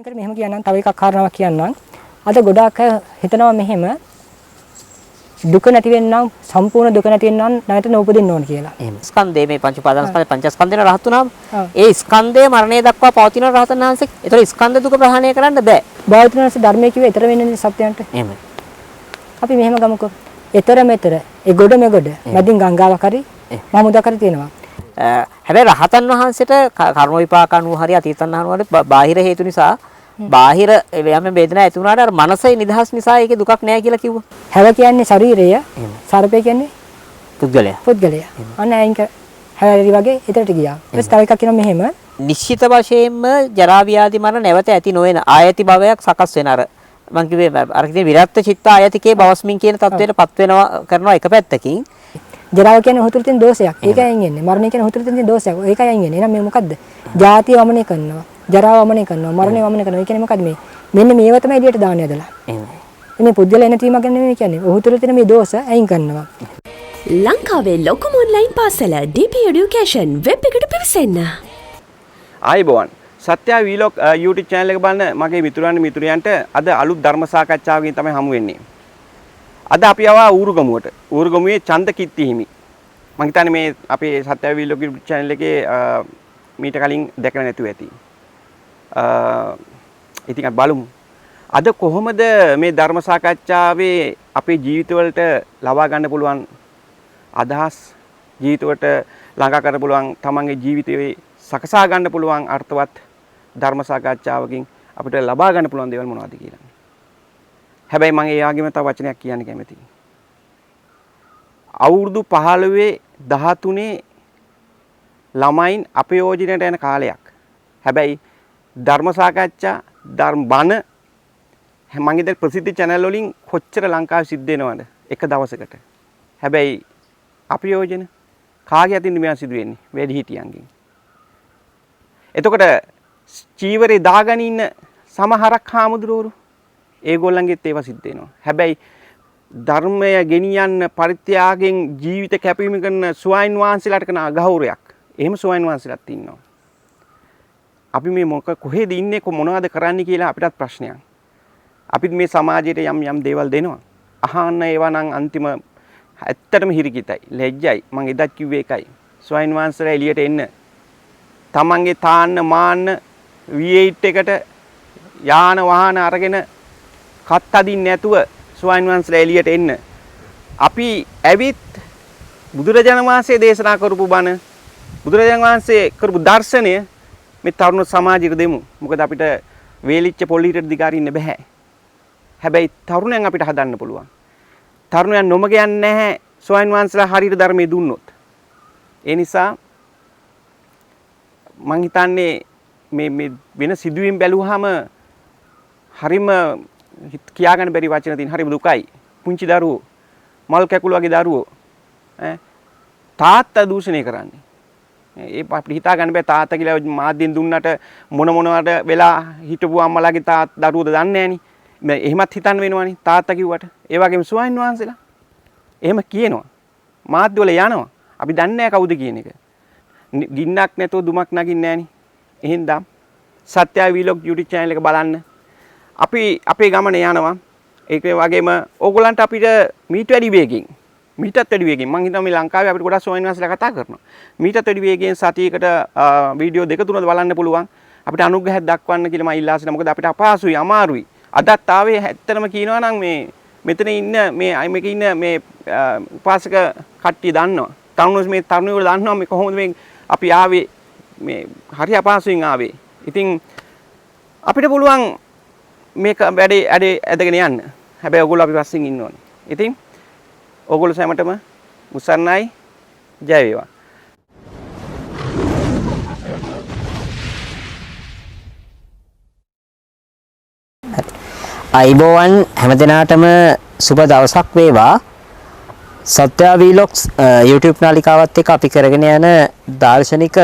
මේකට මෙහෙම කියන්නම් තව එකක් කාරණාවක් කියන්නම්. අද ගොඩාක් අය හිතනවා මෙහෙම දුක නැති වෙන්නම් සම්පූර්ණ දුක නැති වෙන්නම් නැවත නූපදින්න ඕන කියලා. එහෙම. ස්කන්ධේ මේ පංච උපාදානස්කන්ධ පංචස්කන්ධේන රහත් වුණාම ඒ ස්කන්ධය මරණය දක්වා පවතින රහතන් වහන්සේ. ඒතර ස්කන්ධ දුක ප්‍රහාණය කරන්න බෑ. බෞද්ධනස ධර්මයේ කිව්වේ ඊතර වෙන්නේ සත්‍යයන්ට. එහෙමයි. අපි මෙහෙම ගමුකෝ. ඊතර මෙතර ඒ ගොඩ මෙගොඩ මැදින් ගංගාවක් හරි මහමුදක් හරි තියෙනවා. හැබැයි රහතන් වහන්සේට කර්ම විපාක අනුව හරි අතීතන් අනුව හරි බාහිර හේතු නිසා බාහිර යම් වේදනාවක් ඇති වුණාට අර මනසේ නිදහස් නිසා ඒකේ දුකක් නැහැ කියලා කිව්වා. හැව කියන්නේ ශරීරය, සර්පය කියන්නේ පුද්ගලයා. පුද්ගලයා. අන්න අයින්ක හැරි වගේ ඊතරට ගියා. ඊට තව එකක් කියනවා මෙහෙම නිශ්චිත වශයෙන්ම ජරා ව්‍යාධි මරණ නැවත ඇති නොවන ආයති භවයක් සකස් වෙන අර මං කිව්වේ අර කිව්වේ විරත් චිත්ත ආයතිකේ බවස්මින් කියන තත්වයටපත් වෙනවා කරනවා එක පැත්තකින්. ජරාව කියන්නේ ඔහු තුළ තියෙන දෝෂයක්. ඒකයි අයින් වෙන්නේ. මරණය කියන්නේ ඔහු තුළ තියෙන දෝෂයක්. ඒකයි අයින් වෙන්නේ. එහෙනම් මේ මොකද්ද? ජාතිය වමනය කරනවා. ජරාව වමනය කරනවා. මරණය වමනය කරනවා. ඒ කියන්නේ මොකද්ද මේ? මෙන්න මේව තමයි එළියට දාන්නේ ඇදලා. එහෙමයි. මේ පුද්ගල එනතීමක් ගැන නෙමෙයි කියන්නේ. ඔහු තුළ තියෙන මේ දෝෂ අයින් කරනවා. ලංකාවේ ලොකුම ඔන්ලයින් පාසල DP Education වෙබ් එකට පිවිසෙන්න. ආයිබෝවන් සත්‍ය වීලොග් YouTube channel එක බලන මගේ මිතුරයන්ට අද අලුත් ධර්ම සාකච්ඡාවකින් තමයි හමු වෙන්නේ. අද අපි ආවා ඌරුගමුවට. ඌරුගමුවේ චන්දකිත්ති හිමි. මම හිතන්නේ මේ අපේ සත්‍ය වීලොග් YouTube channel එකේ මීට කලින් දැකලා නැතුව ඇති. ඉතින් අපි බලමු. අද කොහොමද මේ ධර්ම සාකච්ඡාවේ අපේ ජීවිතවලට ලබා ගන්න පුළුවන් අදහස් ජීවිතවලට ළඟා කරන්න පුළුවන් තමන්ගේ ජීවිතයේ සකසා ගන්න පුළුවන් අර්ථවත් ධර්ම සාකච්ඡාවකින් අපිට ලබා ගන්න පුළුවන් දේවල් මොනවද කියලා. හැබැයි මම ඒ වගේම තව වචනයක් කියන්න කැමතියි. අවුරුදු 15 13 ළමයින් අපයෝජනයට යන කාලයක්. හැබැයි ධර්ම සාකච්ඡා ධර්ම බණ මම ඉතින් ප්‍රසිද්ධ channel වලින් කොච්චර ලංකාවේ සිද්ධ වෙනවද එක දවසකට. හැබැයි අපයෝජන කාගේ අතින්ද මෙයා සිදු වෙන්නේ? වැඩි හිටියන්ගෙන්. එතකොට චීවරේ දාගෙන ඉන්න සමහරක් හාමුදුරුවෝ ඒගොල්ලන්ගෙත් ඒවා සිද්ධ වෙනවා. හැබැයි ධර්මය ගෙනියන්න පරිත්‍යාගයෙන් ජීවිත කැපවීම කරන ස්වාමීන් වහන්සේලාට කරන අගෞරවයක්. එහෙම ස්වාමීන් වහන්සේලාත් ඉන්නවා. අපි මේ කොහෙද ඉන්නේ මොනවද කරන්නේ කියලා අපිටත් ප්‍රශ්නයක්. අපිත් මේ සමාජයට යම් දේවල් දෙනවා. අහන්න ඒවා නම් අන්තිම ඇත්තටම හිරිකිතයි. ලැජ්ජයි. මම එදත් කිව්වේ ඒකයි. ස්වාමීන් වහන්සේලා එළියට එන්න. තමන්ගේ තාන්න මාන්න V8 එකට යාන වාහන අරගෙන කත් අදින්න නැතුව ස්වාමීන් වහන්සේලා එළියට එන්න. අපි ඇවිත් බුදුරජාණන් වහන්සේ දේශනා කරපු බණ බුදුරජාණන් වහන්සේ කරපු දර්ශනය මේ තරුණ සමාජයට දෙමු. මොකද අපිට වේලිච්ච පොල්ලියට දිගාරින්න බෑ. හැබැයි තරුණයන් අපිට හදන්න පුළුවන්. තරුණයන් නොමග යන්නේ නැහැ ස්වාමීන් වහන්සේලා හරියට ධර්මයේ දුන්නොත්. ඒ නිසා මං හිතන්නේ මේ වෙන සිදුවීම් බැලුවාම හරිම කියාගන්න බැරි වචන තියෙන හරිම දුකයි. පුංචි දරුවෝ මල් කැකුළු වගේ දරුවෝ තාත්තා දූෂණය කරන්නේ. ඒ අපිට හිතා ගන්න බෑ තාත්තා කියලා මාධ්‍යෙන් දුන්නට මොනවට වෙලා හිටපු අම්මලාගේ දරුවෝද දන්නේ නැහනේ. එහෙමත් හිතන්න වෙනවනේ තාත්තා කිව්වට. ඒ වගේම ස්වාමීන් වහන්සේලා එහෙම කියනවා. මාධ්‍ය වල යනවා. අපි දන්නේ නැහැ කවුද කියන එක. ගින්නක් නැතෝ දුමක් නගින්නේ නැහනේ. එහෙනම් සත්‍ය වීලොග් YouTube channel එක බලන්න. අපි අපේ ගමන යනවා. ඒක වගේම ඕගොල්ලන්ට අපිට මීට වැඩි වේගකින් මීටත් වැඩි වේගකින් මම හිතනවා මේ ලංකාවේ අපිට ගොඩක් ස්වාමීන් වහන්සේලා කතා කරනවා. මීටත් වැඩි වේගයෙන් සතියකට වීඩියෝ දෙක තුනක් බලන්න පුළුවන්. අපිට අනුග්‍රහයක් දක්වන්න කියලා මම ඉල්ලා සිටිනවා. මොකද අපිට අපහසුයි අමාරුයි. අදත් ආවේ ඇත්තටම කියනවා නම් මේ මෙතන ඉන්න මේක ඉන්න මේ උපාසක කට්ටිය දන්නවා. තරුණයෝ දන්නවා මේ කොහොමද මේ අපි ආවේ මේ හරි අපහසුයෙන් ආවේ. ඉතින් අපිට පුළුවන් මේක වැඩේ ඇදගෙන යන්න. හැබැයි ඔයගොල්ලෝ අපි පස්සෙන් ඉන්න ඕනේ. ඉතින් ඔයගොල්ලෝ සෑමටම මුසන්නයි ජය වේවා. අයිබෝවන් හැමදෙනාටම සුබ දවසක් වේවා. සත්‍ය වීලොග්ස් YouTube නාලිකාවත් එක්ක අපි කරගෙන යන දාර්ශනික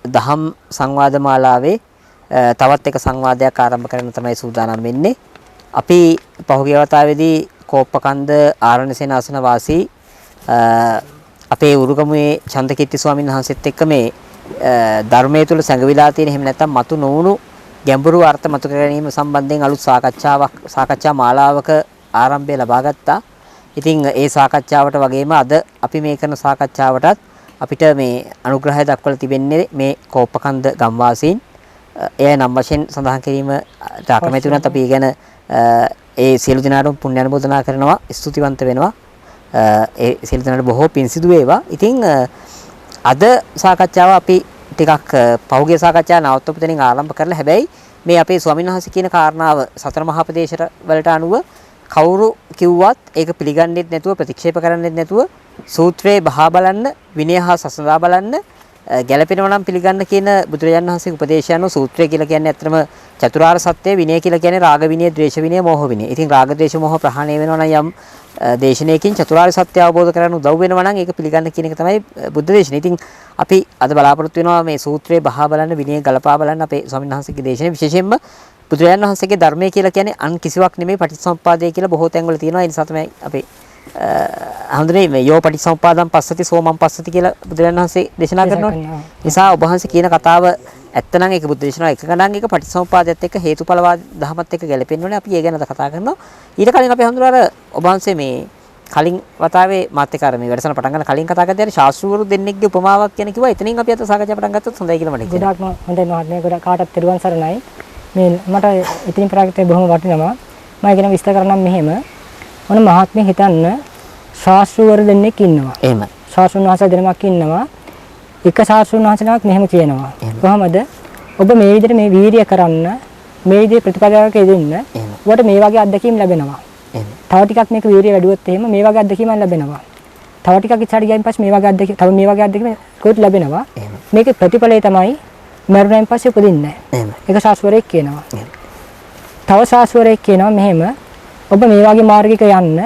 දහම් සංවාද මාලාවේ තවත් එක සංවාදයක් ආරම්භ කරන්න තමයි සූදානම් වෙන්නේ. අපි පහුගිය වතාවේදී කෝප්පකන්ද ආරණ්‍යසේනාසන වාසී අපේ උරුගමුවේ චන්දකිත්ති ස්වාමීන් වහන්සේත් එක්ක මේ ධර්මයේ තුල සැඟවිලා තියෙන එහෙම නැත්නම් මතු නොවුණු ගැඹුරු අර්ථ මතු කර ගැනීම සම්බන්ධයෙන් අලුත් සාකච්ඡා මාලාවක ආරම්භය ලබා ගත්තා. ඉතින් ඒ සාකච්ඡාවට වගේම අද අපි මේ කරන සාකච්ඡාවටත් අපිට මේ අනුග්‍රහය දක්වලා තිබෙන්නේ මේ කෝපකන්ද ගම්වාසීන්. එය නම් වශයෙන් සඳහන් කිරීමට අකමැති වුණත් අපි ගැන ඒ සියලු දෙනාටම පුණ්‍ය අනුමෝදනා කරනවා, ස්තුතිවන්ත වෙනවා. ඒ සියලු දෙනාට බොහෝ පින් සිදු වේවා. ඉතින් අද සාකච්ඡාව අපි ටිකක් පහුගිය සාකච්ඡාව නවත්තපු තැනින් ආරම්භ කරලා හැබැයි මේ අපේ ස්වාමීන් වහන්සේ කියන කාරණාව සතර මහා ප්‍රදේශ වලට අනුව කවුරු කිව්වත් ඒක පිළිගන්නෙත් නැතුව ප්‍රතික්ෂේප කරන්නෙත් නැතුව සූත්‍රයේ බහා බලන්න, විනය හා සසඳා බලන්න, ගැළපෙනවා නම් පිළිගන්න කියන බුදුරජාණන් වහන්සේගේ උපදේශය අනුව සූත්‍රය කියලා කියන්නේ ඇත්තම චතුරාර්ය සත්‍ය, විනය කියලා කියන්නේ රාග විනය, ද්වේෂ විනය, මෝහ විනය. ඉතින් රාග ද්වේෂ මෝහ ප්‍රහාණය වෙනවා නම් යම් දේශනාවකින් චතුරාර්ය සත්‍ය අවබෝධ කරගන්න උදව් වෙනවා නම් ඒක පිළිගන්න කියන එක තමයි බුද්ධ දේශනාව. ඉතින් අපි අද බලාපොරොත්තු වෙනවා මේ සූත්‍රයේ බහා බලන්න, විනය ගලපා බලන්න අපේ ස්වාමීන් වහන්සේගේ දේශනාව, විශේෂයෙන්ම බුදුරජාණන් වහන්සේගේ ධර්මය කියලා කියන්නේ අන් කිසිවක් නෙමෙයි පටිච්චසමුප්පාදය කියලා බොහෝ තැන්වල තියෙනවා. ඒ නිසා තමයි අපි හඳුනේ මේ යෝ පටිච්චසමුප්පාදම් පස්සති සෝමම් පස්සති කියලා බුදුරජාණන් වහන්සේ දේශනා කරනවා. නිසා ඔබ වහන්සේ කියන කතාව ඇත්ත නම් ඒක බුද්ධ දේශනාව එක ගණන් ඒක පටිච්චසමුප්පාදයත් එක්ක හේතුඵලවාද දහමත් එක්ක ගැලපෙන්න ඕනේ. අපි ඒ ගැන කතා කරනවා. ඊට කලින් අපි හඳුනන අර ඔබ වහන්සේ මේ කලින් වතාවේ මාත් එක්ක අර මේ වැඩසටහන පටන් ගන්න කලින් කතා කරද්දී අර ශාස්ත්‍රවරු දෙන්නෙක්ගේ උපමාවක් කියන කිව්වා. එතනින් අපි අද සාකච්ඡා පටන් ගත්තොත් හොඳයි කියලා මට හිතෙනවා. ගොඩාක්ම හොඳයි මහත්මයා. ගොඩක් කාටත් තෙරුවන් සරණයි. මේ මට ඉතින් ප්‍රාග්තේ බොහොම වටිනවා. මම ගැන විස්තර කරන්නම් මෙහෙම. මොන මහත්මයා හිතන්න ශාස්ත්‍රවරු දෙන්නෙක් ඉන්නවා. එහෙමයි. ශාස්ත්‍රඥ වහන්සේ දෙනමක් ඉන්නවා. එක ශාස්ත්‍රඥ වහන්සේනමක් මෙහෙම කියනවා. කොහොමද? ඔබ මේ විදිහට මේ වීර්යය කරන්න, මේ විදිහේ ප්‍රතිපදාවක යෙදෙන්න, ඔබට මේ වගේ අත්දැකීම් ලැබෙනවා. තව ටිකක් මේක වීර්යය වැඩුවොත් එහෙම මේ වගේ අත්දැකීම් ලැබෙනවා. තව ටිකක් ඉස්සරහට ගියන් පස්සේ මේ වගේ අත්දැකීම්, තව මේ වගේ අත්දැකීම් කොහොත් ලැබෙනවා. මේකේ ප්‍රතිඵලය තමයි මරුණෙන් පස්සේ උපදින්නේ නැහැ. ඒක ශාස්ත්‍රවරයෙක් කියනවා. තව ශාස්ත්‍රවරයෙක් කියනවා මෙහෙම ඔබ මේ වගේ මාර්ගයක යන්න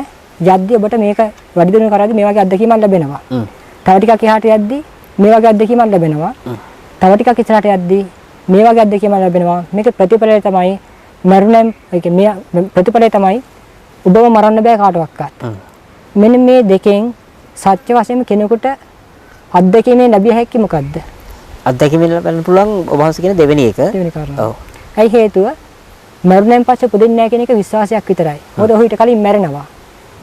යද්දී ඔබට මේක වැඩි දියුණු කරද්දී මේ වගේ අත්දැකීමක් ලැබෙනවා. තව ටිකක් එහාට යද්දී මේ වගේ අත්දැකීමක් ලැබෙනවා. තව ටිකක් ඉස්සරහට යද්දී මේ වගේ අත්දැකීමක් ලැබෙනවා. මේක ප්‍රතිඵලය තමයි මරුණෙන් මේ ප්‍රතිඵලය තමයි ඔබව මරන්න බෑ කාටවත්. මෙන්න මේ දෙකෙන් සත්‍ය වශයෙන්ම කෙනෙකුට අත්දැකීමේ ලැබිය හැකි මොකද්ද? අත්දැකීමෙන් ලබන්න පුළුවන් ඔබ වහන්සේ කියන දෙවෙනි එක. දෙවෙනි කාරණා. ඔව්. ඇයි හේතුව? මරණයෙන් පස්සේ උපදින්නේ නැහැ කියන එක විශ්වාසයක් විතරයි. මොකද ඔහු ඊට කලින් මැරෙනවා.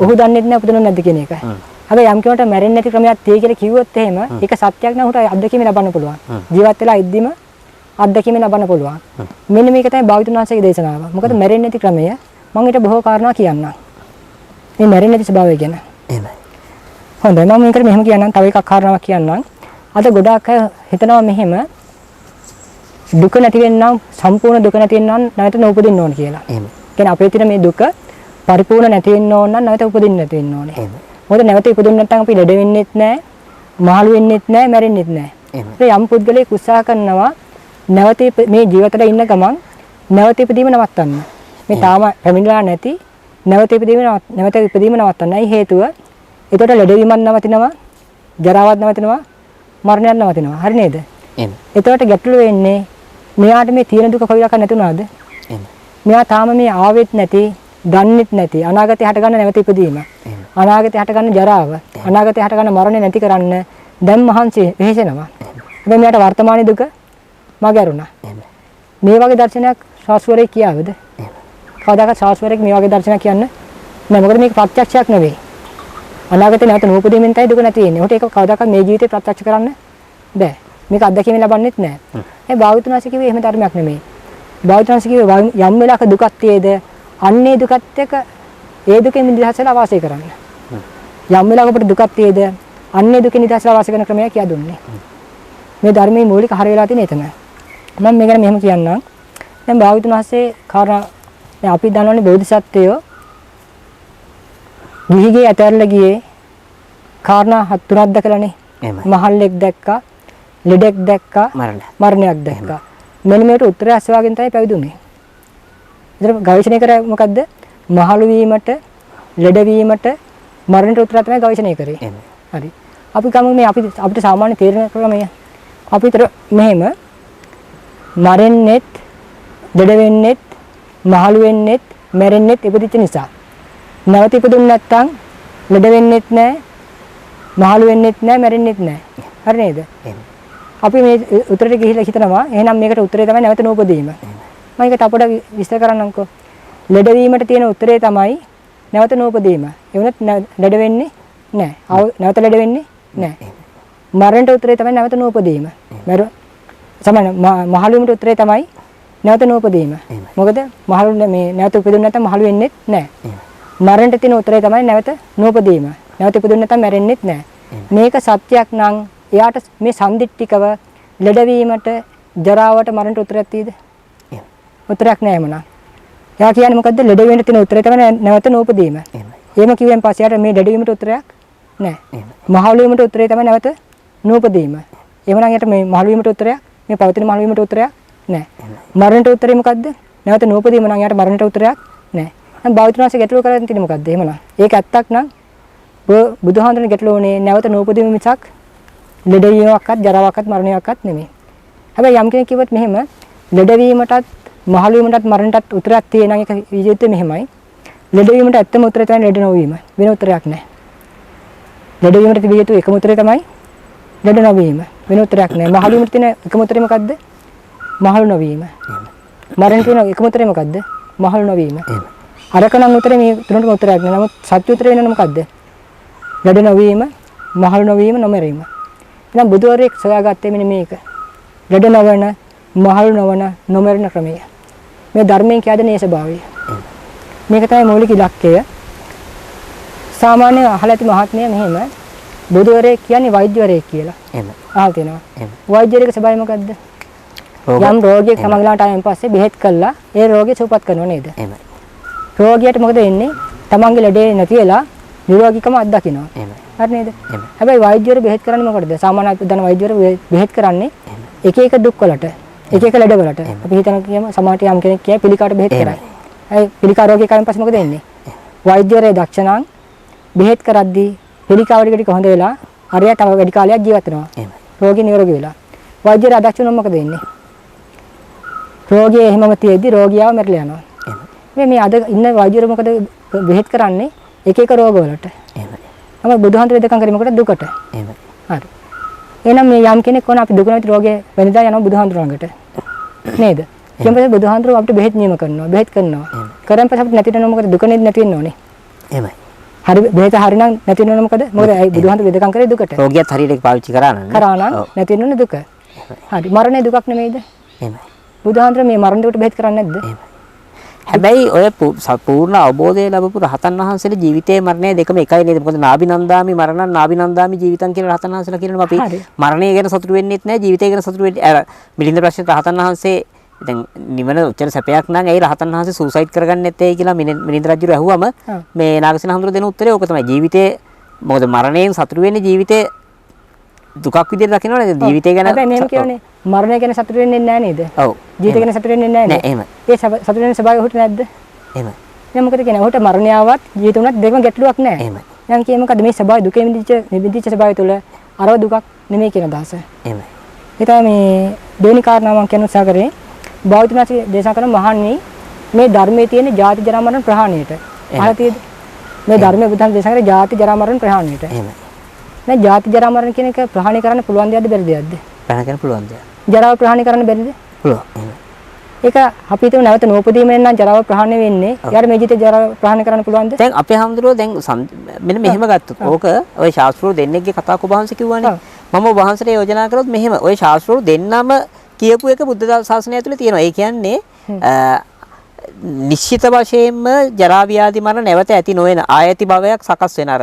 ඔහු දන්නේ නැහැ උපදිනව නැද්ද කියන එක. හැබැයි යම් කෙනෙකුට මැරෙන්නේ නැති ක්‍රමයක් තියෙයි කියලා කිව්වොත් එහෙම ඒක සත්‍යයක් නෑ. ඔහුට අත්දැකීම ලබන්න පුළුවන්. ජීවත් වෙලා ඉද්දිම අත්දැකීම ලබන්න පුළුවන්. මෙන්න මේක තමයි භාවිතුන් වහන්සේගේ දේශනාව. මොකද මැරෙන්නේ නැති ක්‍රමය මම ඊට බොහෝ කාරණා කියන්නම්. මේ මැරෙන්නේ නැති ස්වභාවය ගැන. එහෙමයි. හොඳයි මම මේකට මෙහෙම කියන්නම්. තව එකක් කාරණාවක් කියන්නම්. අද ගොඩාක් අය හිතනවා මෙහෙම දුක නැති වෙන්නම් සම්පූර්ණ දුක නැති වෙන්නම් නැවත නොඋපදින්න ඕන කියලා. එහෙම. කියන්නේ අපේ තියෙන මේ දුක පරිපූර්ණ නැති වෙන්න ඕන නම් නැවත උපදින්න නැති වෙන්න ඕනේ. එහෙම. මොකද නැවත ඉපදුන්නේ නැත්නම් අපි ලෙඩ වෙන්නෙත් නැහැ, මහලු වෙන්නෙත් නැහැ, මැරෙන්නෙත් නැහැ. එහෙම. යම් පුද්ගලයෙක් උත්සාහ කරනවා නැවත මේ ජීවිතේ ඉන්න ගමන් නැවත ඉපදීම නවත්තන්න. මේ තාම පැමිණලා නැති නැවත ඉපදීම නවත්තන්න. ඒ හේතුව ඒකට ලෙඩවීමක් නවතිනවා, ජරාවක් නවතිනවා, මරණයක් නවතිනවා. හරි නේද? එහෙම. ඒකට ගැටලු වෙන්නේ මෙයාට මේ තියෙන දුක කොයිලක නැතුණාද? එහෙම. මෙයා තාම මේ ආවෙත් නැති, දන්නෙත් නැති, අනාගතේ හට ගන්න නැවත ඉපදීම. අනාගතේ හට ගන්න ජරාව, අනාගතේ හට ගන්න මරණය නැති කරන්න දැන් මහන්සි වෙහෙසෙනවා. හැබැයි මෙයාට වර්තමානයේ දුක මගහැරුණා. මේ වගේ දර්ශනයක් ශාස්ත්‍රවරයෙක් කියාවද? කවදාකවත් ශාස්ත්‍රවරයෙක් මේ වගේ දර්ශනයක් කියන්න නෑ. මොකද මේක ප්‍රත්‍යක්ෂයක් නෙවෙයි. අනාගතේ නැවත නූපදීමෙන් තමයි දුක නැති වෙන්නේ. උට ඒක කවදාකවත් මේ ජීවිතේ ප්‍රත්‍යක්ෂ කරන්න බෑ. මේක අත්දැකීමෙන් ලබන්නෙත් නෑ. ඒ භාවිතුනාසි කිව්වේ එහෙම ධර්මයක් නෙමෙයි. භාවිතුනාසි කිව්වේ යම් වෙලාවක දුකක් තියේද අන්නේ දුකත් එක්ක ඒ දුකෙන් නිදහසලා වාසය කරන්න. යම් වෙලාවක අපිට දුකක් තියේද අන්නේ දුකෙන් නිදහසලා වාසය කරන ක්‍රමයක් කියා දුන්නේ. මේ ධර්මයේ මූලික හරිය වෙලා තියෙන එතන. මම මේ ගැන මෙහෙම කියන්නම්. දැන් භාවිතුනාසේ කාරණා දැන් අපි දන්නවනේ බෝධිසත්වයෝ ගිහිගේ ඇතැරලා ගියේ කාරණා 4ක් දැකලානේ. මහල්ලෙක් දැක්කා, ලෙඩෙක් දැක්කා, මරණයක් දැක්කා. මෙන්න මේකට උත්තරය අසවාගෙන තමයි පැවිදුනේ. ඉතින් ගවේෂණය කරා මොකද්ද? මහලු වීමට, ලෙඩ වීමට, මරණයට උත්තර තමයි ගවේෂණය කරේ. හරි. අපි ගමු මේ අපිට සාමාන්‍ය තේරෙන ක්‍රමය. අපිට මෙහෙම මරෙන්නෙත්, ලෙඩ වෙන්නෙත්, මහලු වෙන්නෙත්, මැරෙන්නෙත් ඉපදිච්ච නිසා. නැවත ඉපදුන්නේ නැත්තම් ලෙඩ වෙන්නෙත් නැහැ, මහලු වෙන්නෙත් නැහැ, මැරෙන්නෙත් නැහැ. හරි නේද? අපි මේ උත්තරේ ගිහිල්ලා හිතනවා එහෙනම් මේකට උත්තරේ තමයි නැවත නූපදීම. මම ඒකට අපට විස්තර කරන්නම්කෝ. ලෙඩවීමට තියෙන උත්තරේ තමයි නැවත නූපදීම. ඒ වුණත් ලෙඩ වෙන්නේ නැහැ. නැවත ලෙඩ වෙන්නේ නැහැ. මරණට උත්තරේ තමයි නැවත නූපදීම. මහලු වීමට උත්තරේ තමයි නැවත නූපදීම. මොකද මහලු මේ නැවත උපදින්න නැත්නම් මහලු වෙන්නේ නැහැ. මරණට තියෙන උත්තරේ තමයි නැවත නූපදීම. නැවත උපදින්න නැත්නම් මැරෙන්නේ නැහැ. මේක සත්‍යයක් නම් එයාට මේ සම්දිට්ඨිකව ලෙඩවීමට ජරාවට මරණට උත්තරයක් තියෙද? උත්තරයක් නැහැ මොනවා. එයා කියන්නේ මොකද්ද? ලෙඩවීමට තියෙන උත්තරේ තමයි නැවත නූපදීම. එහෙම කිව්වෙන් පස්සේ යාට මේ ලෙඩවීමට උත්තරයක් නැහැ. මහලු වීමට උත්තරේ තමයි නැවත නූපදීම. එහෙමනම් යාට මේ මහලු වීමට උත්තරයක්, මේ පවතින මහලු වීමට උත්තරයක් නැහැ. මරණට උත්තරේ මොකද්ද? නැවත නූපදීම නම් යාට මරණට උත්තරයක් නැහැ. දැන් භාවිතනාංශ ගැටලුව කරගෙන තියෙන්නේ මොකද්ද? එහෙමනම් ඒක ඇත්තක් නම් බුදුහාඳුන ගැටලුව උනේ නැවත නූපදීම මිසක් ලෙඩවීමක්වත් ජරාවක්වත් මරණයක්වත් නෙමෙයි. හැබැයි යම් කෙනෙක් කිව්වොත් මෙහෙම ලෙඩවීමටත් මහලු වීමටත් මරණයටත් උත්තරයක් තියෙන එක විදිහට මෙහෙමයි. ලෙඩවීමට ඇත්තම උත්තරය තමයි ලෙඩ නොවීම. වෙන උත්තරයක් නැහැ. ලෙඩවීමට තිබිය යුතු එකම උත්තරය තමයි ලෙඩ නොවීම. වෙන උත්තරයක් නැහැ. මහලු වීමට තියෙන එකම උත්තරය මොකද්ද? මහලු නොවීම. මරණයට තියෙන එකම උත්තරය මොකද්ද? මහලු නොවීම. අරක නම් උත්තරේ මේ තුනටම උත්තරයක් නෑ. නමුත් සත්‍ය උත්තරේ වෙනවනේ මොකද්ද? ලෙඩ නොවීම, මහලු නොවීම, නොමැරීම. එහෙනම් බුදුවරයෙක් සොයාගත්තේ මෙන්න මේක. ලෙඩ නොවන, මහලු නොවන, නොමැරෙන ක්‍රමය. මේ ධර්මයෙන් කියද නේ ස්වභාවය. මේක තමයි මූලික ඉලක්කය. සාමාන්‍ය අහලා ඇති මහත්මයා මෙහෙම බුදුවරයෙක් කියන්නේ වෛද්‍යවරයෙක් කියලා. එහෙම. අහලා තියෙනවා. වෛද්‍යවරයෙක් ස්වභාවය මොකද්ද? යම් රෝගියෙක් සමගලාට ආයෙන් පස්සේ බෙහෙත් කළා ඒ රෝගය සුවපත් කරනව නේද? එහෙම. රෝගියාට මොකද වෙන්නේ? තමන්ගේ ලෙඩේ නැති වෙලා නිරෝගීකම අත්දකින්නවා. හරි නේද? හැබැයි වෛද්‍යවරු බෙහෙත් කරන්නේ මොකටද? සාමාන්‍ය උදාන වෛද්‍යවරු බෙහෙත් කරන්නේ එක එක දුක් වලට, එක එක ලෙඩ වලට. අපි හිතන කියමු සමාජයට යම් කෙනෙක් කියයි පිළිකාට බෙහෙත් කරයි. ඒ පිළිකා රෝගී කයින් පස්සේ මොකද වෙන්නේ? වෛද්‍යවරයා දක්ෂණං බෙහෙත් කරද්දී පිළිකාව ටික හොඳ වෙලා අරයා තව වැඩි කාලයක් ජීවත් වෙනවා. රෝගී නිරෝගී වෙලා. වෛද්‍යවරයා අදක්ෂ වුණොත් මොකද වෙන්නේ? රෝගියා එහෙමම තියෙද්දි රෝගියාව මැරිලා යනවා. මේ අද ඉන්න වෛද්‍යවරු මොකද බෙහෙත් කරන්නේ? එක එක රෝග වලට. එහෙමයි. බුදුහන්සේ දෙකන් කරේ මොකටද? දුකට. එහෙමයි. හරි. එහෙනම් මේ යම් කෙනෙක් වුණා අපි දුක නැති රෝගේ වෙනදා යනවා බුදුහන්සේ ළඟට. නේද? ඊට පස්සේ බුදුහන්සේ අපිට බෙහෙත් නියම කරනවා. බෙහෙත් කරනවා. කරන් පස්සේ අපිට නැති වෙනවා මොකද? දුක නැති වෙන්න ඕනේ. එහෙමයි. හරි බෙහෙත හරිනම් නැති වෙනවනේ මොකද? මොකද ඒ බුදුහන්සේ වෙදකම් කරේ දුකට. රෝගියත් හරියට පාවිච්චි කරා නම්. කරා නම් නැති වෙනවනේ දුක. හරි. මරණය දුකක් නෙමෙයිද? එහෙමයි. බුදුහන්සේ මේ මරණ දුකට බෙහෙත් කරන්නේ නැද්ද? එහෙමයි. හැබැයි ඔය පූර්ණ අවබෝධය ලැබපු රහතන් වහන්සේලා ජීවිතේ මරණය දෙකම එකයි නේද? මොකද නාබිනන්දාමි මරණං නාබිනන්දාමි ජීවිතං කියලා රහතන් වහන්සේලා කියනවා. අපි මරණය ගැන සතුටු වෙන්නෙත් නැහැ, ජීවිතය ගැන සතුටු වෙන්නේ. අර මිලින්ද ප්‍රශ්නේ රහතන් වහන්සේ දැන් නිවන උච්චර සැපයක් නම් ඒ රහතන් වහන්සේ සූසයිඩ් කරගන්නේ නැත්තේ කියලා මිලින්ද රජුර ඇහුවම මේ නාගසේන හඳුර දෙන උත්තරේ ඕක තමයි. ජීවිතේ මොකද මරණයෙන් සතුටු වෙන්නේ ජීවිතේ දුකක් විදිහට දකින්නවනේ ජීවිතය ගැන. හැබැයි මෙහෙම කියන්නේ මරණය ගැන සතුටු වෙන්නේ නැහැ නේද? ඔව්. ජීවිතය ගැන සතුටු වෙන්නේ නැහැ නේද? එහෙම. ඒ සතුටු වෙන ස්වභාවය උහුට නැද්ද? එහෙම. දැන් මොකද කියන්නේ? උහුට මරණය ආවත් ජීවිත උනත් දෙකම ගැටලුවක් නැහැ. එහෙම. දැන් කියන්නේ මොකද මේ ස්වභාවය දුකෙන් මිදිච්ච ස්වභාවය තුළ අරව දුකක් නෙමෙයි කියන අදහස. එහෙම. ඒ තමයි මේ දෙවෙනි කාරණාව මම කියන උත්සාහ කරේ. බෞද්ධනාසී දේශනා කරන මහන්නේ මේ ධර්මයේ තියෙන ජාති ජරා මරණ ප්‍රහාණයට. අහලා තියෙද? මේ ධර්මයේ බුදුන් දේශනා කරේ ජාති ජරා මරණ ප්‍රහාණයට. එහෙම. දැන් ජාති ජරා මරණ කියන එක ප්‍රහාණය කරන්න පුළුවන් දෙයක්ද බැරි දෙයක්ද? ප්‍රහාණය කරන්න පුළුවන් දෙයක්. ජරාව ප්‍රහාණය කරන්න බැරිද? පුළුවන්. ඒක අපි හිතමු නැවත නූපදීමෙන් නම් ජරාව ප්‍රහාණය වෙන්නේ. යාර මේ ජීවිතේ ජරාව ප්‍රහාණය කරන්න පුළුවන්ද? දැන් අපේ හැමදෙරෝ දැන් මෙන්න මෙහෙම ගත්තොත් ඕක ඔය ශාස්ත්‍රෝ දෙන්නෙක්ගේ කතාවක වහන්සේ කිව්වනේ. මම වහන්සේට යෝජනා කරොත් මෙහෙම ඔය ශාස්ත්‍රෝ දෙන්නම කියපු එක බුද්ධ ශාසනය ඇතුලේ තියෙනවා. ඒ කියන්නේ නිශ්චිත වශයෙන්ම ජරා ව්‍යාධි මරණ නැවත ඇති නොවන ආයති භවයක් සකස් වෙන අර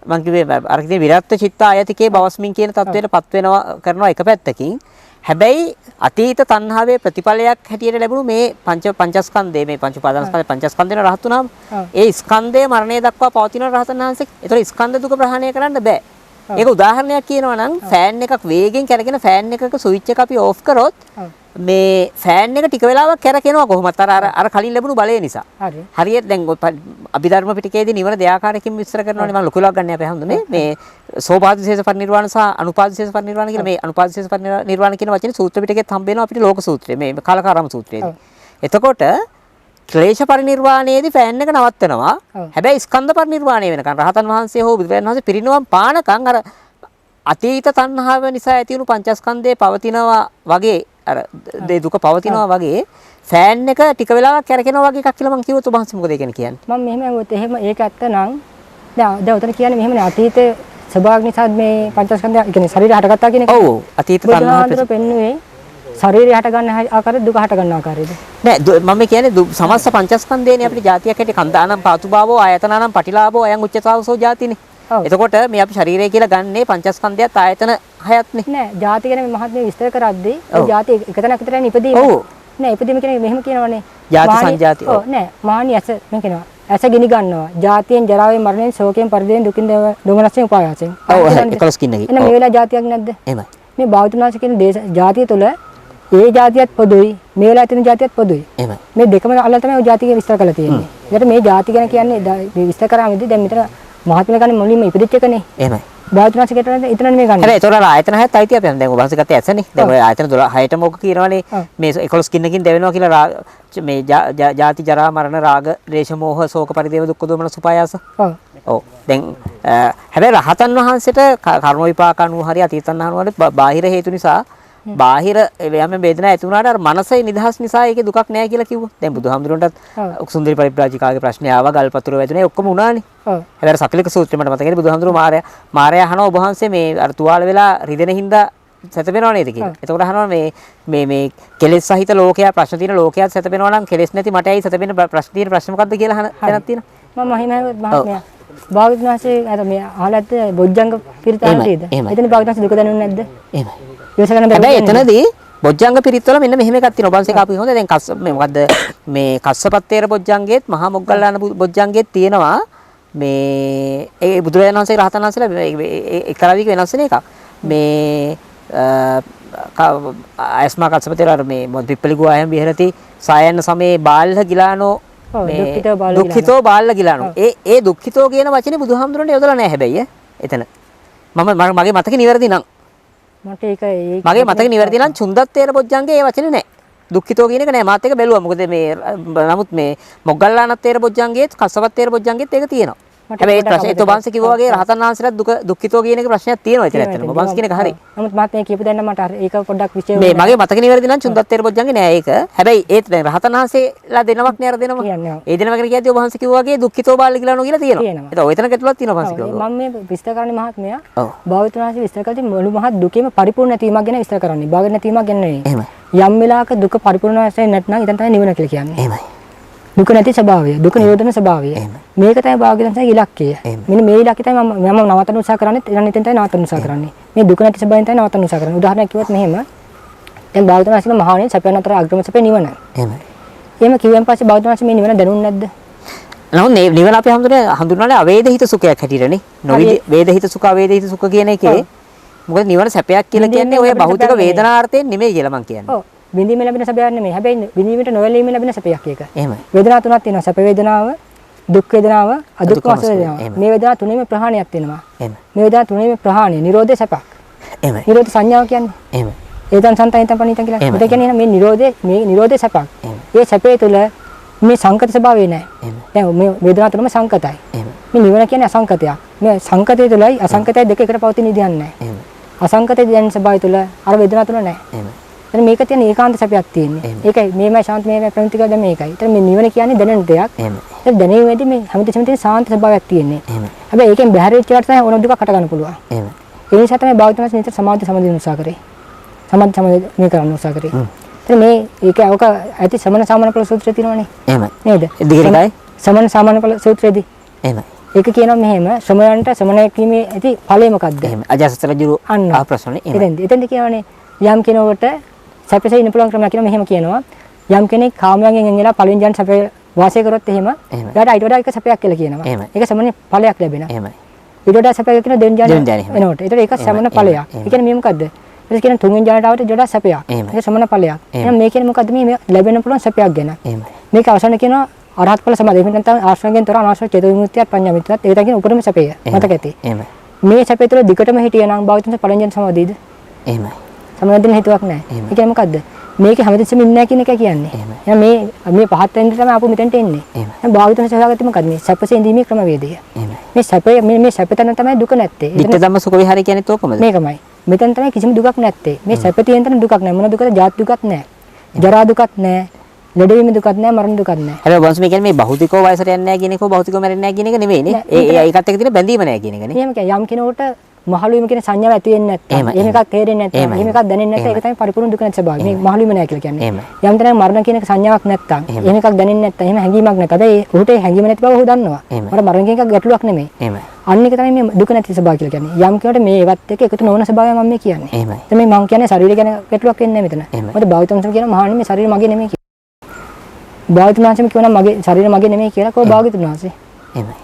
මම කිව්වේ අර කිව්වේ විරත් චිත්ත ආයතිකේ බවස්මින් කියන தത്വයටපත් වෙනවා කරනවා එක පැත්තකින්. හැබැයි අතීත තණ්හාවේ ප්‍රතිඵලයක් හැටියට ලැබුණු මේ පංචස්කන්ධය මේ පංච උපාදානස්කන්ධ පංචස්කන්ධේන රහත් වුණාම ඒ ස්කන්ධය මරණය දක්වා පවතින රහතන් වහන්සේ. ඒතකොට ස්කන්ධ දුක ප්‍රහාණය කරන්න බෑ. ඒක උදාහරණයක් කියනවා නම් ෆෑන් එකක් වේගෙන් කැරගෙන ෆෑන් එකක ස්විච් එක අපි ඕෆ් කරොත් මේ ෆෑන් එක ටික වෙලාවක් කැරකෙනවා කොහොමත් අර කලින් ලැබුණු බලය නිසා. හරියට දැන් අභිධර්ම පිටකයේදී නිවන දෙආකාරයකින් විස්තර කරනවානේ මම ලොකුලක් ගන්න අපේ හඳුනේ මේ සෝපාදිශේෂ පරිනිර්වාණ සහ අනුපාදිශේෂ පරිනිර්වාණ කියලා මේ අනුපාදිශේෂ පරිනිර්වාණ කියන වචනේ සූත්‍ර පිටකෙත් හම්බ වෙනවා අපිට ලෝක සූත්‍රයේ මේ කාලකාරාම සූත්‍රයේදී. එතකොට ක්ලේශ පරිනිර්වාණයේදී ෆෑන් එක නවත්තනවා. හැබැයි ස්කන්ධ පරිනිර්වාණය වෙනකන් රහතන් වහන්සේ හෝ බුදුරජාණන් වහන්සේ පිරිනිවන් පානකන් අර අතීත තණ්හාව නිසා ඇති වුණු පංචස්කන්ධයේ පවතිනවා වගේ අර දේ දුක පවතිනවා වගේ ෆෑන් එක ටික වෙලාවක් කැරකෙනවා වගේ එකක් කියලා මම කිව්වොත් ඔබ වහන්සේ මොකද ඒ කියන්නේ? මම මෙහෙම ඇහුවොත් එහෙම ඒක ඇත්ත නම් දැන් උතන කියන්නේ මෙහෙමනේ අතීතයේ ස්වභාවයක් නිසා මේ පංචස්කන්ධය කියන්නේ ශරීරය හටගත්තා කියන එක. ඔව් අතීත තණ්හා බුදුහාමුදුරුවෝ පෙන්නුවේ ශරීරය හට ගන්න ආකාරය දුක හට ගන්න ආකාරයද? නෑ මම කියන්නේ සමස්ත පංචස්කන්ධයනේ අපිට જાතියක් හැටි කන්දානම් පාතුභාවෝ ආයතනානම් පටිලාභෝ අයං උච්චතාවසෝ જાතිනේ. එතකොට මේ අපි ශරීරය කියලා ගන්නේ පංචස්කන්ධයත් ආයතන හයත්නේ. නෑ ಜಾති ගැන මේ මහත්මයා විස්තර කරද්දී ඒ ಜಾති එක තැනක් විතරයි ඉපදීම. ඔව්. නෑ ඉපදීම කියන්නේ මෙහෙම කියනවනේ. ಜಾති සංජාති. ඔව් නෑ මානි ඇස මම කියනවා. ඇස ගිනි ගන්නවා. ಜಾතියෙන් ජරාවෙන් මරණයෙන් ශෝකයෙන් පරිදේයෙන් දුකින් දොමනස්යෙන් උපායාසයෙන්. ඔව් 11 කින්නකි. එන්න මේ වෙලාව ಜಾතියක් නැද්ද? එහෙමයි. මේ භෞතිකනාශ කියන ಜಾතිය තුළ ඒ ಜಾතියත් පොදුයි මේ වෙලාවේ තියෙන ಜಾතියත් පොදුයි. එහෙමයි. මේ දෙකම අල්ලලා තමයි ඔය ಜಾතිය විස්තර කරලා තියෙන්නේ. ඒකට මේ ಜಾති ගැන කියන්නේ මේ විස්තර කරාමදී දැන් මෙතන මහත්මයා ගන්නේ මුලින්ම ඉපදිච්ච එකනේ. එහෙමයි. භෞතිකනාශ කියන එතන නෙමෙයි ගන්න. හැබැයි ඒතොර ආයතන හයත් අයිති අපි දැන් ඔබ වහන්සේ ගත්තේ ඇසනේ. දැන් ඔය ආයතන 6ටම ඔක කියනවනේ මේ 11 කින්නකින් දෙවෙනවා කියලා මේ ಜಾති ජරා මරණ රාග දේශ මොහ ශෝක පරිදේව දුක්ඛ දෝමන සුපායාස. ඔව්. ඔව්. දැන් හැබැයි රහතන් වහන්සේට කර්ම විපාක අනුව හරි අතීත තණ්හා අනුව බාහිර හේතු නිසා බාහිර යම් වේදනා ඇති වුණාට අර මනසේ නිදහස් නිසා ඒකේ දුකක් නැහැ කියලා කිව්වා. දැන් බුදුහාමුදුරන්ටත් සුන්දරි පරිබ්‍රාජිකාගේ ප්‍රශ්නේ ආවා ගල්පතුර වැදුනේ ඔක්කොම උනානේ. ඔව්. හැබැයි සකලික සූත්‍රය මට මතකයි බුදුහාමුදුරුවෝ මාරයා අහනවා ඔබ වහන්සේ මේ අර තුවාල වෙලා රිදෙන හින්දා සැතපෙනව නේද කියලා. එතකොට අහනවා මේ කෙලෙස් සහිත ලෝකයා ප්‍රශ්න තියෙන ලෝකයක් සැතපෙනවා නම් කෙලෙස් නැති මට ඇයි සැතපෙන ප්‍රශ්න මොකද්ද කියලා අහන තැනක් තියෙනවා. මම හිමයි මහත්මයා. භාගතුනාසේ අර මේ අහලත් බොජ්ජංග පිරිතාවේද? එතන භාගතුනාසේ දුක දැනුන්නේ නැද්ද? එහෙමයි. ඉවසගෙන හැබැයි එතනදී බොජ්ජංග පිරිත්වල මෙන්න මෙහෙම එකක් තියෙනවා. ඔබන්සේ කාපු හොඳ දැන් මේ මොකද්ද මේ කස්සපත්තේර බොජ්ජංගේත් මහා මොග්ගල්ලාන බොජ්ජංගේත් තියෙනවා මේ ඒ බුදුරජාණන් වහන්සේ රහතන් වහන්සේලා එක්තරා විදිහක වෙනස් වෙන එකක්. මේ අයස්මා කස්සපත්තේර අර මේ පිප්පලි ගුවායම් විහෙරති සායන්න සමේ බාල්හ ගිලානෝ දුක්ඛිතෝ බාල්ල ගිලානෝ. ඒ දුක්ඛිතෝ කියන වචනේ බුදුහාමුදුරන්ට යොදලා නැහැ හැබැයි එතන. මගේ මතකේ නිවැරදි නම් මට ඒක මගේ මතක නිවැරදි නම් චුන්දත්තේර බොජ්ජංගේ ඒ වචනේ නැහැ. දුක්ඛිතෝ කියන එක නැහැ. මාත් එක බැලුවා. මොකද මේ නමුත් මේ මොග්ගල්ලානත්තේර බොජ්ජංගේත් කස්සපත්තේර බොජ්ජංගේත් ඒක තියෙනවා. හැබැයි ඒ ප්‍රශ්නේ ඔබන්ස කිව්වා වගේ රහතන් වහන්සේලාත් දුක්ඛිතෝ කියන එක ප්‍රශ්නයක් තියෙනවා ඉතින් ඇත්තටම. ඔබන්ස කියන එක හරි. නමුත් මාත් මේ කියපු දැන්න මට ඒක පොඩ්ඩක් විශේෂ මේ මගේ මතක නිවැරදි නම් චුන්දත්තේර බොජ්ජංගේ නෑ ඒක. හැබැයි ඒත් දැන් රහතන් වහන්සේලා දෙනමක් නේ අර දෙනම. ඒ දෙනම ගැන කියද්දී ඔබන්ස කිව්වා වගේ දුක්ඛිතෝ බාල්ල ගිලානෝ කියලා තියෙනවා. ඒක ඔය තැන ගැටලුවක් තියෙනවා ඔබන්ස කිව්වා. මම මේ විස්තර කරන්නේ මහත්මයා. භාවිතනාසි විස්තර කරද්දී මුළු මහත් දුකේම පරිපූර්ණ නැතිවීමක් ගැන විස්තර කරන්නේ. භාග නැතිවීමක් ගැන නෙවෙයි. එහෙමයි. යම් වෙලාවක දුක පරිපූර්ණ වශයෙන් නැත්නම් ඊටන් තමයි නිවන කියලා කියන්නේ. එහෙමයි. දුක නැති ස්වභාවය, දුක නිරෝධන ස්වභාවය. මේක තමයි භාග්‍යවන්තයගේ ඉලක්කය. මෙන්න මේ ඉලක්කය තමයි මම නවත්තන්න උත්සාහ කරන්නේ. ඊළඟ ඉතින් තමයි නවත්තන්න උත්සාහ කරන්නේ. මේ දුක නැති ස්වභාවයෙන් තමයි නවත්තන්න උත්සාහ කරන්නේ. උදාහරණයක් කිව්වොත් මෙහෙම. දැන් භාග්‍යවන්තයගේ මහානේ සැපයන් අතර අග්‍රම සැපේ නිවන. එහෙමයි. එහෙම කිව්වන් පස්සේ භාග්‍යවන්තය මේ නිවන දැනුන්නේ නැද්ද? නමුත් නිවන අපි හඳුන්වන්නේ අවේදිත සුඛයක් හැටියටනේ. වේදිත සුඛ අවේදිත සුඛ කියන එකේ මොකද නිවන සැපයක් කියලා කියන්නේ ඔය භෞතික වේදනාර්ථයෙන් නෙමෙයි කියලා මම කියන්නේ. ඔව්. විඳීමේ ලැබෙන සැපයක් නෙමෙයි. හැබැයි විඳීමට නොවැළීමේ ලැබෙන සැපයක් ඒක. එහෙමයි. වේදනා තුනක් තියෙනවා. සැප වේදනාව, දුක් වේදනාව, අදුක් වේදනාව. මේ වේදනා තුනේම ප්‍රහාණයක් තියෙනවා. එහෙමයි. මේ වේදනා තුනේම ප්‍රහාණය, නිරෝධය සැපක්. එහෙමයි. නිරෝධ සංඥාව කියන්නේ. එහෙමයි. ඒතන් සන්තයිතන් පණිතන් කියලා. ඒ කියන්නේ මේ නිරෝධය සැපක්. ඒ සැපේ තුල මේ සංකත ස්වභාවය නැහැ. දැන් මේ වේදනා තුනම සංකතයි. මේ නිවන කියන්නේ අසංකතයක්. මේ සංකතය තුලයි අසංකතය දෙක එකට පවතින විදිහක් නැහැ. අසංකතයේ දැන් ස්වභාවය තුල අර වේදනා තුන නැහැ. එතන මේක තියෙන ඒකාන්ත සැපයක් තියෙන්නේ. ඒකයි මේමයි ශාන්ත මේමයි ප්‍රමිතික දැන් මේකයි. එතන මේ නිවන කියන්නේ දැනෙන දෙයක්. ඒක දැනීමේදී මේ හැමතිස්සෙම තියෙන ශාන්ත ස්වභාවයක් තියෙන්නේ. හැබැයි ඒකෙන් බැහැර වෙච්ච වට තමයි ඕන දුක කට ගන්න පුළුවන්. ඒ නිසා තමයි භාවිතවස් නිතර සමාධි සමාධි උත්සාහ කරේ. සමාධි සමාධි මේ කරන්න උත්සාහ කරේ. එතන මේ ඒක අවක ඇති සමන සාමාන ඵල සූත්‍රය තියෙනවනේ. එහෙමයි. නේද? දිගටයි. සමන සාමාන ඵල සූත්‍රයේදී. එහෙමයි. ඒක කියනවා මෙහෙම ශ්‍රමණයන්ට ශ්‍රමණය කිරීමේ ඇති ඵලය මොකක්ද? එහෙම. අජාසත් රජු ආ ප්‍රශ්නේ. එතෙන්ද කියවනේ යම් කෙනෙකුට සැපසේ ඉන්න පුළුවන් ක්‍රමයක් කියනවා මෙහෙම කියනවා. යම් කෙනෙක් කාමයෙන් එංගලා පළවෙනි ජන සැපේ වාසය කරොත් එහෙම එයාට ඊට වඩා එක සැපයක් කියලා කියනවා. ඒක ශ්‍රමණේ ඵලයක් ලැබෙනවා. එහෙමයි. ඊට වඩා සැපයක් කියන දෙවෙනි ජන එනකොට. ඒතර ඒක ශ්‍රමණ ඵලයක්. ඒ කියන්නේ මේ මොකද්ද? ඒක කියන තුන්වෙනි ජනට ආවට ඊට වඩා සැපයක්. ඒක ශ්‍රමණ ඵලයක්. එහෙනම් මේ කියන්නේ මොකද්ද මේ ලැබෙන්න පුළුවන් සැපයක් ගැන. මේක අවසන් කියනවා අරහත් ඵල සමාධිය. එහෙම නැත්නම් ආශ්‍රයෙන් තොර අනාශ්‍රය චේතෝ විමුක්තියත් පඤ්ඤා මිත්‍යත් ඒක තමයි උපරිම සැපය. මතක ඇති. එහෙමයි. මේ සැපය තුළ දිගටම හිටියනම් භාවිතන පළවෙනි සමාධියද? එහෙමයි. සමාධියෙන් හිතුවක් නැහැ. ඒ කියන්නේ මොකද්ද? මේක හැමතිස්සෙම ඉන්නේ නැහැ කියන එක කියන්නේ. එහෙනම් මේ පහත් වෙනින් තමයි ආපු මෙතෙන්ට එන්නේ. එහෙනම් භාවිතන සහගතය මොකද්ද? මේ සැපසේ ඉඳීමේ ක්‍රමවේදය. මේ සැපය මේ සැපතන තමයි දුක නැත්තේ. ditta dhamma sukha vihara කියන්නේත් ඕකමද? මේකමයි. මෙතන තමයි කිසිම දුකක් නැත්තේ. මේ සැප තියෙන තැන දුකක් නැහැ. මොන දුකද? ජාති දුකක් නැහැ. ජරා දුකක් නැහැ. ලෙඩවීම දුකක් නැහැ, මරණ දුකක් නැහැ. හැබැයි වන්ස් මේ කියන්නේ මේ භෞතිකව වයසට යන්නේ නැහැ කියන එක භෞතිකව මැරෙන්නේ නැහැ කියන එක නෙවෙයිනේ. ඒකත් එක්ක තියෙන බැඳීම නැහැ කියන එකනේ. එහෙම කියන්නේ යම් කෙනෙකුට මහලු වීම කියන සංඥාව ඇති වෙන්නේ නැත්නම්, එහෙම එකක් තේරෙන්නේ නැත්නම්, එහෙම එකක් දැනෙන්නේ නැත්නම් ඒක තමයි පරිපූර්ණ දුක නැති ස්වභාවය. මේ මහලු වීම නැහැ කියලා කියන්නේ. යම් තැනක මරණ කියන එක සංඥාවක් නැත්නම්, එහෙම එකක් දැනෙන්නේ නැත්නම්, එහෙම හැඟීමක් නැත්නම්, හැබැයි ඔහුට හැඟීම නැති බව ඔහු දන්නවා. මට මරණ කියන එක ගැටලුවක් නෙමෙයි. අන්න එක තමයි මේ දුක නැති ස්වභාවය කියලා කියන්නේ. යම් කෙනෙකුට මේ ඒවත් එක්ක එකතු නොවන ස්වභාවය මම මේ කියන්නේ. එහෙමයි. මම කියන්නේ ශරීරය ගැන ගැටලුවක් වෙන්නේ නැහැ මෙතන. මොකද භාවිතවංශම කියන මහානි මේ ශරීරය මගේ නෙමෙයි කියලා. භාවිතවංශම කියනවා මගේ ශරීරය මගේ නෙමෙයි කියලා කොහොම භාවිතවංශේ. එහෙමයි.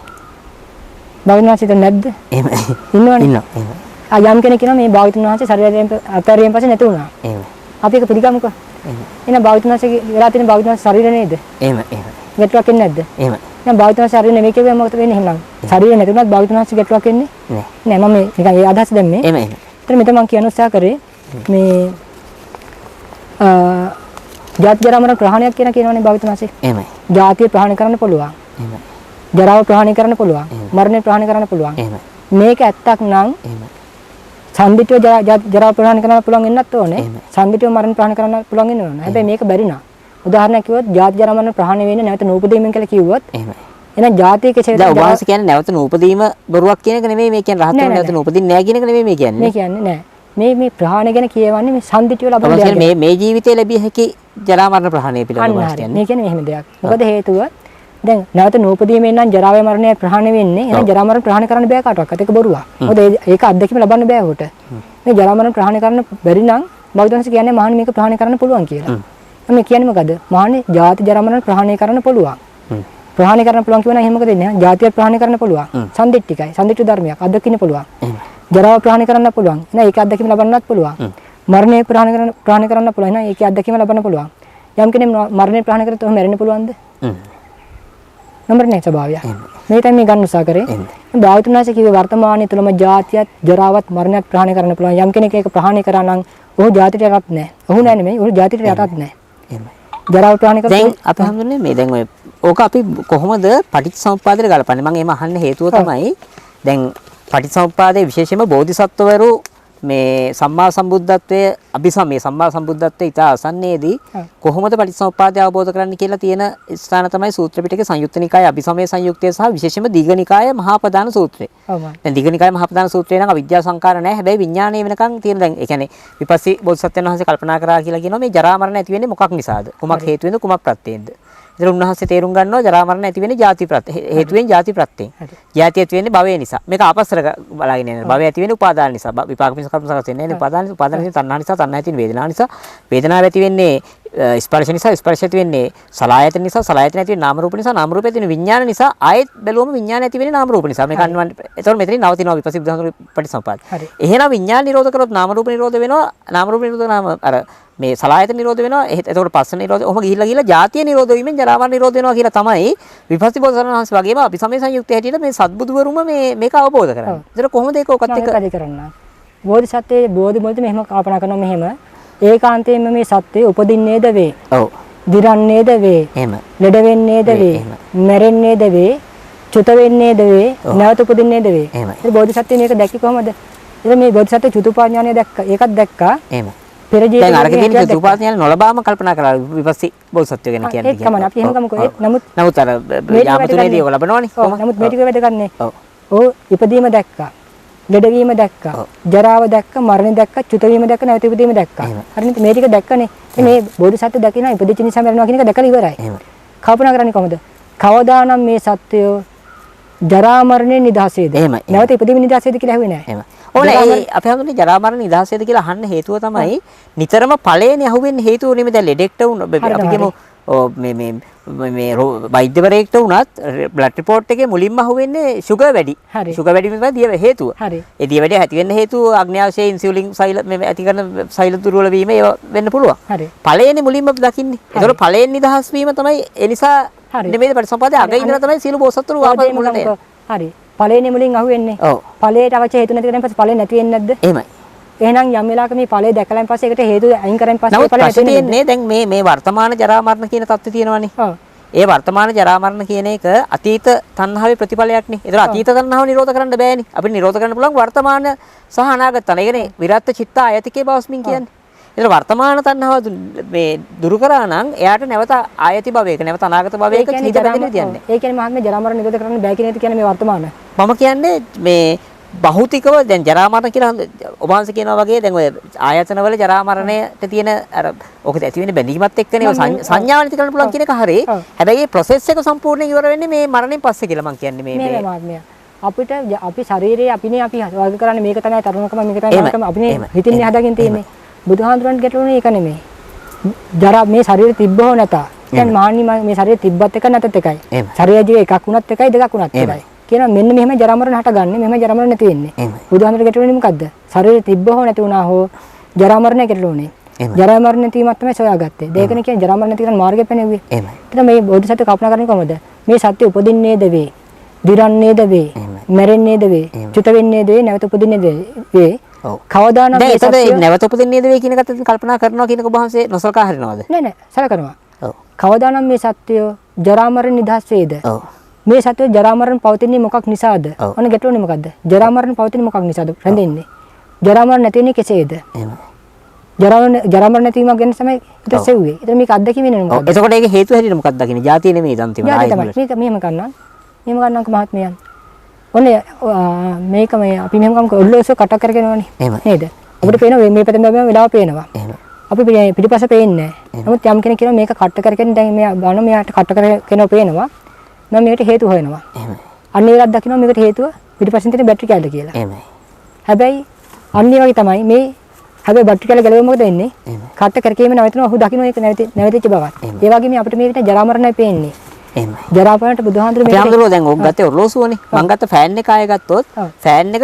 භාවිතවංශිත නැද්ද? එහෙමයි. ඉන්නවනේ. ඉන්නවා. යම් කෙනෙක් කියනවා මේ භාවිතවංශේ ශරීරයෙන් අතරියෙන් පස්සේ නැති වුණා. එහෙමයි. අපි ඒක පිළිගමුකෝ. එහෙමයි. එහෙනම් භාවිතවංශේ වෙලා තියෙන භාවිතවංශ ශරීරය නේද? එහෙමයි. එහෙමයි. ගැටලුවක් වෙන්නේ නැද්ද? එහෙමයි. දැන් භාවිතවංශ ශරීරය නෙමෙයි කියුවම මොකද වෙන්නේ එහෙනම්? ශරීරය නැති වුණත් භාවිතවංශ ගැටලුවක් වෙන්නේ නෑ. නෑ මම නිකන් ඒ අදහස දැම්මේ. එහෙමයි. එතන මෙතන මම කියන උත්සාහ කරේ මේ ජාති ජරා මරණ ප්‍රහාණයක් කියනවනේ භාවිතවංශේ. එහෙමයි. ජාතිය ප්‍රහාණය කරන්න පුළුවන්. එහෙමයි. ජරාව ප්‍රහාණය කරන්න පුළුවන්. මරණය ප්‍රහාණය කරන්න පුළුවන්. එහෙමයි. මේක ඇත්තක් නම් එහෙමයි. සම්දිටව ජරාව ප්‍රහාණය කරන්න පුළුවන් වෙන්නත් ඕනේ. සම්දිටව මරණ ප්‍රහාණය කරන්න පුළුවන් වෙන්න ඕනේ. හැබැයි මේක බැරි නා. උදාහරණයක් කිව්වොත් ජාති ජරා මරණ ප්‍රහාණය වෙන්නේ නැවත නූපදීමෙන් කියලා කිව්වොත් එහෙමයි. එහෙනම් ජාතිය කෙසේද? දැන් උභාස කියන්නේ නැවත නූපදීම බොරුවක් කියන එක නෙමෙයි මේ කියන්නේ. රහත් වෙන නැවත නූපදින්නේ නැහැ කියන එක නෙමෙයි මේ කියන්නේ. මේ කියන්නේ නෑ. මේ ප්‍රහාණය ගැන කියවන්නේ මේ සම්දිටව ලබන දෙයක්. මේ ජීවිතේ ලැබිය හැකි ජරා මරණ ප්‍රහාණය පිළිබඳව උභාස කියන්නේ. මේ කියන්නේ එහෙම දෙයක්. මොකද හේතුව දැන් නැවත නූපදීමෙන් නම් ජරාවේ මරණය ප්‍රහාණය වෙන්නේ. එහෙනම් ජරා මරණ ප්‍රහාණය කරන්න බෑ කාටවත්. ඒක බොරුවක්. මොකද ඒක අත්දැකීම ලබන්න බෑ උට. මේ ජරා මරණ ප්‍රහාණය කරන්න බැරි නම් බෞද්ධයන්ස කියන්නේ මහානි මේක ප්‍රහාණය කරන්න පුළුවන් කියලා. මේ කියන්නේ මොකද? මහානි ජාති ජරා මරණ ප්‍රහාණය කරන්න පුළුවන්. ප්‍රහාණය කරන්න පුළුවන් කියනවා එහෙම මොකද වෙන්නේ? ජාතිය ප්‍රහාණය කරන්න පුළුවන්. සම්දිට්ඨිකයි. සම්දිට්ඨි ධර්මයක් අත්දකින්න පුළුවන්. ජරාව ප්‍රහාණය කරන්න පුළුවන්. එහෙනම් ඒක අත්දැකීම ලබන්නත් පුළුවන්. මරණය ප්‍රහාණය කරන්න පුළුවන්. එහෙනම් ඒක අත්දැකීම ලබන්න පුළුවන්. යම් කෙනෙක් මරණය ප්‍රහාණය කරත් ඔහු මැරෙන්න පුළුවන්ද? නම්බර් 9 ස්වභාවය. මේ තමයි මේ ගන්න උත්සාහ කරේ. භාවිතුනාසේ කිව්වේ වර්තමානයේ තුලම ජාතියත් ජරාවත් මරණයත් ප්‍රහාණය කරන්න පුළුවන්. යම් කෙනෙක් ඒක ප්‍රහාණය කරා නම් ඔහු ජාතියට යටත් නැහැ. ඔහු නෑ නෙමෙයි. ඔහු ජාතියට යටත් නැහැ. එහෙමයි. ජරාව ප්‍රහාණය කරලා දැන් අපි හඳුන්නේ මේ දැන් ඔය ඕක අපි කොහොමද පටිච්චසමුප්පාදයට ගලපන්නේ? මම එහෙම අහන්න හේතුව තමයි දැන් පටිච්චසමුප්පාදයේ විශේෂයෙන්ම බෝධිසත්වවරු මේ සම්මා සම්බුද්ධත්වයේ අභිසමයේ සම්මා සම්බුද්ධත්වයේ ඊට ආසන්නයේදී කොහොමද පටිච්චසමුප්පාදය අවබෝධ කරගන්න කියලා තියෙන ස්ථාන තමයි සූත්‍ර පිටකේ සංයුක්ත නිකායේ අභිසමයේ සංයුක්තය සහ විශේෂයෙන්ම දීඝ නිකායේ මහා ප්‍රධාන සූත්‍රය. දැන් දීඝ නිකායේ මහා ප්‍රධාන සූත්‍රය නම් අවිද්‍යා සංකාර නැහැ. හැබැයි විඥානයේ වෙනකන් තියෙන දැන් ඒ කියන්නේ විපස්සී බෝධිසත්වයන් වහන්සේ කල්පනා කරා කියලා කියනවා මේ ජරා මරණ ඇති වෙන්නේ මොකක් නිසාද? කුමක් හේතුවෙන්ද කුමක් ප්‍රත්‍යයෙන්ද? ඉතින් උන්වහන්සේ තේරුම් ගන්නවා ජරා මරණ ඇති වෙන්නේ ජාති ප්‍රත්‍ය හේතුවෙන් ජාති ප්‍රත්‍යයෙන්. ජාති ඇති වෙන්නේ භවය නිසා. මේක ආපස්සට බලාගෙන යනවා. භවය ඇති වෙන්නේ උපාදාන නිසා. විපාක මිස කර්ම සකස් වෙන්නේ නැහැ. උපාදාන නිසා තණ්හා නිසා තණ්හා ඇති වෙන්නේ වේදනාව නිසා. වේදනාව ඇති වෙන්නේ ස්පර්ශ නිසා. ස්පර්ශ ඇති වෙන්නේ සලආයතන නිසා. සලආයතන ඇති වෙන්නේ නාම රූප නිසා. නාම රූප ඇති වෙන්නේ විඥාන නිසා. ආයෙත් බැලුවම විඥාන ඇති වෙන්නේ නාම රූප නිසා. මේක අන්වන් ඒතකොට මෙතනින් නවතිනවා විපස්සී බුදුහාමුදුරුවෝ පටිසම්පාද. එහෙනම් විඥාන නිරෝධ කරොත් නාම රූප නිරෝධ වෙනවා. නාම රූප නිරෝධ නාම අර මේ සලආයතන නිරෝධ වෙනවා. එතකොට පස්ස නිරෝධ ඔහොම ගිහිල්ලා ජාතිය නිරෝධ වීමෙන් ජරා මරණ නිරෝධ වෙනවා කියලා තමයි විපස්සී බෝසතාණන් වහන්සේ වගේම අපි සමේ සංයුක්තය හැටියට මේ සත්බුදුවරුම මේක අවබෝධ කරගන්න. ඒතර කොහොමද ඒක ඔකත් එක්ක කරන්න? බෝධිසත්වයේ බෝධි මොකද මෙහෙම කල්පනා කරනවා මෙහෙම ඒකාන්තයෙන්ම මේ සත්‍යය උපදින්නේද වේ. ඔව්. දිරන්නේද වේ. එහෙම. ලෙඩ වෙන්නේද වේ. මැරෙන්නේද වේ. චුත වෙන්නේද වේ. නැවත උපදින්නේද වේ. ඒ බෝධිසත්වය මේක දැක්කේ කොහමද? ඉතින් මේ බෝධිසත්වයේ චුතුපාඥානය දැක්කා. ඒකත් දැක්කා. එහෙම. පෙර ජීවිතේ දැන් අරගෙන තියෙන චුතුපාඥානය නොලබාම කල්පනා කරලා විපස්සී බෝධිසත්වය ගැන කියන්නේ. ඒක තමයි අපි එහෙම ගමුකෝ. නමුත් අර යාමතුනේදී ඔය ලබනවනේ. නමුත් මේ ටික වැදගත්නේ. ඔව්. ඔව් ඉපදීම දැක්කා. ලෙඩවීම දැක්කා. ජරාව දැක්කා, මරණය දැක්කා, චුත වීම දැක්කා, නැවත ඉපදීම දැක්කා. හරිනේ මේ ටික දැක්කනේ. මේ බෝධිසත්ව දකිනා ඉපදිච්ච නිසා මරනවා කියන එක දැකලා ඉවරයි. කල්පනා කරන්නේ කොහොමද? කවදානම් මේ සත්‍යය ජරා මරණය නිදහසේද? නැවත ඉපදීම නිදහසේද කියලා ඇහුවේ නැහැ. ඕනේ අපි හඳුන්නේ ජරා මරණ නිදහසේද කියලා අහන්න හේතුව තමයි නිතරම ඵලයේනේ අහුවෙන්නේ හේතුව නෙමෙයි. දැන් ලෙඩෙක්ට වුණ අපි කියමු මේ වෛද්‍යවරයෙක්ට වුණත් බ්ලඩ් රිපෝට් එකේ මුලින්ම අහුවෙන්නේ ෂුගර් වැඩි. ෂුගර් වැඩි වීම තමයි හේතුව. ඒ දිය වැඩි ඇති වෙන්න හේතුව අග්න්‍යාශයේ ඉන්සියුලින් සෛල මේ ඇති කරන සෛල දුර්වල වීම ඒව වෙන්න පුළුවන්. ඵලයේනේ මුලින්ම දකින්නේ. ඒතකොට ඵලයෙන් නිදහස් වීම තමයි ඒ නිසා නෙමෙයි පරිසම්පාදයේ අග ඉඳලා තමයි සීල බෝසත්තුරු ආපහු මුලට එන්නේ. හරි. ඵලයේනේ මුලින් අහුවෙන්නේ. ඔව්. ඵලයට අවශ්‍ය හේතු නැති කරන් පස්සේ ඵලෙ නැති වෙන්නේ නැද්ද? එහෙමයි. එහෙනම් යම් වෙලාවක මේ ඵලය දැකලාන් පස්සේ ඒකට හේතු අයින් කරන් පස්සේ ඵලය නැති වෙන්නේ. දැන් මේ වර්තමාන ජරා මරණ කියන தත්ත්වය තියෙනවානේ. ඔව්. ඒ වර්තමාන ජරා මරණ කියන එක අතීත තණ්හාවේ ප්‍රතිඵලයක්නේ. ඒතර අතීත තණ්හාව නිරෝධ කරන්න බෑනේ. අපිට නිරෝධ කරන්න පුළුවන් වර්තමාන සහ අනාගත තන. ඒ කියන්නේ විරත් චිත්ත ආයතිකේ බවස්මින් කියන්නේ. ඒතර වර්තමාන තණ්හාව මේ දුරු කරා නම් එයාට නැවත ආයති භවයක නැවත අනාගත භවයක හිත බැඳෙන්න තියන්නේ. ඒ කියන්නේ මහත්මයා ජරා මරණ නිරෝධ කරන්න බෑ කියන එක කියන්නේ මේ වර්තමාන. මම කියන්නේ මේ භෞතිකව දැන් ජරා මරණ කියලා ඔබ වහන්සේ කියනවා වගේ දැන් ඔය ආයතනවල ජරා මරණයට තියෙන අර ඔක ඇති වෙන්නේ බැඳීමත් එක්කනේ සංඥාව නැති කරන්න පුළුවන් කියන එක හරියි. හැබැයි මේ ප්‍රොසෙස් එක සම්පූර්ණයෙන් ඉවර වෙන්නේ මේ මරණයෙන් පස්සේ කියලා මම කියන්නේ මේ මහත්මයා. අපිට අපි ශරීරයේ අපිනේ අපි වර්ග කරන්නේ මේක තමයි තරුණකම මේක තමයි නරකම අපිනේ හිතින්නේ හදාගෙන තියෙන්නේ. බුදුහාඳුරන්ට ගැටලුනේ ඒක නෙමෙයි. ජරා මේ ශරීරය තිබ්බෝ නැත. දැන් මාන්නි මේ ශරීරය තිබ්බත් එක නැතත් එකයි. ශරීරය ජීව එකක් වුණත් එකයි දෙකක් වුණත් එකයි. කියනවා මෙන්න මෙහෙම ජරා මරණ හටගන්නේ මෙහෙම ජරා මරණ නැති වෙන්නේ. බුදුහාඳුරට ගැටලුනේ මොකද්ද? ශරීරය තිබ්බෝ නැති වුණා හෝ ජරා මරණ ගැටලුනේ. ජරා මරණ නැතිවීමත් තමයි සොයාගත්තේ. දෙකනේ කියන්නේ ජරා මරණ නැති කරන මාර්ගය පෙනෙව්වේ. එතන මේ බෝධිසත්ව කල්පනා කරන්නේ කොහොමද? මේ සත්‍ය උපදින්නේද වේ. දිරන්නේද වේ. මැරෙන්නේද වේ. චුත වෙන්නේද වේ. නැවත උපදින්නේද වේ. කවදානම් මේ සත්‍ය නැවත උපදින්නේද වේ කියන එකත් කල්පනා කරනවා කියන ඔබ වහන්සේ නොසලකා හරිනවද? නෑ සලකනවා. කවදානම් මේ සත්‍ය ජරා මරණ නිදහස් වේද? මේ සත්‍ය ජරා මරණ පවතින්නේ මොකක් නිසාද? ඔන්න ගැටලුනේ මොකද්ද? ජරා මරණ පවතින්නේ මොකක් නිසාද? රැඳෙන්නේ. ජරා මරණ නැති වෙන්නේ කෙසේද? ජරා මරණ නැතිවීම ගැන තමයි ඊට සෙව්වේ. ඒතර මේක අත්දැකීම වෙන මොකක්ද? එතකොට ඒක හේතුව හැටියට මොකක්ද දකින්නේ? ජාතිය නෙමෙයි දන්තිම ආයෙත්. මේක මෙහෙම කරනවා. මෙහෙම කරනක මහත්මයන්. ඔන්නේ මේක මේ අපි මෙහෙම කම ඔල්ලෝසෝ කටක් කරගෙනවනේ. නේද? අපිට පේනවා මේ පැත්තෙන් බැලුවම වෙලාව පේනවා. අපි පිටිපස්ස පේන්නේ නැහැ. නමුත් යම් කෙනෙක් කියනවා මේක කට් කරගෙන දැන් මේ ගන්න මෙයාට කට් කරගෙන පේනවා. මම මේකට හේතු හොයනවා. අන්න ඒකක් දකින්න මේකට හේතුව පිටිපස්සෙන් තියෙන බැටරි කැල්ල කියලා. හැබැයි අන්න ඒ වගේ තමයි මේ හැබැයි බැටරි කැල්ල ගැලවෙම මොකද වෙන්නේ? කට් කරකීම නැවතුන ඔහු දකින්න ඒක නැවතිච්ච බවක්. ඒ වගේම අපිට මේකට ජරා මරණයි පේන්නේ. ජරා මරණට බුදුහාඳුර මේ බුදුහාඳුර දැන් ඕක ගත්තේ ඔරලෝසුවනේ. මම ගත්ත ෆෑන් එක ආයෙ ගත්තොත් ෆෑන් එක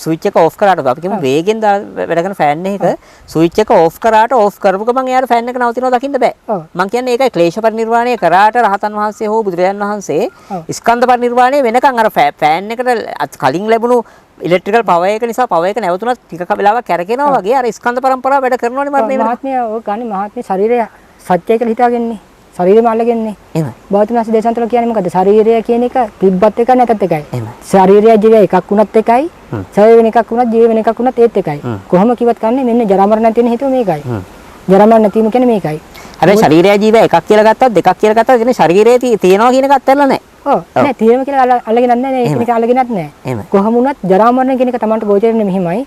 ස්විච් එක ඕෆ් කරාට අපි කියමු වේගෙන් වැඩ කරන ෆෑන් එක ස්විච් එක ඕෆ් කරාට ඕෆ් කරපු ගමන් එයාට ෆෑන් එක නවතිනවා දකින්න බෑ. මම කියන්නේ ඒකයි ක්ලේශ පරිනිර්වාණය කරාට රහතන් වහන්සේ හෝ බුදුරජාණන් වහන්සේ ස්කන්ධ පරිනිර්වාණය වෙනකන් අර ෆෑන් එකට කලින් ලැබුණු ඉලෙක්ට්‍රිකල් පවර් එක නිසා පවර් එක නැවතුනත් ටික වෙලාවක් කැරකෙනවා වගේ අර ස්කන්ධ පරම්පරාව වැඩ කරනවනේ මරණය වෙනකන්. මහත්මයා ඔය ගන්නේ මහත්මයා ශරීරය සත්‍යය කියලා හිතාගන්නේ. ශරීරෙම අල්ලගන්නේ. එහෙමයි. බෞද්ධ දේශන්තල කියන්නේ මොකද්ද? ශරීරය කියන එක තිබ්බත් එකයි නැතත් එකයි. එහෙමයි. ශරීරය ජීවය එකක් වුණත් එකයි. ශරීර වෙන එකක් වුණත් ජීව වෙන එකක් වුණත් ඒත් එකයි. කොහොම කිව්වත් කන්නේ මෙන්න ජරා මරණ තියෙන හේතුව මේකයි. ජරා මරණ නැතිවීම කියන්නේ මේකයි. හැබැයි ශරීරය ජීවය එකක් කියලා ගත්තත් දෙකක් කියලා ගත්තත් කියන්නේ ශරීරයේ තියෙනවා කියන එක අත්හැරලා නැහැ. ඔව්. නෑ තියෙනවා කියලා අල්ලගෙනත් නැහැ. ඒක නිකන් අල්ලගෙනත් නැහැ. කොහොම වුණත් ජරා මරණ කියන එක Tamanට ගෝචරෙන්නේ මෙහිමයි.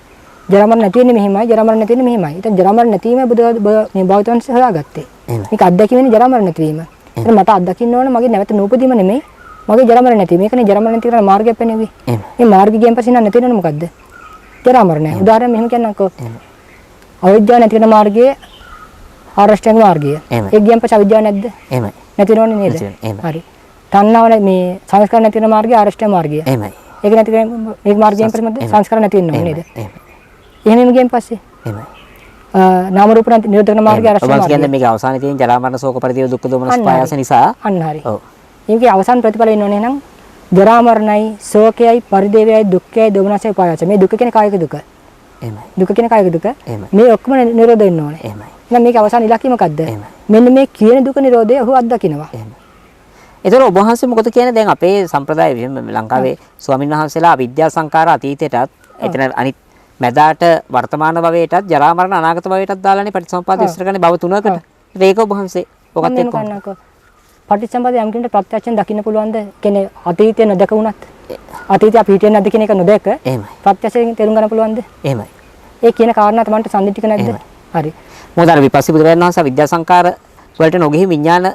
ජරා මරණ නැති වෙන්නේ මෙහිමයි. ජරා මරණ නැති වෙන්නේ මෙහිමයි. ඉතින් ජරා මරණ නැතිවීම මේ බෞද්ධ වංශය හොයාගත්තේ. මේක අත්දැකීම වෙන්නේ ජරා මරණ නැතිවීම. එතන මට අත්දකින්න ඕන මගේ නැවත නූපදීම නෙමෙයි මගේ ජරා මරණ නැති. මේකනේ ජරා මරණ නැති කරන මාර්ගය පෙනෙවි. මේ මාර්ගය ගියන් පස්සේ නෑ නැති වෙනවනේ මොකද්ද? ජරා මරණය. උදාහරණ මෙහෙම කියන්නම්කෝ. අවිද්‍යාව නැති කරන මාර්ගයේ ආරෂ්ඨාංග මාර්ගය. ඒක ගියන් පස්සේ අවිද්‍යාව නැද්ද? එහෙමයි. නැති වෙනවනේ නේද? හරි. තණ්හාව මේ සංස්කාර නැති කරන මාර්ගය ආරෂ්ඨාංග මාර්ගය. එහෙමයි. ඒක නැති කරන මේක මාර්ගයෙන් පස්සේ සංස්කාර නැති වෙනව නේද? එහෙමයි. ගියන් පස්සේ. එහෙමයි. නාම රූප නිරෝධ කරන මාර්ගය ආරෂ්ඨ මාර්ගය. ඔබ කියන්නේ මේක අවසානයේ තියෙන ජරා මරණ ශෝක පරිදේව දුක්ඛ දෝමනස් පායාස නිසා. අන්න හරි. ඔව්. මේකේ අවසාන ප්‍රතිඵල එන්නේ නම් ජරා මරණයි, ශෝකයයි, පරිදේවයයි, දුක්ඛයයි, දෝමනසයි පායාස. මේ දුක කියන්නේ කායික දුක. එහෙමයි. දුක කියන්නේ කායික දුක. මේ ඔක්කොම නිරෝධ වෙන්න ඕනේ. එහෙමයි. එහෙනම් මේකේ අවසාන ඉලක්කය මොකද්ද? මෙන්න මේ කියන දුක නිරෝධය ඔහු අත්දකිනවා. එහෙමයි. ඒතර ඔබ වහන්සේ මොකද කියන්නේ දැන් අපේ සම්ප්‍රදාය ලංකාවේ ස්වාමීන් වහන්සේලා අවිද්‍යා සංකාර අතීතයටත් එතන අනිත් මැදාට වර්තමාන භවයටත් ජරා මරණ අනාගත භවයටත් දාලානේ පටිච්චසමුප්පාද විස්තර කරන්නේ භව තුනකට. ඒක ඔබ වහන්සේ ඔකත් එක්ක පටිච්චසමුප්පාද යම් කෙනෙකුට ප්‍රත්‍යක්ෂයෙන් දකින්න පුළුවන්ද? කියන්නේ අතීතය නොදක වුණත් අතීතය අපි හිටියේ නැද්ද කියන එක නොදක ප්‍රත්‍යක්ෂයෙන් තේරුම් ගන්න පුළුවන්ද? එහෙමයි. ඒ කියන කාරණා තමන්ට සම්දිටික නැද්ද? හරි. මොකද අර විපස්සී බුදුරජාණන් වහන්සේ විද්‍යා සංකාර වලට නොගෙහි විඥාන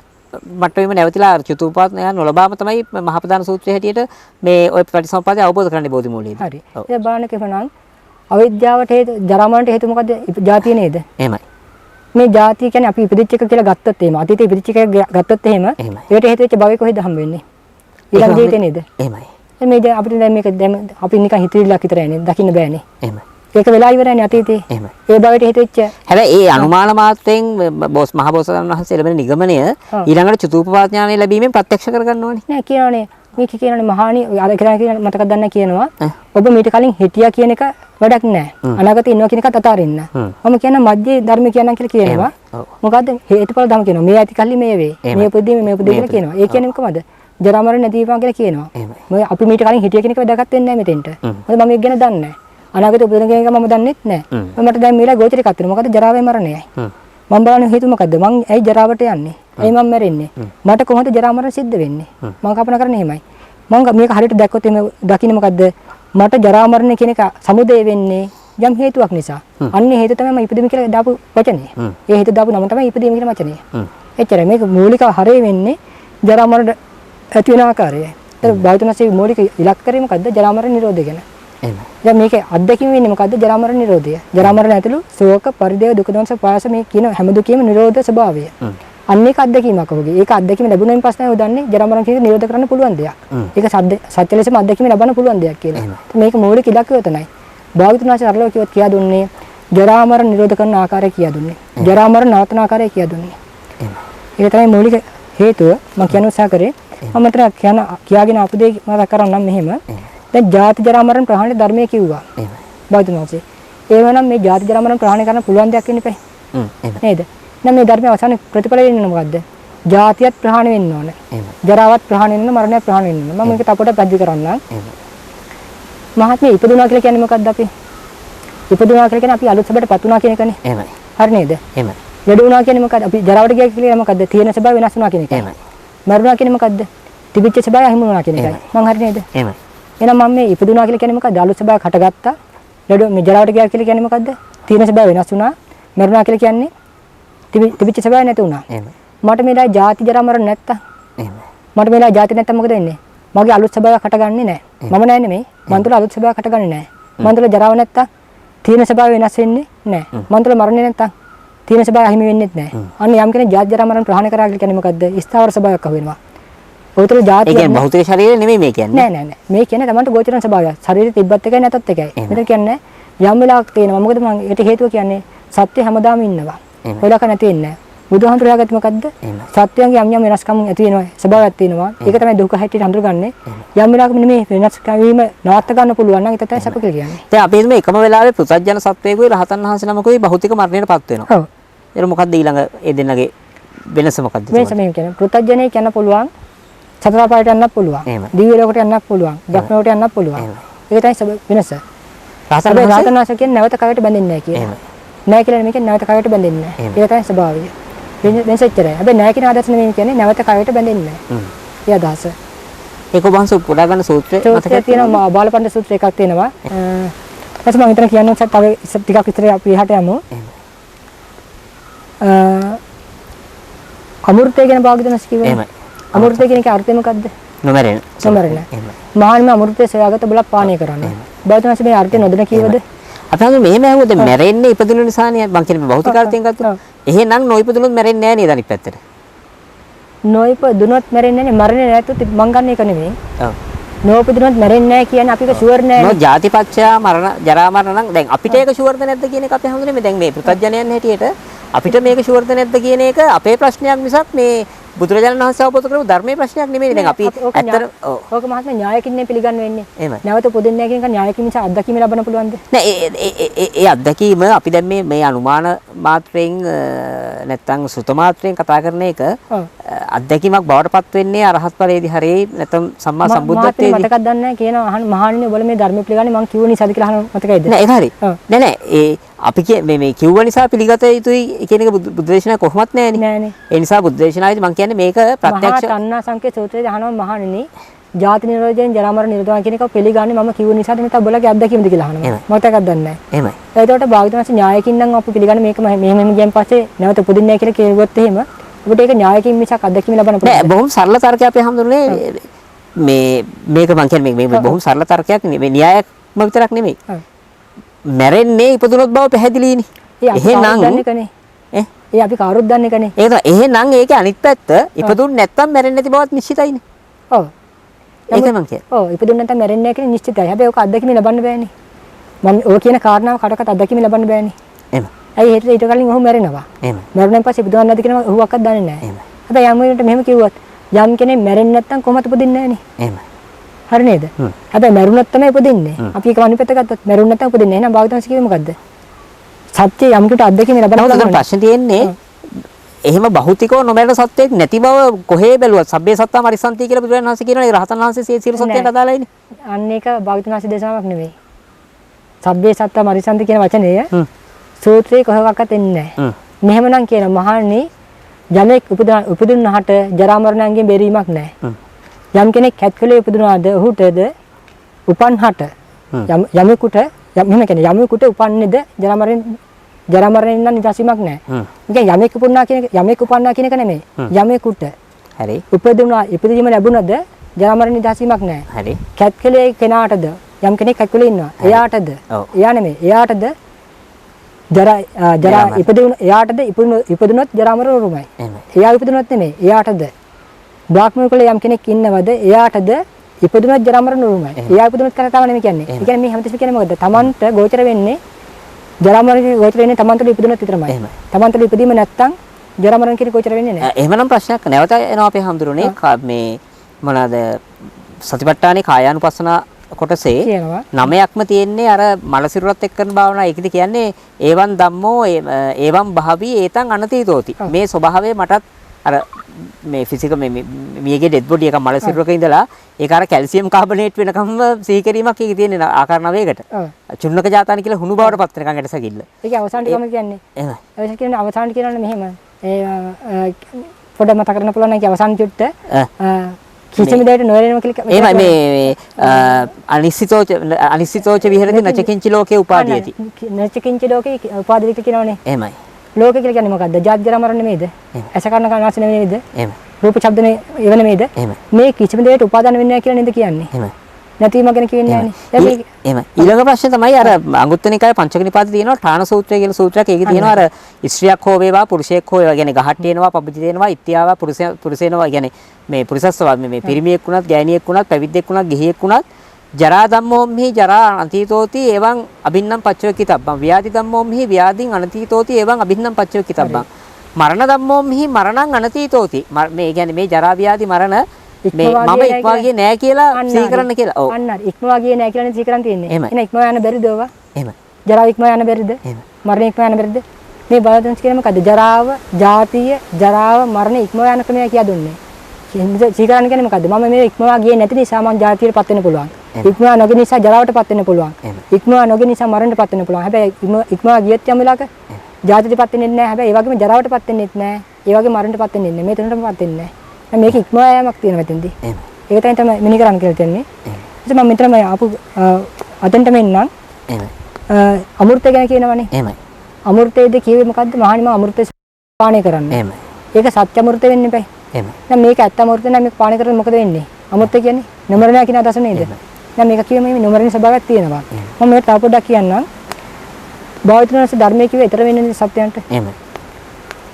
මට්ටමෙම නැවතිලා චතුූපපාතය නොලබාම තමයි මහපදාන සූත්‍රයේ හැටියට මේ ඔය පටිච්චසමුප්පාදය අවබෝධ කරන්නේ බෝධි මූලයේදී. හරි. ඒක බලන්න කියපනම් අවිද්‍යාවට හේතු ජරා මරණට හේතු මොකද්ද? ජාතිය නේද? එහෙමයි. මේ ජාතිය කියන්නේ අපි ඉපදිච්ච එක කියලා ගත්තොත් එහෙම අතීතේ ඉපදිච්ච එක ගත්තොත් එහෙම ඒකට හේතු වෙච්ච භවය කොහෙද හම් වෙන්නේ? ඊළඟ ජීවිතේ නේද? එහෙමයි. මේ අපිට දැන් මේක දැන් අපි නිකන් හිතවිල්ලක් විතරයිනේ දකින්න බෑනේ. එහෙමයි. ඒක වෙලා ඉවරයිනේ අතීතේ. එහෙමයි. ඒ භවයට හේතු වෙච්ච. හැබැයි ඒ අනුමාන මාත්‍රයෙන් මහ බෝසතාණන් වහන්සේ ලැබෙන නිගමනය ඊළඟට චතුූපපාත ඥානය ලැබීමෙන් ප්‍රත්‍යක්ෂ කරගන්න ඕනේ. නෑ කියනවනේ මේක කියනනේ මහානි අර කියන මතකද දන්න කියනවා. ඔබ මීට කලින් හිටියා කියන එක වැඩක් නැහැ. අනාගතේ ඉන්නවා කියන එකත් අතාරින්න. මම කියන මධ්‍ය ධර්ම කියනවා කියලා කියනවා. මොකද්ද හේතුඵල ධම කියනවා. මේ ඇති කල්ලි මේ වේ. මේ උපදී කියලා කියනවා. ඒ කියන්නේ මොකමද? ජරා මරණ නැතිවම කියලා කියනවා. මම අපි මීට කලින් හිටිය කියන එක වැදගත් වෙන්නේ නැහැ මෙතෙන්ට. මොකද මම ඒක ගැන දන්නේ නැහැ. අනාගතේ උපදින කෙනෙක් මම දන්නෙත් නැහැ. මට දැන් මේලා ගෝචරයක් අත්වෙන. මොකද ජරාවයි මරණයයි. මම බලන්නේ හේතුව මොකද්ද? මං ඇයි ජරාවට යන්නේ? ඇයි මම මැරෙන්නේ? මට කොහොමද ජරා මරණ සිද්ධ වෙන්නේ? මම කල්පනා කරන්නේ එහෙමයි. මම මේක හරියට දැක්කොත් එimhe දකින්නේ මොකද්ද? මට ජරා මරණ කියන එක සමුදේ වෙන්නේ යම් හේතුවක් නිසා. අන්නේ හේතුව තමයි මම ඉපදීම කියලා දාපු වචනේ. ඒ හේතුව දාපු නම තමයි ඉපදීම කියන වචනේ. එච්චරයි මේක මූලිකව හරේ වෙන්නේ ජරා මරණ ඇති වෙන ආකාරයයි. ඒක බෞද්ධනසේ මූලික ඉලක්කය මොකද්ද? ජරා මරණ නිරෝධය ගැන. එහෙමයි. දැන් මේකේ අත්දැකීම වෙන්නේ මොකද්ද? ජරා මරණ නිරෝධය. ජරා මරණ ඇතුළු ශෝක, පරිදේව, දුක දොම්නස, පාස මේ කියන හැම දුකේම නිරෝධ ස්වභාවය. අන්න ඒක අත්දැකීමක් වගේ. ඒක අත්දැකීම ලැබුණයින් පස්සේ තමයි දන්නේ ජරා මරණ කියන නිරෝධ කරන්න පුළුවන් දෙයක්. ඒක සත්‍ය ලෙසම අත්දැකීම ලබන්න පුළුවන් දෙයක් කියලා. මේක මූලික ඉලක්කය තමයි. භාගතුනාචාර්ය අරලෝ කිව්වත් කියා දුන්නේ ජරා මරණ නිරෝධ කරන ආකාරය කියා දුන්නේ. ජරා මරණ නවත්තන ආකාරය කියා දුන්නේ. ඒක තමයි මූලික හේතුව. මම කියන උත්සාහ කරේ මම මතර කියාගෙන ආපු දෙයක් මතක් කරන්නම් මෙහෙම. දැන් ජාති ජරා මරණ ප්‍රහාණය ධර්මයේ කිව්වා. එහෙමයි. බෞද්ධනෝසේ. ඒවනම් මේ ජාති ජරා මරණ ප්‍රහාණය කරන්න පුළුවන් දෙයක් වෙන්න එපා. නේද? දැන් මේ ධර්මයේ අවසානයේ ප්‍රතිඵලය වෙන්නේ මොකද්ද? ජාතියත් ප්‍රහාණය වෙන්න ඕනේ. ජරාවත් ප්‍රහාණය වෙන්න මරණයත් ප්‍රහාණය වෙන්න ඕනේ. මම මේක තපොට පැහැදිලි කරන්නම්. මහත්මිය ඉපදුනා කියලා කියන්නේ මොකද්ද අපි? ඉපදුනා කියලා කියන්නේ අපි අලුත් සබට පත් වුණා කියන එකනේ. එහෙමයි. හරි නේද? එහෙමයි. ලෙඩ වුණා කියන්නේ මොකද්ද? අපි ජරාවට ගියා කියලා මොකද්ද? තියෙන ස්වභාවය වෙනස් වුණා කියන එකයි. එහෙමයි. මරුණා කියන්නේ මොකද්ද? තිබිච්ච ස්වභාවය අහිමි වුණා කියන එකයි. මං හරි නේද? එහෙමයි. එහෙනම් මම මේ ඉපදුනා කියලා කියන්නේ මොකද්ද? අලුත් ස්වභාවයක් හටගත්තා. ලෙඩ මේ ජරාවට ගියා කියලා කියන්නේ මොකද්ද? තියෙන ස්වභාවය වෙනස් වුණා. මරුණා කියලා කියන්නේ තිබිච්ච ස්වභාවය නැති වුණා. එහෙමයි. මට මේලා ජාති ජරා මරණ නැත්තම්. එහෙමයි. මට මේලා ජාති නැත්තම් මොකද වෙන්නේ? මගේ අලුත් ස්වභාවයක් හටගන්නේ නැහැ. මම නැහැ නෙමෙයි. මන් තුළ අලුත් ස්වභාවයක් හටගන්නේ නැහැ. මන් තුළ ජරාව නැත්තම් තියෙන ස්වභාවය වෙනස් වෙන්නේ නැහැ. මන් තුළ මරණය නැත්තම් තියෙන ස්වභාවය අහිමි වෙන්නේ නැහැ. අන්න යම් කෙනෙක් ජාති ජරා මරණ ප්‍රහාණය කරා කියලා කියන්නේ මොකද්ද? ස්ථාවර ස්වභාවයක් අහු වෙනවා. ඔතන ජාති ඒ කියන්නේ භෞතික ශරීරය නෙමෙයි මේ කියන්නේ. නෑ. මේ කියන්නේ තමන්ට ගෝචරන ස්වභාවය. ශරීරෙ තිබ්බත් එකයි නැතත් එකයි. මෙතන කියන්නේ යම් වෙලාවක් තියෙනවා. මොකද මම ඒකට හේතුව කියන්නේ සත්‍ය හැමදාම ඉන්නවා. වෙලාවක නැති වෙන්නේ නැහැ. බුදුහාමුදුරුවෝ හොයාගත්තේ මොකද්ද? සත්‍යයන්ගේ යම් වෙනස්කම් ඇති වෙනවා. ස්වභාවයක් තියෙනවා. ඒක තමයි දුක හැටියට හඳුනගන්නේ. යම් වෙලාවක මේ වෙනස්කම් වීම නවත්ත ගන්න පුළුවන් නම් ඒක තමයි සැප කියලා කියන්නේ. දැන් අපි මේ එකම වෙලාවේ පෘථග්ජන සත්වයෙකුයි රහතන් වහන්සේ නමකුයි භෞතික මරණයටපත් වෙනවා. ඔව්. ඒක මොකද්ද ඊළඟ ඒ දෙන්නගේ වෙනස මොකද්ද? වෙනස මේ කියන්නේ පෘථග්ජනේ කියන්න පුළුවන්. සතර පායට යන්නත් පුළුවන්. දිව්‍ය ලෝකයට යන්නත් පුළුවන්. බ්‍රහ්ම ලෝකයට යන්නත් පුළුවන්. ඒක තමයි වෙනස. රහතන් වහන්සේ කියන්නේ නැවත කයට බැඳෙන්නේ නැහැ කියන්නේ. නැහැ කියලා නෙමෙයි කියන්නේ නැවත කයට බැඳෙන්නේ නැහැ. ඒක තමයි ස්වභාවය. වෙනස එච්චරයි. හැබැයි නැහැ කියන අදහස නෙමෙයි කියන්නේ නැවත කයට බැඳෙන්නේ නැහැ. ඒ අදහස. ඒක ඔබ වහන්සේ පුරා ගන්න සූත්‍රය මතකයි තියෙනවා බාලපණ්ඩ සූත්‍රය එකක් තියෙනවා. ඊට මම හිතන කියන්න තව ටිකක් විතර අපි එහාට යමු. අමෘතය ගැන භාග්‍යවතුන්ස් කිව්වේ. එහෙමයි. අමෘතය කියන එකේ අර්ථය මොකද්ද? නොමරෙන. මහාන්ම අමෘතය සොයාගත්ත බලක් පානය කරන්න. භාග්‍යවතුන්ස් මේ අර්ථය නොදැන කීවද? අපි හඳු මෙහෙම ඇහුවද මැරෙන්නේ ඉපදුණු නිසානේ මං කියන්නේ භෞතික අර්ථයෙන් ගත්තොත්. එහෙනම් නොඉපදුණොත් මැරෙන්නේ නැහැ නේද අනිත් පැත්තට? නොඉපදුණොත් මැරෙන්නේ නැහැ. මරන්නේ නැත්නම් මං ගන්න එක නෙමෙයි. ඔව්. නොඉපදුණොත් මැරෙන්නේ නැහැ කියන්නේ අපිට ෂුවර් නැහැ. නෝ ජාතිපච්චය මරණ ජරා මරණ නම් දැන් අපිට ඒක ෂුවර්ද නැද්ද කියන එක අපි හඳුනන්නේ දැන් මේ පෘථග්ජනයන් හැටියට අපිට මේක ෂුවර්ද නැද්ද කියන එක අපේ ප්‍රශ්නයක් මිසක් මේ බුදුරජාණන් වහන්සේ අවබෝධ කරපු ධර්මයේ ප්‍රශ්නයක් නෙමෙයි. දැන් අපි ඇත්තට ඕක මහත්මයා න්‍යායකින්නේ පිළිගන්න වෙන්නේ. නැවත පොදින්නේ නැහැ කියන එක න්‍යායකින් මිස අත්දැකීම ලබන්න පුළුවන්ද? නෑ ඒ අත්දැකීම අපි දැන් මේ අනුමාන මාත්‍රයෙන් නැත්තම් සුත මාත්‍රයෙන් කතා කරන එක අත්දැකීමක් බවට පත් වෙන්නේ අරහත් ඵලයේදී හරියයි නැත්නම් සම්මා සම්බුද්ධත්වයේදී. මතකද දන්නේ නැහැ කියන මහණෙනි ඔබල මේ ධර්ම පිළිගන්නේ මං කිව්ව නිසාද කියලා අහන මතකයිද? නෑ ඒක හරි. නෑ ඒ අපි මේ කිව්ව නිසා පිළිගත යුතුයි කියන එක බුද්ධ දේශනාවේ කොහොමත් නෑනේ. නෑනේ. ඒ නිසා බුද්ධ දේශනාවේදී මම කියන්නේ මේක ප්‍රත්‍යක්ෂ මහා තණ්හා සංකේ සූත්‍රයේදී අහනවා මහණෙනි ජාති නිරෝධයෙන් ජරා මරණ නිරෝධය කියන එක පිළිගන්නේ මම කිව්ව නිසාද නැත්නම් ඔබලගේ අත්දැකීමද කියලා අහනවා. මතකද දන්නේ නැහැ. එහෙමයි. එතකොට භාග්‍යවතුන්ස් න්‍යායකින් නම් අපි පිළිගන්නේ මේක මෙහෙම ගියන් පස්සේ නැවත උපදින්නේ නැහැ කියලා කිව්වොත් එහෙම ඔබට ඒක න්‍යායකින් මිසක් අත්දැකීම ලබන්න පුළුවන්. නෑ බොහොම සරල තර්කයක් අපි හඳුනන්නේ මේක මම කියන්නේ මේ බොහොම සරල තර්කයක් නෙමෙයි. මේ න්‍යායක්ම විතරක් නෙමෙයි. මැරෙන්නේ ඉපදුනොත් බව පැහැදිලිනේ. එහෙනම් ඒ අපි කවුරුත් දන්නේ කනේ. ඒක එහෙනම් ඒකේ අනිත් පැත්ත ඉපදුන්නේ නැත්තම් මැරෙන්නේ නැති බවත් නිශ්චිතයිනේ. ඔව්. ඒක මම කියන්නේ. ඔව් ඉපදුන්නේ නැත්තම් මැරෙන්නේ නැහැ කියලා නිශ්චිතයි. හැබැයි ඕක අත්දැකීම ලබන්න බෑනේ. මම ඔය කියන කාරණාව කඩකට අත්දැකීම ලබන්න බෑනේ. එහෙම. ඇයි හේතුව ඊට කලින් ඔහු මැරෙනවා. එහෙම. මැරුණෙන් පස්සේ ඉපදුවන්නේ නැති කෙනා ඔහුවක්වත් දන්නේ නැහැ. එහෙම. හැබැයි යම් වෙලකට මෙහෙම කිව්වොත් යම් කෙනෙක් මැරෙන්නේ නැත්නම් කොහොමද උපදින්නේ නැහනේ. එහෙමයි. හරි නේද? හැබැයි මැරුණොත් තමයි උපදින්නේ. අපි ඒක අනිත් පැත්ත ගත්තොත් මැරුණ නැත්නම් උපදින්නේ නැහැ. එහෙනම් භාවිතවංශ කිව්වේ මොකද්ද? සත්‍ය යම් කෙනෙකුට අත්දැකීම ලබන්න නමුත් ප්‍රශ්නේ තියෙන්නේ එහෙම භෞතිකව නොමැරෙන සත්‍යයක් නැති බව කොහේ බැලුවත් සබ්බේ සත්තා මරිසන්ති කියලා බුදුරජාණන් වහන්සේ කියනවා. ඒ රහතන් වහන්සේ සියලු සත්‍යයට අදාළයිනේ. අන්න ඒක භාවිතවංශ දේශනාවක් නෙවෙයි. සබ්බේ සත්තා මරිසන්ති කියන වචනය සූත්‍රයේ කොහොමවත් එන්නේ නැහැ. මෙහෙමනම් කියන මහණනි යමෙක් උපදින්නාට ජරා මරණයන්ගෙන් බැරීමක් නැහැ. යම් කෙනෙක් කැත්කලේ උපදිනාද ඔහුටද උපන්හට යමෙකුට මෙහෙම කියන්නේ යමෙකුට උපන්නේද ජරා මරණයෙන් නම් නිදහසීමක් නැහැ. ඉතින් යමෙක් උපන්නා කියන එක නෙමෙයි. යමෙකුට හරි. ඉපදීම ලැබුණද ජරා මරණ නිදහසීමක් නැහැ. හරි. කැත්කලේ කෙනාටද යම් කෙනෙක් කැත්කලේ ඉන්නවා. එයාටද එයා නෙමෙයි. එයාටද එයාටද ඉපදුනොත් ජරා මරණ උරුමයි. එයා ඉපදුනොත් නෙමෙයි. එයාටද බ්‍රාහ්මණ කුලේ යම් කෙනෙක් ඉන්නවද එයාටද ඉපදුනොත් ජරා මරණ උරුමයි. එයා ඉපදුනොත් කරා තමයි නෙමෙයි කියන්නේ. ඒ කියන්නේ මේ හැමතිස්සෙම කියන්නේ මොකද්ද? Tamanට ගෝචර වෙන්නේ ජරා මරණ ගෝචර වෙන්නේ Tamanට ඉපදුනොත් විතරමයි. Tamanට ඉපදීම නැත්තම් ජරා මරණ කියන ගෝචර වෙන්නේ නැහැ. එහෙමනම් ප්‍රශ්නයක් නැවත එනවා අපේ හඳුරුනේ මේ මොනවාද සතිපට්ඨානේ කායානුපස්සනා කොටසේ නමයක්ම තියෙන්නේ අර මල සිරුරත් එක්ක කරන භාවනාව. ඒකද කියන්නේ ඒවන් ධම්මෝ ඒවන් භාවී ඒතං අනතීතෝති. මේ ස්වභාවය මටත් අර මේ ෆිසිකල් මේ මියගේ ඩෙඩ් බොඩි එක මල සිරුරක ඉඳලා ඒක අර කැල්සියම් කාබනේට් වෙනකම්ම සීකිරීමක් ඒකේ තියෙන ආකාර 9කට. චුන්නක ජාතාන කියලා හුණු බවට පත් වෙනකන් ඇටසැකිල්ල. ඒක අවසානට තමයි කියන්නේ. එහෙමයි. අවසාන කියන්නේ අවසානට කියනවනේ මෙහෙම. ඒ පොඩ මතක කරන්න පුළුවන් නම් අවසාන චුට්ට කිසිම දෙයකට නොයරෙනවා කියලා. එහෙමයි මේ අනිශ්චිතෝච විහෙරති නචකින්චි ලෝකේ උපාදීයති. නචකින්චි ලෝකේ උපාදීයති කියනවනේ. එහෙමයි. ලෝකේ කියලා කියන්නේ මොකද්ද? ජාති ජරා මරණ නෙමෙයිද? ඇස කන නාසය නෙමෙයිද? එහෙමයි. රූප ශබ්ද ඒව නෙමෙයිද? මේ කිසිම දෙයකට උපාදාන වෙන්නේ නැහැ කියලා නේද කියන්නේ? එහෙමයි. නැතිවම ගැන කියන්නේ නැහැ. එහෙමයි. ඊළඟ ප්‍රශ්නේ තමයි අර අංගුත්තර නිකායේ පංචක නිපාතේ තියෙනවා ඨාන සූත්‍රය කියලා සූත්‍රයක්. ඒකේ තියෙනවා අර ස්ත්‍රියක් හෝ වේවා පුරුෂයෙක් හෝ වේවා කියන්නේ ගහට්ටිය එනවා පබ්බජි දෙනවා ඉත්‍යාවා පුරුෂේනවා කියන්නේ මේ පුරුෂස්ව මේ පිරිමියෙක් වුණත් ගෑණියෙක් වුණත් පැවිද්දෙක් වුණත් ගිහියෙක් වුණත් ජරා ධම්මෝම්හි ජරා අනතීතෝති එවං අභින්නම් පච්චවේකිතබ්බං ව්‍යාධි ධම්මෝම්හි ව්‍යාධින් අනතීතෝති එවං අභින්නම් පච්චවේකිතබ්බං මරණ ධම්මෝම්හි මරණං අනතීතෝති මේ කියන්නේ මේ ජරා ව්‍යාධි මරණ මේ මම ඉක්මවා ගියේ නෑ කියලා සිහි කරන්න කියලා. ඔව්. අන්න හරි. ඉක්මවා ගියේ නෑ කියලා නේ සිහි කරන් තියෙන්නේ. එහෙනම් ඉක්මවා යන්න බැරිද ඔවා? එහෙම. ජරාව ඉක්මවා යන්න බැරිද? එහෙම. මරණ ඉක්මවා යන්න බැරිද? මේ බලතන්ස් කියන්නේ මොකද්ද? ජරාව, ජාතිය, ජරාව, මරණ ඉක්මවා යන ක්‍රමය කියලා දුන්නේ. සිහි කරන්න කියන්නේ මොකද්ද? මම මේ ඉක්මවා ගියේ නැති නිසා මම ජාතියටපත් වෙන්න පුළුවන්. ඉක්මවා නොගිය නිසා ජරාවටපත් වෙන්න පුළුවන්. ඉක්මවා නොගිය නිසා මරණයටපත් වෙන්න පුළුවන්. හැබැයි ඉක්මවා ගියත් යම් වෙලාවක ජාතියටපත් වෙන්නේ නැහැ. හැබැයි ඒ වගේම ජරාවටපත් වෙන්නේත් නැහැ. ඒ වගේම මරණයටපත් වෙන්නේ නැහැ. මේ තුනටමපත් වෙන්නේ නැහැ. මේක ඉක්මවා යෑමක් තියෙනවා මෙතෙන්දී. ඒක තමයි මිනි කරන්න කියලා කියන්නේ. ඉතින් මම මෙතනම ආපු අතෙන්ට මෙන්නම්. අමෘතය ගැන කියනවනේ. එහෙමයි. අමෘතයේදී කියුවේ මොකද්ද? මහණනි මම අමෘතය පානය කරන්න. එහෙමයි. ඒක සත්‍ය අමෘතය වෙන්න එපා. එහෙමයි. දැන් මේක ඇත්ත අමෘතය නම් මේක පානය කරද්දී මොකද වෙන්නේ? අමෘතය කියන්නේ නොමරණය කියන අදහස නේද? දැන් මේක කිව්වේ මේ නොමරණ ස්වභාවයක් තියෙනවා. මම මේක තව පොඩ්ඩක් කියන්නම්. භාවිතනස ධර්මයේ කිව්වේ ඊතර වෙන්නේ සත්‍යයන්ට. එහෙමයි.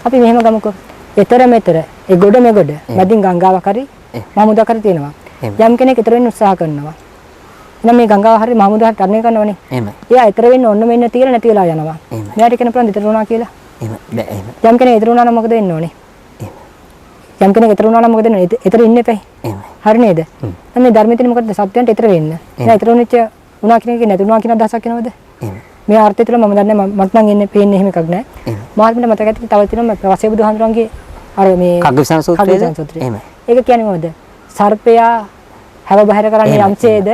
අපි මෙහෙම ගමුකෝ. ඊතර මෙතර ඒ ගොඩ මෙගොඩ මැදින් ගංගාවක් හරි මහමුදක් හරි තියෙනවා. යම් කෙනෙක් ඊතර වෙන්න උත්සාහ කරනවා. එහෙනම් මේ ගංගාව හරි මහමුදක් හරි තරණය කරනවනේ. එහෙමයි. එයා ඊතර වෙන්න ඕන්න මෙන්න තියලා නැති වෙලා යනවා. මෙයාට කියන පුළුවන් ඊතර වුණා කියලා. එහෙම බෑ එහෙම. යම් කෙනෙක් ඊතර වුණා නම් මොකද වෙන්න ඕනේ? යම් කෙනෙක් ඊතර වුණා නම් මොකද වෙන්නේ? ඊතර ඉන්න එපා. එහෙමයි. හරි නේද? දැන් මේ ධර්මයේ තියෙන මොකද සත්‍යයන්ට ඊතර වෙන්න. එහෙනම් ඊතර වුණිච්ච වුණා කියන එක නැති වුණා කියන අදහසක් එනවද? එහෙමයි. මේ අර්ථය තුළ මම දන්නේ මට නම් එන්නේ පේන්නේ එහෙම එකක් නෑ. මාත්මට මතක ඇති තව තියෙනවා වසේ බුදුහාමුදුරන්ගේ අර මේ කග්ගවිසන සූත්‍රයේද? එහෙමයි. ඒක කියන්නේ මොකද? සර්පයා හැව බහැර කරන්නේ යම්සේද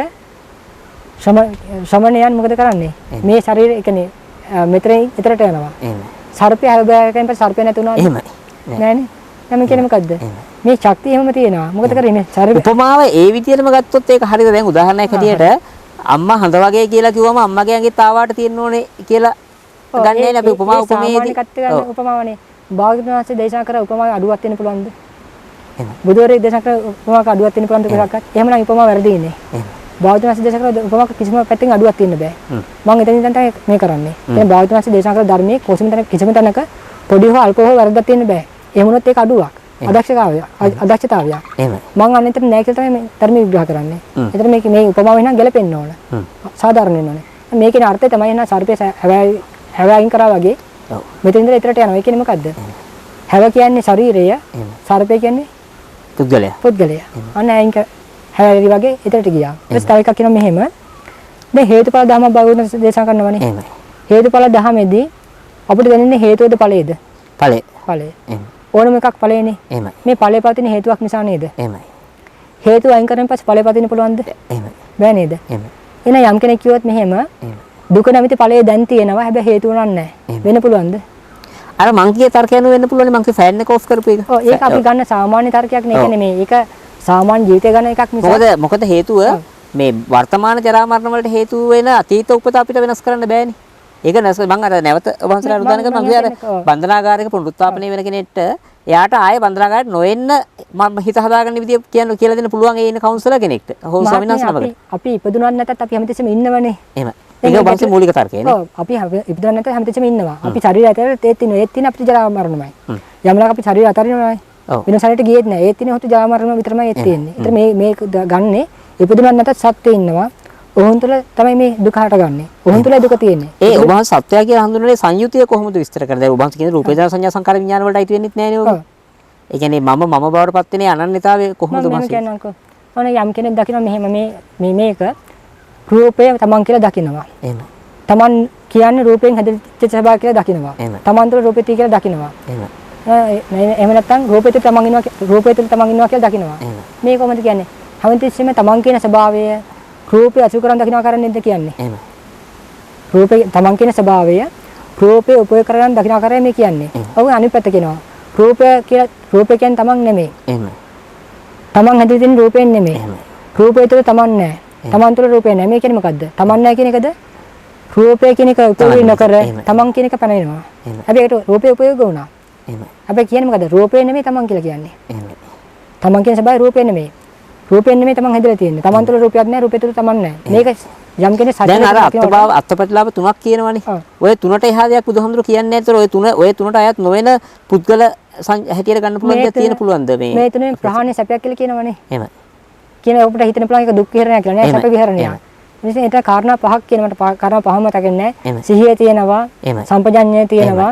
ශ්‍රමණයන් මොකද කරන්නේ? මේ ශරීරය කියන්නේ මෙතනින් එතරට යනවා. සර්පයා හැව බහැර කරන පස්සේ සර්පය නැති වුණාද? එහෙමයි. නෑනේ. දැන් කියන්නේ මොකද්ද? මේ ශක්තිය එහෙම තියෙනවා. මොකද කරන්නේ මේ ශරීරය? උපමාව ඒ විදිහටම ගත්තොත් ඒක හරියද? දැන් උදාහරණයක් හැටියට අම්මා හඳ වගේ කියලා කිව්වම අම්මගේ ඇඟෙත් ආවාට තියෙන්න ඕනේ කියලා ගන්නේ නැහැ අපි උපමා උපමේදී. උපමාවනේ. භාග්‍යවතුන් වහන්සේ දේශනා කර උපමාවේ අඩුවක් වෙන්න පුළුවන්ද? එහෙම. බුදුරේ දේශනා කර උපමාවක අඩුවක් වෙන්න පුළුවන්ද කියලා එකක්. එහෙමනම් උපමාව වැරදිනේ. එහෙම. භාග්‍යවතුන් වහන්සේ දේශනා කර උපමාවක කිසිම පැත්තකින් අඩුවක් තියෙන්න බෑ. මම එතනින් තමයි මේ කරන්නේ. දැන් භාග්‍යවතුන් වහන්සේ දේශනා කර ධර්මයේ කිසිම තැනක පොඩි හෝ අල්ප හෝ වැරද්දක් තියෙන්න බෑ. ඒ වුණොත් ඒක අඩුවක්. අදක්ෂතාවයක්. එහෙමයි. මම අනිතර නෑ කියලා තමයි මේ ධර්ම විග්‍රහ කරන්නේ. ඒතර මේ උපමාවෙන් නම් ගැලපෙන්න ඕන. සාධාරණ වෙන්න ඕනේ. මේකේ අර්ථය තමයි නේද සර්පය හැවයින් කරා වගේ. මෙතන ඉඳලා ඊතරට යනවා. ඒ කියන්නේ මොකද්ද? හැව කියන්නේ ශරීරය. සර්පය කියන්නේ පුද්ගලයා. අන්න අයින් හැරි වගේ එතනට ගියා. ඊට පස්සේ තව එකක් කියනවා මෙහෙම. දැන් හේතුඵල ධර්ම බවුන දේශනා කරනවානේ. එහෙමයි. හේතුඵල ධර්මෙදී අපිට දැනෙන්නේ හේතුවද ඵලයේද? ඵලය. ඵලය. එහෙම. ඕනම එකක් ඵලයනේ. එහෙමයි. මේ ඵලය පවතින හේතුවක් නිසා නේද? එහෙමයි. හේතුව අයින් කරන් පස්සේ ඵලය පවතින්න පුළුවන්ද? එහෙමයි. බෑ නේද? එහෙමයි. එහෙනම් යම් කෙනෙක් කිව්වොත් මෙහෙම එහෙමයි. දුක නැමැති ඵලය දැන් තියෙනවා. හැබැයි හේතුව නෑ. වෙන්න පුළුවන්ද? අර මං කියේ තර්කයන් වෙන්න පුළුවන් මං කිය ෆෑන් එක ඔෆ් කරපු එක. ඔව් ඒක අපි ගන්න සාමාන්‍ය තර්කයක් නේ. කියන්නේ මේ ඒක සාමාන්‍ය ජීවිතය ගන්න එකක් නිසා. මොකද හේතුව මේ වර්තමාන ජරා මරණ වලට හේතු වෙන අතීත උපත අපිට වෙනස් කරන්න බෑනේ. ඒක නැස මං අර නැවත ඔබ වහන්සේලා උදාන කරන මං කිය බන්ධනාගාරයක පුනරුත්ථාපනය වෙන කෙනෙක්ට එයාට ආයේ බන්ධනාගාරයට නොෙන්න මම හිත හදාගන්න විදිය කියලා දෙන්න පුළුවන් ඒ ඉන්න කවුන්සලර් කෙනෙක්ට. ඔහු ස්වාමීන් වහන්සේ නමකට. අපි ඉපදුනත් නැතත් අපි හැමතිස්සෙම ඉන්නවනේ. එහෙම. ඒක ඔබ වහන්සේ මූලික තර්කය නේ. ඔව් අපි ඉපදුනත් නැතත් හැමතිස්සෙම ඉන්නවා. අපි ශරීරය ඇතුළේ ඒත් ඉන්නවා. ඒත් තියෙන අපිට ජරා මරණමයි. යමලක අපි ශරීරය අතරිනවයි. වෙන ශරීරයට ගියෙත් නැහැ. ඒත් තියෙන හොතු ජරා මරණ විතරමයි ඒත් තියෙන්නේ. ඒතර මේ ගන්නේ ඉපදුනත් නැතත් සත්ත්වෙ ඉන්නවා. ඔහුන් තුළ තමයි මේ දුක හටගන්නේ. ඔහුන් තුළ දුක තියෙන්නේ. ඒ ඔබ වහන්සේ සත්‍යය කියලා හඳුන්වන්නේ සංයුතිය කොහොමද විස්තර කරන්නේ? ඔබ වහන්සේ කියන්නේ රූපේ දාන සංඥා සංකාර විඥාන වලට අයිති වෙන්නේ නැහැ නේ ඔබ. ඒ කියන්නේ මම බවට පත් වෙන්නේ අනන්‍යතාවය කොහොමද ඔබ වහන්සේ? මම කියන්නම්කෝ. ඔන්න යම් කෙනෙක් දකිනවා මෙහෙම මේක රූපය තමන් කියලා දකිනවා. එහෙම. තමන් කියන්නේ රූපයෙන් හැදෙච්ච ස්වභාවය කියලා දකිනවා. තමන් තුළ රූපය තියෙ කියලා දකිනවා. එහෙම නැත්නම් රූපය තුළ තමන් ඉන්නවා කියලා දකිනවා. මේ කොහොමද කියන්නේ? හැමතිස්සෙම තමන් කියන ස්වභාවය රූපය අසු කරන් දකින්න කරන්නේ නැද්ද කියන්නේ? එහෙම. රූපේ තමන් කියන ස්වභාවය රූපේ උපයෝග කරන් දකින්න කරන්නේ මේ කියන්නේ. ඔව් අනිත් පැත්ත කියනවා. රූපය කියන්නේ තමන් නෙමෙයි. එහෙම. තමන් හැදෙලා තියෙන රූපයෙන් නෙමෙයි. රූපය තුළ තමන් නැහැ. තමන් තුළ රූපය නැහැ. මේ කියන්නේ මොකද්ද? තමන් නැහැ කියන එකද? රූපය කියන එක උපයෝග නොකර තමන් කියන එක පැනවෙනවා. හැබැයි ඒකට රූපය උපයෝග වුණා. එහෙම. හැබැයි කියන්නේ මොකද්ද? රූපය නෙමෙයි තමන් කියලා කියන්නේ. එහෙම. තමන් කියන ස්වභාවය රූපය නෙමෙයි. රූපයෙන් නෙමෙයි තමන් හැදලා තියෙන්නේ. තමන් තුළ රූපයක් නැහැ, රූපය තුළ තමන් නැහැ. මේක යම් කෙනෙක් සත්‍ය දැන් අර අත්පභාව අත්පත්ලාභ තුනක් කියනවනේ. ඔය තුනට එහා දෙයක් බුදුහාමුදුරු කියන්නේ නැහැ. ඔය තුනට අයත් නොවන පුද්ගල හැටියට ගන්න පුළුවන් දෙයක් තියෙන පුළුවන්ද මේ? මේ තුනේ ප්‍රහාණය සැපයක් කියලා කියනවනේ. එහෙම. කියන ඔබට හිතෙන පුළුවන් එක දුක් විහරණයක් කියලා නෑ සැප විහරණයක්. ඉතින් ඒකට කාරණා පහක් කියන මට කාරණා පහම මතකන්නේ නැහැ. සිහිය තියෙනවා, සම්පජඤ්ඤය තියෙනවා,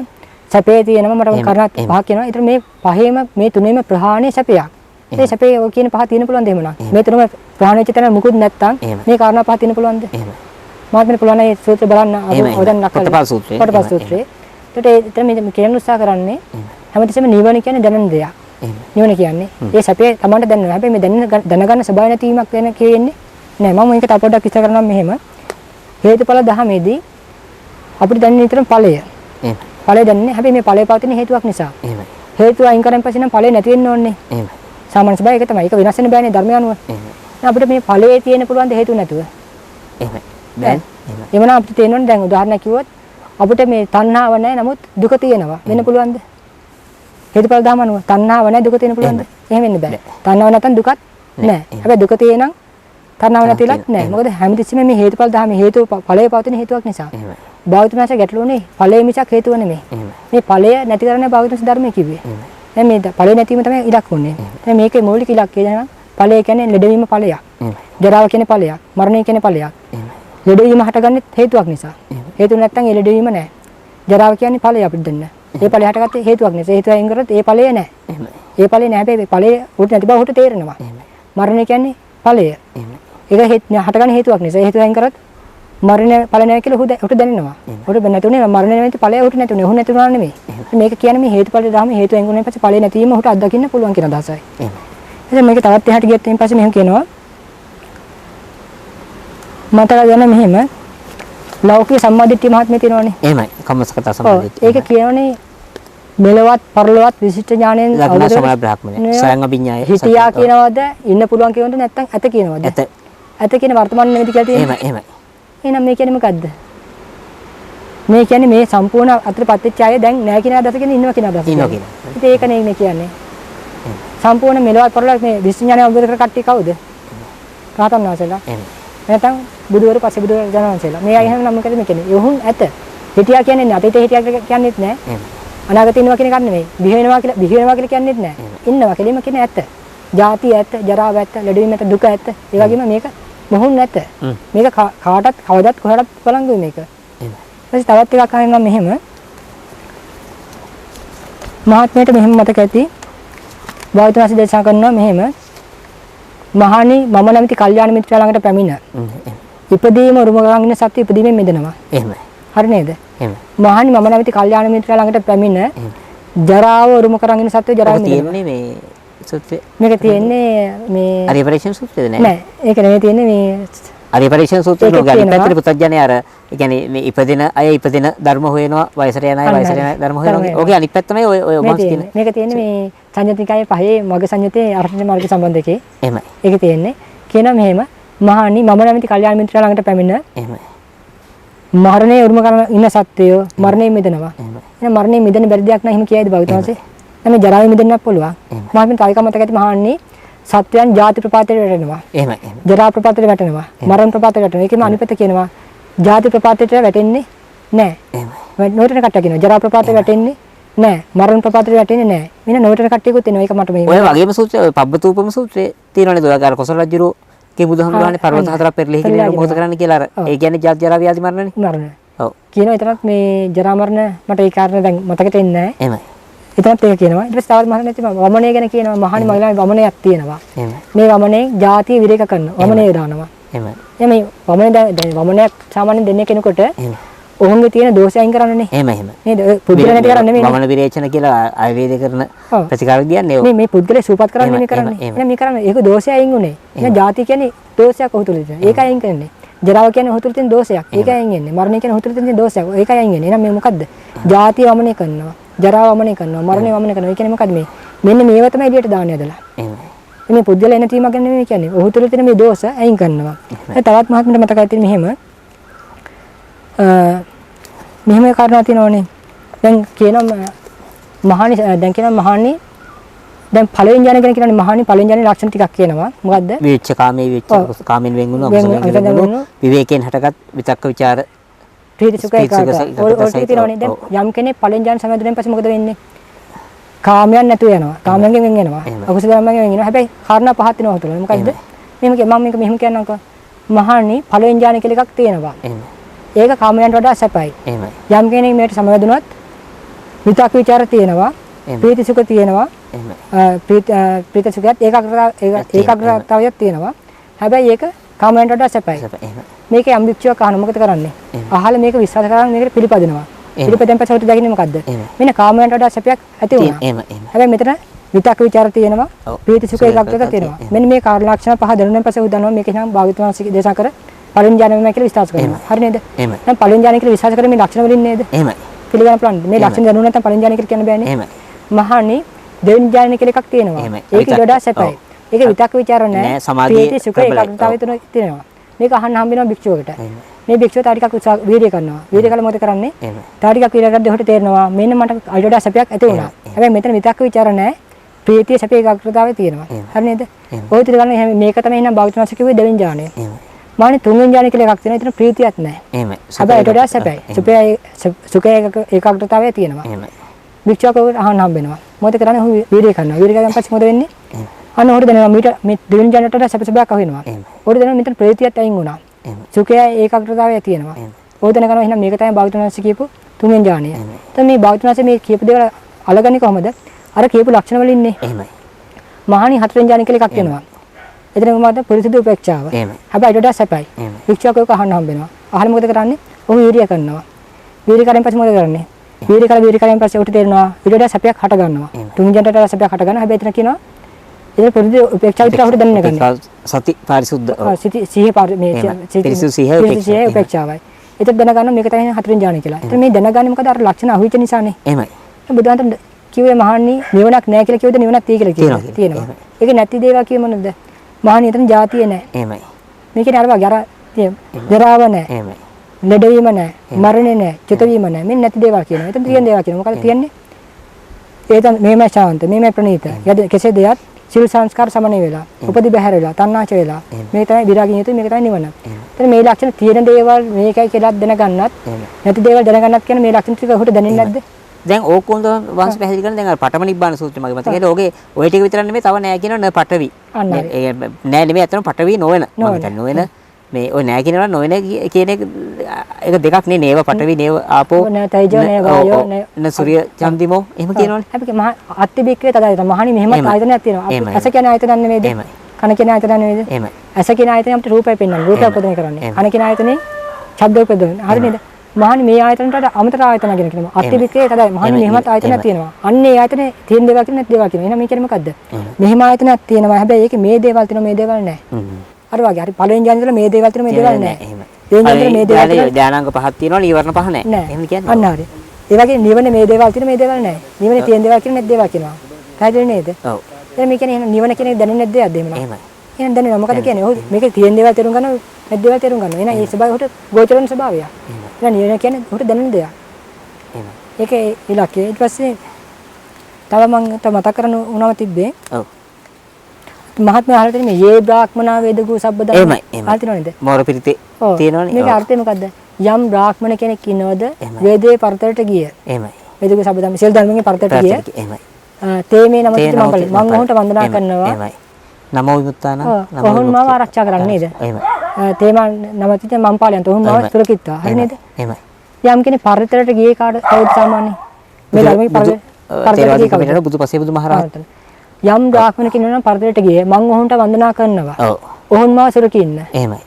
සැපේ තියෙනවා මට කාරණා පහක් කියනවා. ඒතර මේ පහේම මේ තුනේම ප්‍රහාණය සැපයක්. මේ සැපේ ඔය කියන පහ තියෙන පුළුවන්ද එහෙම නම්? මේ තුනම ප්‍රහාණය වෙච්ච තැන මුකුත් නැත්තම් මේ කාරණා පහ තියෙන පුළුවන්ද? එහෙම. මාත්මනේ පුළුවන් ඒ සූත්‍ර බලන්න ඔදන් නක්කල. කොටපස් සූත්‍රේ. කොටපස් සූත්‍රේ. ඒකට මේ කියන උත්සාහ කරන්නේ හැමතිස්සෙම නිවන කියන්නේ දැනන දෙයක්. නිවන කියන්නේ ඒ සැපේ තමන්ට දැනෙනවා. හැබැයි මේ දැනගන්න ස්වභාවය නැතිවීමක් වෙන කියන්නේ නෑ. මම මේකට අපොඩ්ඩක් විස්තර කරනවා මෙහෙම. හේතුඵල ධහමේදී අපිට දැනෙන විතරම ඵලය. එහෙම. ඵලය දැනෙන්නේ. හැබැයි මේ ඵලය පවතින හේතුවක් නිසා. එහෙමයි. හේතුව අයින් කරන් පස්සේ නම් ඵලය නැති වෙන්න ඕනේ. එහෙමයි. සාමාන්‍ය ස්වභාවය ඒක තමයි. ඒක වෙනස් වෙන්න බෑනේ ධර්මය අනුව. එහෙමයි. අපිට මේ ඵලයේ තියෙන පුළුවන් ද හේතු නැතුව. එහෙමයි. බෑ. එහෙමයි. එවනම් අපිට තේරෙන්නේ දැන් උදාහරණයක් කිව්වොත් අපිට මේ තණ්හාව නැහැ නමුත් දුක තියෙනවා. වෙන්න පුළුවන්ද? හේතුඵල ධර්ම අනුව තණ්හාව නැහැ දුක තියෙන පුළුවන්ද? එහෙම වෙන්න බෑ. තණ්හාව නැත්නම් දුකත් නැහැ. හැබැයි දුක තියෙනනම් තණ්හාව නැතිලත් නැහැ. මොකද හැමතිස්සෙම මේ හේතුඵල ධර්ම හේතු ඵලයේ පවතින හේතුවක් නිසා. එහෙමයි. භාවිතුමාස ගැටලුනේ ඵලයේ මිසක් හේතුව නෙමෙයි. මේ ඵලය නැති කරන්නේ භාවිතුමාස ධර්මයේ කිව්වේ. දැන් මේ ඵලය නැතිවීම තමයි ඉලක්ක උනේ. දැන් මේකේ මූලික ඉලක්කය දැන් ඵලය කියන්නේ ලෙඩවීම ඵලයක්. ජරාව කියන්නේ ඵලයක්. මරණය කියන්නේ ඵලයක්. ලෙඩවීම හටගන්නේ හේතුවක් නිසා. හේතුව නැත්නම් ඒ ලෙඩවීම නැහැ. ජරාව කියන්නේ ඵලය අපිට දෙන්න. ඒ ඵලය හටගත්තේ හේතුවක් නිසා. හේතුව අයින් කරොත් ඒ ඵලය නැහැ. ඒ ඵලය නැහැ. හැබැයි ඵලය උට නැති බව උට තේරෙනවා. මරණය කියන්නේ ඵලය. ඒක හටගන්න හේතුවක් නිසා. හේතුව අයින් කරොත් මරණය ඵල නැහැ කියලා උට දැනෙනවා. උට නැතුනේ මරණය නැති ඵලය උට නැතුනේ. උහු නැතුණා නෙමෙයි. මේක කියන්නේ මේ හේතුඵල ධර්ම හේතු අයින් වුණාන් පස්සේ ඵලය නැතිවීම උට අත්දකින්න පුළුවන් කියන අදහසයි. එහෙනම් මේක තවත් එහාට ගියත් ඊට පස්සේ මෙහෙම කියනවා. මතක ගන්න මෙහෙම ලෞකික සම්මාදිට්ඨිය මහත්මිය තියෙනවනේ. එහෙමයි. කම්මසකතා සම්මාදිට්ඨිය. ඒක කියනෝනේ මෙලවත් පරලොවත් විශිෂ්ට ඥාණයෙන් ලග්න සමය බ්‍රහ්මණය. සයං අභිඥාය. හිතියා කියනවද ඉන්න පුළුවන් කියනවද නැත්නම් ඇත කියනවද? ඇත. ඇත කියන වර්තමාන නිමිති කියලා තියෙනවා. එහෙමයි. එහෙනම් මේ කියන්නේ මොකද්ද? මේ කියන්නේ මේ සම්පූර්ණ අතරපත් වෙච්ච අය දැන් නැහැ කියන අදහසකින් ඉන්නවා කියන අදහස. ඉන්නවා කියන. ඉතින් ඒක නෙයි මේ කියන්නේ. සම්පූර්ණ මෙලවත් පරලොවත් මේ විශිෂ්ට ඥාණය අවබෝධ කර කට්ටිය කවුද? රහතන් වහන්සේලා. නැත්නම් බුදුවරු පස්සේ බුදුවරු ජනවන්සේලා. මේ අය හැම නම් මොකද මේ කියන්නේ? යොහුන් ඇත. හිටියා කියන්නේ අතීතේ හිටියා කියන්නේත් නැහැ. අනාගතේ ඉන්නවා කියන එක නෙමෙයි. බිහි වෙනවා කියලා කියන්නේත් නැහැ. ඉන්නවා කියලීම කියන්නේ ඇත. ජාති ඇත, ජරාව ඇත, ලෙඩවීම ඇත, දුක ඇත. ඒ වගේම මේක මොහොන් නැත. මේක කාටත් කවදත් කොහෙවත් බලංගුයි මේක. ඊට තවත් එකක් අහන්න මෙහෙම. මහත්මයට මෙහෙම මතක ඇති. භාග්‍යවතුන් වහන්සේ දේශනා කරනවා මෙහෙම මහණනි මම නැමැති කල්යාණ මිත්‍රයා ළඟට පැමිණ ඉපදීම උරුම කරගෙන ඉන්න සත්‍ය ඉපදීමෙන් මිදෙනවා. එහෙමයි. හරි නේද? එහෙමයි. මහණනි මම නැමැති කල්යාණ මිත්‍රයා ළඟට පැමිණ ජරාව උරුම කරගෙන ඉන්න සත්‍ය ජරාවෙන් මිදෙනවා. තියෙන්නේ මේ සූත්‍රය. මේක තියෙන්නේ මේ අරිය පරීක්ෂණ සූත්‍රයද නෑ? නෑ. ඒක නෙමෙයි තියෙන්නේ මේ අරිය පරීක්ෂණ සූත්‍රය ඒකේ ගන්න තියෙනවා. පැත්තේ පුතඥය අර ඒ කියන්නේ මේ ඉපදින අය ඉපදින ධර්ම හොයනවා වයසට යන අය වයසට යන ධර්ම හොයනවා. ඕකේ අනිත් පැත්ත තමයි ඔය මේ ඔබස් කියන. මේක තියෙන්නේ මේ සංයුතිකායේ පහේ මග සංයුතේ අර්ථ මාර්ග සම්බන්ධකේ. එහෙමයි. ඒකේ තියෙන්නේ කියනවා මෙහෙම මහණනි මම නැමැති කල්යාණ මිත්‍රයා ළඟට පැමිණ එහෙමයි. මරණය උරුම කරන ඉන්න සත්‍යය මරණයෙන් මිදෙනවා. එහෙමයි. එහෙනම් මරණයෙන් මිදෙන්න බැරි දෙයක් නෑ එහෙම කියයිද භාග්‍යවතුන් වහන්සේ? නම් ජරාවෙන් මිදෙන්නත් පුළුවන්. මම තව එකක් මතක ඇති මහණනි සත්‍යයන් ජාති ප්‍රපාතයට වැටෙනවා. එහෙමයි. එහෙමයි. ජරා ප්‍රපාතයට වැටෙනවා. මරණ ප්‍රපාතයට වැටෙනවා. ඒකෙම අනිත් පැත්ත කියනවා ජාති ප්‍රපාතයට වැටෙන්නේ නෑ. එහෙමයි. නොවැටෙන කට්ටිය කියනවා ජරා ප්‍රපාතයට වැටෙන්නේ නෑ. මරණ ප්‍රපාතයට වැටෙන්නේ නෑ. මෙන්න නොවැටෙන කට්ටියකුත් එනවා. ඒක මට මේ ඔය වගේම සූත්‍රය ඔය පබ්බතූපම සූත්‍රයේ තියෙනවනේ ඔය අර කොසල් රජුගේ බුදුහාමුදුරනේ පර්වත හතරක් පෙරලි හිගෙන මොකද කරන්න කියලා අර ඒ කියන්නේ ජාති ජරා ව්‍යාධි මරණනේ. මරණ. ඔව්. කියනවා එතනත් මේ ජරා මරණ මට ඒ කාරණා දැන් මතකට එන්නේ නෑ. එහෙමයි. එතනත් ඒක කියනවා. ඊට පස්සේ තවත් මහණෙනි තියෙනවා වමනය ගැන කියනවා. මහණි මගලා වමනයක් තියෙනවා. එහෙමයි. මේ වමනේ ජාතිය විරේක කරනවා. වමනේ දානවා. එහෙමයි. එහේ මේ වමනේ දැන් වමනයක් සාමාන්‍යයෙන් දෙන්නේ කෙනෙකුට එහෙමයි. ඔහුගේ තියෙන දෝෂය අයින් කරන්නනේ. එහෙමයි. එහෙමයි. නේද? ඔය පුද්ගල නැති කරන්නේ නෙමෙයි. වමන විරේචන කියලා ආයුර්වේද කරන ඔව්. ප්‍රතිකාර කියන්නේ මේ මේ පුද්ගලයා සූපත් කරන්නේ එහෙමයි, නෙමෙයි කරන්නේ. එහෙමයි. එහෙනම් මේ කරන්නේ ඒක දෝෂය අයින් උනේ. එහෙනම් ජාතිය කියන්නේ දෝෂයක් ඔහු තුල තියෙන. ඒක අයින් කරන්නේ. ජරාව කියන්නේ ඔහු තුල තියෙන දෝෂයක්. ඒක අයින් වෙන්නේ. මරණය කියන්නේ ඔහු තුල තියෙන දෝෂයක්. ඒක අයින් වෙන්නේ. එහෙනම් මේ මොකද්ද? ජාතිය වමනය කරනවා. ජරාව වමනය කරනවා. මරණය වමනය කරනවා. ඒ කියන්නේ මොකද්ද මේ? මෙන්න මේව තමයි එළියට දාන්නේ අදලා. එහෙමයි. මේ පුද්ගලයා එන තීමක් ගැන නෙමෙයි කියන්නේ. ඔහු තුල තියෙන මේ දෝෂ අයින් කරනවා. තවත් මහත්මයට මතකයි තියෙන්නේ මෙහෙම. මෙහෙම කාරණා තියෙනවනේ. දැන් කියනවා මහානි දැන් කියනවා මහානි දැන් පළවෙනි ඥාන ගැන කියනවානේ මහානි පළවෙනි ඥානේ ලක්ෂණ ටිකක් කියනවා. මොකද්ද? විවිච්ඡ කාමයේ විවිච්ඡ කාමෙන් වෙන් වුණු අකුසලෙන් වෙන් වුණු විවේකයෙන් හටගත් විතක්ක ਵਿਚාර ප්‍රීති සුඛ ඒකාග්‍රතාව. ඔය ටික තියෙනවනේ. දැන් යම් කෙනෙක් පළවෙනි ඥාන සමාදිරෙන් පස්සේ මොකද වෙන්නේ? කාමයන් නැතුව යනවා. කාමයෙන් වෙන් වෙනවා. අකුසල ධර්මයෙන් වෙන් වෙනවා. හැබැයි කාරණා පහක් තියෙනවා උතුල. මොකද්ද? මම මේක මෙහෙම කියන්නම්කෝ. මහානි පළවෙනි ඥාන කියලා එකක් තියෙනවා. එහෙමයි. ඒක කාමයන්ට වඩා සැපයි. එහෙමයි. යම් කෙනෙක් මේකට සමවැදුනොත් විතක් විචාර තියෙනවා. ප්‍රීති සුඛ තියෙනවා. එහෙමයි. ප්‍රීති සුඛයත් ඒකාග්‍රතාවයක් තියෙනවා. හැබැයි ඒක කාමයන්ට වඩා සැපයි. එහෙමයි. මේක යම් වික්ෂයක් අහන මොකද කරන්නේ? අහලා මේක විශ්වාස කරගෙන මේකට පිළිපදිනවා. පිළිපදෙන් පස්සේ උට දකින්නේ මොකද්ද? මෙන්න කාමයන්ට වඩා සැපයක් ඇති වුණා. හැබැයි මෙතන විතක් විචාර තියෙනවා. ප්‍රීති සුඛ ඒකාග්‍රතාව තියෙනවා. මෙන්න මේ කාර්ය ලක්ෂණ පහ දැනුණෙන් පස්සේ උදනවා මේක නම් භාග්‍යවතුන් වහන්සේ දේශනා කර පළවෙනි ඥානමය කියලා විශ්වාස කරනවා. හරි නේද? දැන් පළවෙනි ඥානය කියලා විශ්වාස කරන්නේ මේ ලක්ෂණ වලින් නේද? එහෙමයි. පිළිගන්න පුළුවන්. මේ ලක්ෂණ දැනුණ නැත්නම් පළවෙනි ඥානය කියලා කියන්න බෑනේ. එහෙමයි. මහානි දෙවෙනි ඥානය කියලා එකක් තියෙනවා. ඒක ඊට වඩා සැපයි. ඒක විතක් විචාර නැහැ. ප්‍රීති සුඛ ඒකාග්‍රතාවය තුන තියෙනවා. මේක අහන්න හම්බ වෙනවා භික්ෂුවකට. මේ භික්ෂුව තා ටිකක් වීර්ය කරනවා. වීර්ය කළා මොකද කරන්නේ? තා ටිකක් වීර්ය කරද්දී ඔහුට තේරෙනවා මෙන්න මට ඊට වඩා සැපයක් ඇති වුණා. හැබැයි මෙතන විතක් විචාර නැහැ. ප්‍රීතිය සැපේ ඒකාග්‍රතාවය තියෙනවා. හරි නේද? ඔය විතර ගන්න මේක තමයි එහෙනම් භාග්‍යවතුන් වහන්සේ කිව්වේ දෙවෙනි ඥානය. මානේ තුන්වෙනි ඥානය කියලා එකක් තියෙනවා. එතන ප්‍රීතියක් නැහැ. එහෙමයි. හැබැයි ඊට වඩා සැපයි. සුඛය ඒකාග්‍රතාවය තියෙනවා. එහෙමයි. භික්ෂුවක අහන්න හම්බ වෙනවා. මොකද කරන්නේ? ඔහු වීර්ය කරනවා. වීර්ය කරගෙන පස්සේ මොකද වෙන්නේ? අන්න ඔහුට දැනෙනවා මේ දෙවෙනි ඥානයට වඩා සැපසබයක් අහු වෙනවා. ඔහුට දැනෙනවා මෙතන ප්‍රීතියත් අයින් වුණා. සුඛය ඒකාග්‍රතාවය තියෙනවා. ඔහු දැනගනවා එහෙනම් මේක තමයි භාග්‍යවතුන් වහන්සේ කියපු තුන්වෙනි ඥානය. එතන මේ භාග්‍යවතුන් වහන්සේ මේ කියපු දේවල් අලගන්නේ කොහොමද? අර කියපු ලක්ෂණ වලින් නේ. එහෙමයි. මහානි හතරෙන් ඥාන කියලා එකක් වෙනවා. එතන මොකද? පුරිසිදු උපේක්ෂාව. හැබැයි ඊට වඩා සැපයි. වික්ෂාවක ඔක අහන්න හම්බ වෙනවා. අහලා මොකද කරන්නේ? ඔහු වීර්ය කරනවා. වීර්ය කරෙන් පස්සේ මොකද කරන්නේ? වීර්ය කරෙන් පස්සේ උට තේරෙනවා ඊට වඩා සැපයක් හට ගන්නවා. තුන් ඥානට වඩා සැපයක් හට ගන්නවා. හැබැයි එතන කියනවා ඒක පුරිසිදු උපේක්ෂාව විතර උට දැනෙන්නේ නැහැ. සති පාරිසුද්ධ. සිහිය උපේක්ෂාවයි. එතන දැනගන්න මේක තමයි හතරෙන් ඥාන කියලා. එතන මේ දැනගන්නේ මොකද? අර ලක්ෂණ අහුවෙච්ච නිසානේ. එහෙමයි. බුදුහාමර කිව්වේ මහානි නිවනක් නැහැ කියලා කිව්වද නිවනක් තියෙයි කියලා තියෙනවා. ඒක නැති දේවල් කිව්ව මොනද? මහානි එතන જાතිය නැහැ. එහෙමයි. මේකේ අර වගේ අර ජරාව නැහැ. එහෙමයි. ලෙඩවීම නැහැ. මරණය නැහැ. චුතවීම නැහැ. මෙන්න නැති දේවල් කියනවා. එතන තියෙන දේවල් කියනවා. මොකද තියෙන්නේ? ඒ තමයි මේමය ශාන්ත, මේමය ප්‍රණීත. යද කෙසේද යත් සිල් සංස්කාර සමනය වෙලා, උපදි බහැර වෙලා, තණ්හාච වෙලා. මේ තමයි විරාගිය යුතු මේක තමයි නිවන. එතන මේ ලක්ෂණ තියෙන දේවල් මේකයි කියලා දැනගන්නත්, නැති දේවල් දැනගන්නත් කියන මේ ලක්ෂණ ටික ඔහුට දැනෙන්නේ නැද්ද? දැන් ඕකෝන් වංශ පැහැදිලි කරන දැන් අර පඨම නිබ්බාන සූත්‍රය මගේ මතකයි. ඕකේ ඔය ටික විතර නෙමෙයි තව නෑ කියනවා න පඨවි. නෑ නෙමෙයි අතන පඨවි නොවන. මම හිතන්නේ නොවන මේ ඔය නෑ කියනවා නොවේ නෑ කියන එක දෙකක් නේ නේව පටවි නේව ආපෝ නෑ තේජෝ නෑ වායෝ න සූර්ය චන්දිමෝ එහෙම කියනවනේ. අපි මහා අත්තිබික්කේ තදයි මහණි මෙහෙමත් ආයතනයක් තියෙනවා. ඇස කියන ආයතනයක් නෙමෙයිද? කන කියන ආයතනයක් නෙමෙයිද? එහෙමයි. ඇස කියන ආයතනය අපිට රූපය පෙන්වන්නේ. රූපය උපදින කරන්නේ. කන කියන ආයතනේ ශබ්ද උපදින. හරිනේද? මහණි මේ ආයතනට අමතර ආයතන ගැන කියනවා. අත්තිබික්කේ තදයි මහණි මෙහෙමත් ආයතනයක් තියෙනවා. අන්න ඒ ආයතනේ තියෙන දේවල් කියන නැති දේවල් කියනවා. එහෙනම් මේ කියන්නේ මොකද්ද? මෙහෙම ආයතනයක් තියෙනවා. හැබැයි ඒකේ මේ දේවල් තියෙනවා මේ දේවල් නැහැ. අර වගේ හරි පළවෙනි ඥානවල මේ දේවල් තියෙනවා මේ දේවල් නැහැ. එහෙමයි. ඒ ඥානවල මේ දේවල් තියෙනවා. ධානාංග පහක් තියෙනවා නීවරණ පහ නැහැ. එහෙම කියන්නේ. අන්න හරි. ඒ වගේ නිවන මේ දේවල් තියෙන මේ දේවල් නැහැ. නිවනේ තියෙන දේවල් කියන නැති දේවල් කියනවා. පැහැදිලි නේද? ඔව්. දැන් මේ කියන්නේ නිවන කියන එක දැනෙන්නේ නැද්ද යද්ද එහෙමනම්? එහෙමයි. එහෙනම් දැනෙනවා මොකද කියන්නේ? ඔව් මේකේ තියෙන දේවල් තේරුම් ගන්නවා නැති දේවල් තේරුම් ගන්නවා. එහෙනම් ඒ ස්වභාවය උට ගෝචර වෙන ස්වභාවය. එහෙනම් නිවන කියන්නේ උට දැනෙන දෙයක්. එහෙමයි. ඒකේ ඉලක්කය. ඊට පස්සේ තව මම මතක් කරන්න උනව තිබ්බේ. ඔව්. මහත්මයා අහලා තියෙන මේ යේ බ්‍රාහ්මනා වේදගු සබ්බදා. එහෙමයි. එහෙමයි. අහලා තියෙනවද? මෝර පිරිතේ තියෙනවනේ. මේක අර්ථය මොකද්ද? යම් බ්‍රාහ්මණ කෙනෙක් ඉන්නවද වේදේ පරතරට ගිය. එහෙමයි. වේදගු සබ්බදා සියලු ධර්මයේ පරතරට ගිය. එහෙමයි. තේ මේ නම කිව්ව මම ඔහුට වන්දනා කරනවා. එහෙමයි. නමෝ විමුක්තාන ඔහුන් මාව ආරක්ෂා කරන්නේ නේද? එහෙමයි. තේමා නම කිව්ව මම පාලයන්ට ඔහුන් මාව සුරකිත්වා. හරි නේද? එහෙමයි. යම් කෙනෙක් පරතරට ගියේ කවුද සාමාන්‍යයෙන්? මේ ධර්මයේ පරතරට ගියේ කවුද? බුදුපසේ බුදුමහරහතන්. යම් බ්‍රාහ්මණ කෙනෙක් නම් පරතරට ගියේ මම ඔහුන්ට වන්දනා කරනවා. ඔව්. ඔහුන් මාව සුරකින්න. එහෙමයි.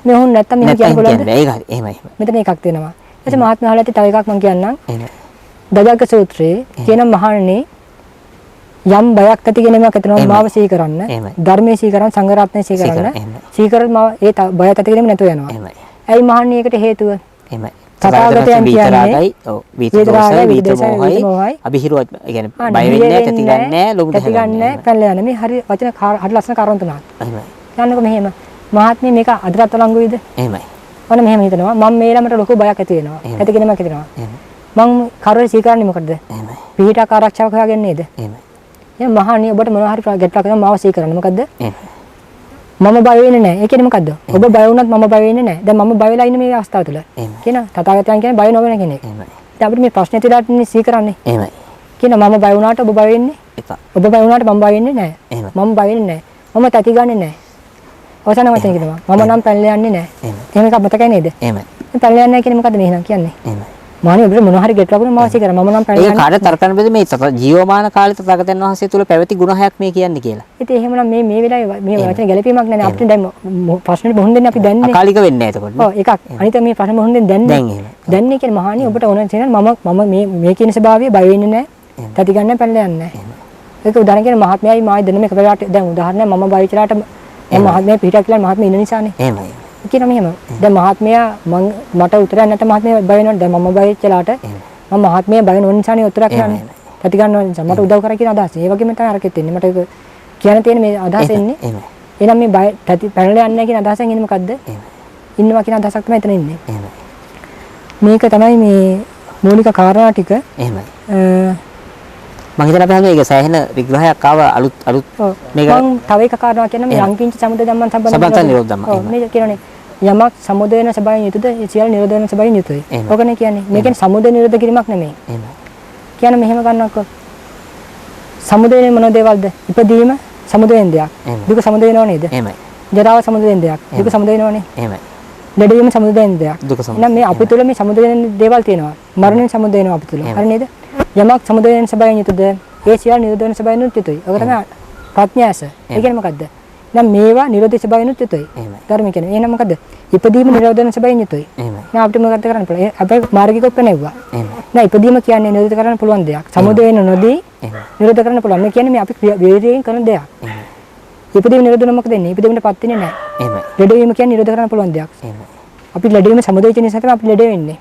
මේ ඔහුන් නැත්තම් මෙහෙම කියන්න පුළුවන්ද? ඒක හරි. එහෙමයි. මෙතන එකක් තියෙනවා. ඊට මහත්මයා අහලා ඇති තව එකක් මම කියන්නම්. එහෙමයි. දජග්ග සූත්‍රයේ කියන මහණෙනි යම් බයක් ඇති කෙනෙක් ඇතනවා මාව සිහි කරන්න. ධර්මයේ සිහි කරන්න, සංඝ රත්නයේ සිහි කරන්න. සිහි කරොත් මාව ඒ බය ඇති කෙනෙක් නැතුව යනවා. එහෙමයි. ඇයි මහණෙනි ඒකට හේතුව? එහෙමයි. තථාගතයන් කියන්නේ ඔව් විතරයි විතරමෝහයි අභිහිරුවත් කියන්නේ බය වෙන්නේ නැහැ, තැති ගන්න නැහැ, ලොමු තැති ගන්න නැහැ, පැනලා යන්නේ. මේ හරි වචන හරි ලස්සන කාරණා තුනක්. එහෙමයි. යන්නකො මෙහෙම. මහත්මිය මේක අදටත් අලංගුයිද? එහෙමයි. ඔන්න මෙහෙම හිතනවා. මම මේ ළමට ලොකු බයක් ඇති වෙනවා. ඇති කෙනෙක් ඇති වෙනවා. මම කරේ සිහි කරන්නේ මොකටද? එහෙමයි. පිහිටක් ආරක්ෂාවක් හොයාගෙන නේද? එහෙමයි. එහෙනම් මහණිය ඔබට මොනවා හරි ගැටලුවක් නම් මාව සිහි කරන්න. මොකද්ද? එහෙමයි. මම බය වෙන්නේ නැහැ. ඒ කියන්නේ මොකද්ද? ඔබ බය වුණත් මම බය වෙන්නේ නැහැ. දැන් මම බය වෙලා ඉන්නේ මේ අවස්ථාව තුළ. කියන තථාගතයන් කියන්නේ බය නොවන කෙනෙක්. එහෙමයි. දැන් අපිට මේ ප්‍රශ්නේ තියලා සිහි කරන්නේ. එහෙමයි. කියන මම බය වුණාට ඔබ බය වෙන්නේ? එපා. ඔබ බය වුණාට මම බය වෙන්නේ නැහැ. එහෙමයි. මම බය වෙන්නේ නැහැ. මම තැති ගන්නෙ නැහැ. අවසාන වචනේ කියනවා. මම නම් පැනලා යන්නේ නැහැ. එහෙමයි. එහෙම එකක් මතකයි නේද? එහෙමයි. මේ පැනලා යන්නේ නැහැ කියන්නේ මොකද්ද මෙහෙනම් කියන්නේ? එහෙමයි. මහණිය ඔබට මොනවා හරි ගැටලුවක් නම් මාව සිහි කරන්න. මම නම් පැනලා ඒක කාට තර්කන බෙද මේ ජීවමාන කාලේ තථාගතයන් වහන්සේ තුල පැවති ගුණ හයක් මේ කියන්නේ කියලා. ඉතින් එහෙමනම් මේ වෙලාවේ මේ වචන ගැලපීමක් නැහැ. අපිට දැන් ප්‍රශ්නෙට මොහොන් දෙන්නේ අපි දැන්නේ. අකාලික වෙන්නේ නැහැ එතකොට. ඔව් එකක්. අනිත මේ ප්‍රශ්න මොහොන් දෙන්නේ දැන්නේ. දැන් එහෙම. දැන්නේ කියන්නේ මහණිය ඔබට ඕන තැන මම මේ කියන ස්වභාවය බය වෙන්නේ නැහැ. තැති ගන්න පැනලා යන්නේ නැහැ. ඒක උදාහරණ කියන මහත්මයායි මායි දෙන්න මේක වෙලාවට දැන් උදාහරණයක් මම බය විචලාට මම මහත්මයා පිටක් කියලා මහත්මයා ඉන්න නිසානේ. එහෙමයි. කියන මෙහෙම. දැන් මහත්මයා මට උත්තරයක් නැත්නම් මහත්මයා බය වෙනවා. දැන් මම බය විචලාට මම මහත්මයා බය නොවන නිසානේ උත්තරයක් කියන්නේ. තැති ගන්නවා නිසා මට උදව් කරා කියන අදහස. ඒ වගේම තමයි අරකෙත් එන්නේ. මට ඒක කියන්න තියෙන මේ අදහස එන්නේ. එහෙනම් මේ බය තැති පැනලා යන්නේ නැහැ කියන අදහසෙන් එන්නේ මොකද්ද? ඉන්නවා කියන අදහසක් තමයි එතන ඉන්නේ. මේක තමයි මේ මූලික කාරණා ටික. එහෙමයි. මම හිතන අපේ මේක සෑහෙන විග්‍රහයක් ආව අලුත් මේක මම තව එක කාරණාවක් කියන්න මේ යංකින්ච සමුදය ධම්මං සම්බන්ධ නිරෝධ ධම්ම. ඔව් මේක කියනනේ යමක් සමුදය වෙන සබයින් යුතුද ඒ සියල්ල නිරෝධ වෙන සබයින් යුතුයි. ඔකනේ කියන්නේ. මේ කියන්නේ සමුදය නිරෝධ කිරීමක් නෙමෙයි. කියන්නේ මෙහෙම ගන්නකො සමුදය මොන දේවල්ද? ඉපදීම සමුදය වෙන දෙයක්. දුක සමුදය වෙනව නේද? එහෙමයි. ජරාව සමුදය වෙන දෙයක්. දුක සමුදය වෙනවනේ. එහෙමයි. ලෙඩවීම සමුදය වෙන දෙයක්. දුක සමුදය. එහෙනම් මේ අපි තුළ මේ සමුදය වෙන දේවල් තියෙනවා. මරණයෙන් සමුදය වෙනවා අපි තුළ. හරි නේද? යමක් සමුදය වෙන සබයින් යුතුද ඒ සියල්ල නිරෝධ වෙන සබයින් යුතුයි. ඔක තමයි ප්‍රඥාස. ඒ කියන්නේ මොකද්ද? දැන් මේවා නිරෝධ සබයින් යුතුයි. ධර්ම කියන්නේ. එහෙනම් මොකද්ද? ඉපදීම නිරෝධ වෙන සබයින් යුතුයි. දැන් අපිට මොකක්ද කරන්න පුළුවන්? අපේ මාර්ගික ඔප්පනෙව්වා. දැන් ඉපදීම කියන්නේ නිරෝධ කරන්න පුළුවන් දෙයක්. සමුදය වෙන නොදී නිරෝධ කරන්න පුළුවන්. මේ කියන්නේ මේ අපි වේදයෙන් කරන දෙයක්. ඉපදීම නිරෝධ වෙන මොකද වෙන්නේ? ඉපදීමටපත් වෙන්නේ නැහැ. ලෙඩවීම කියන්නේ නිරෝධ කරන්න පුළුවන් දෙයක්. අපි ලෙඩවීම සමුදය වෙන නිසා තමයි අපි ලෙඩ වෙන්නේ.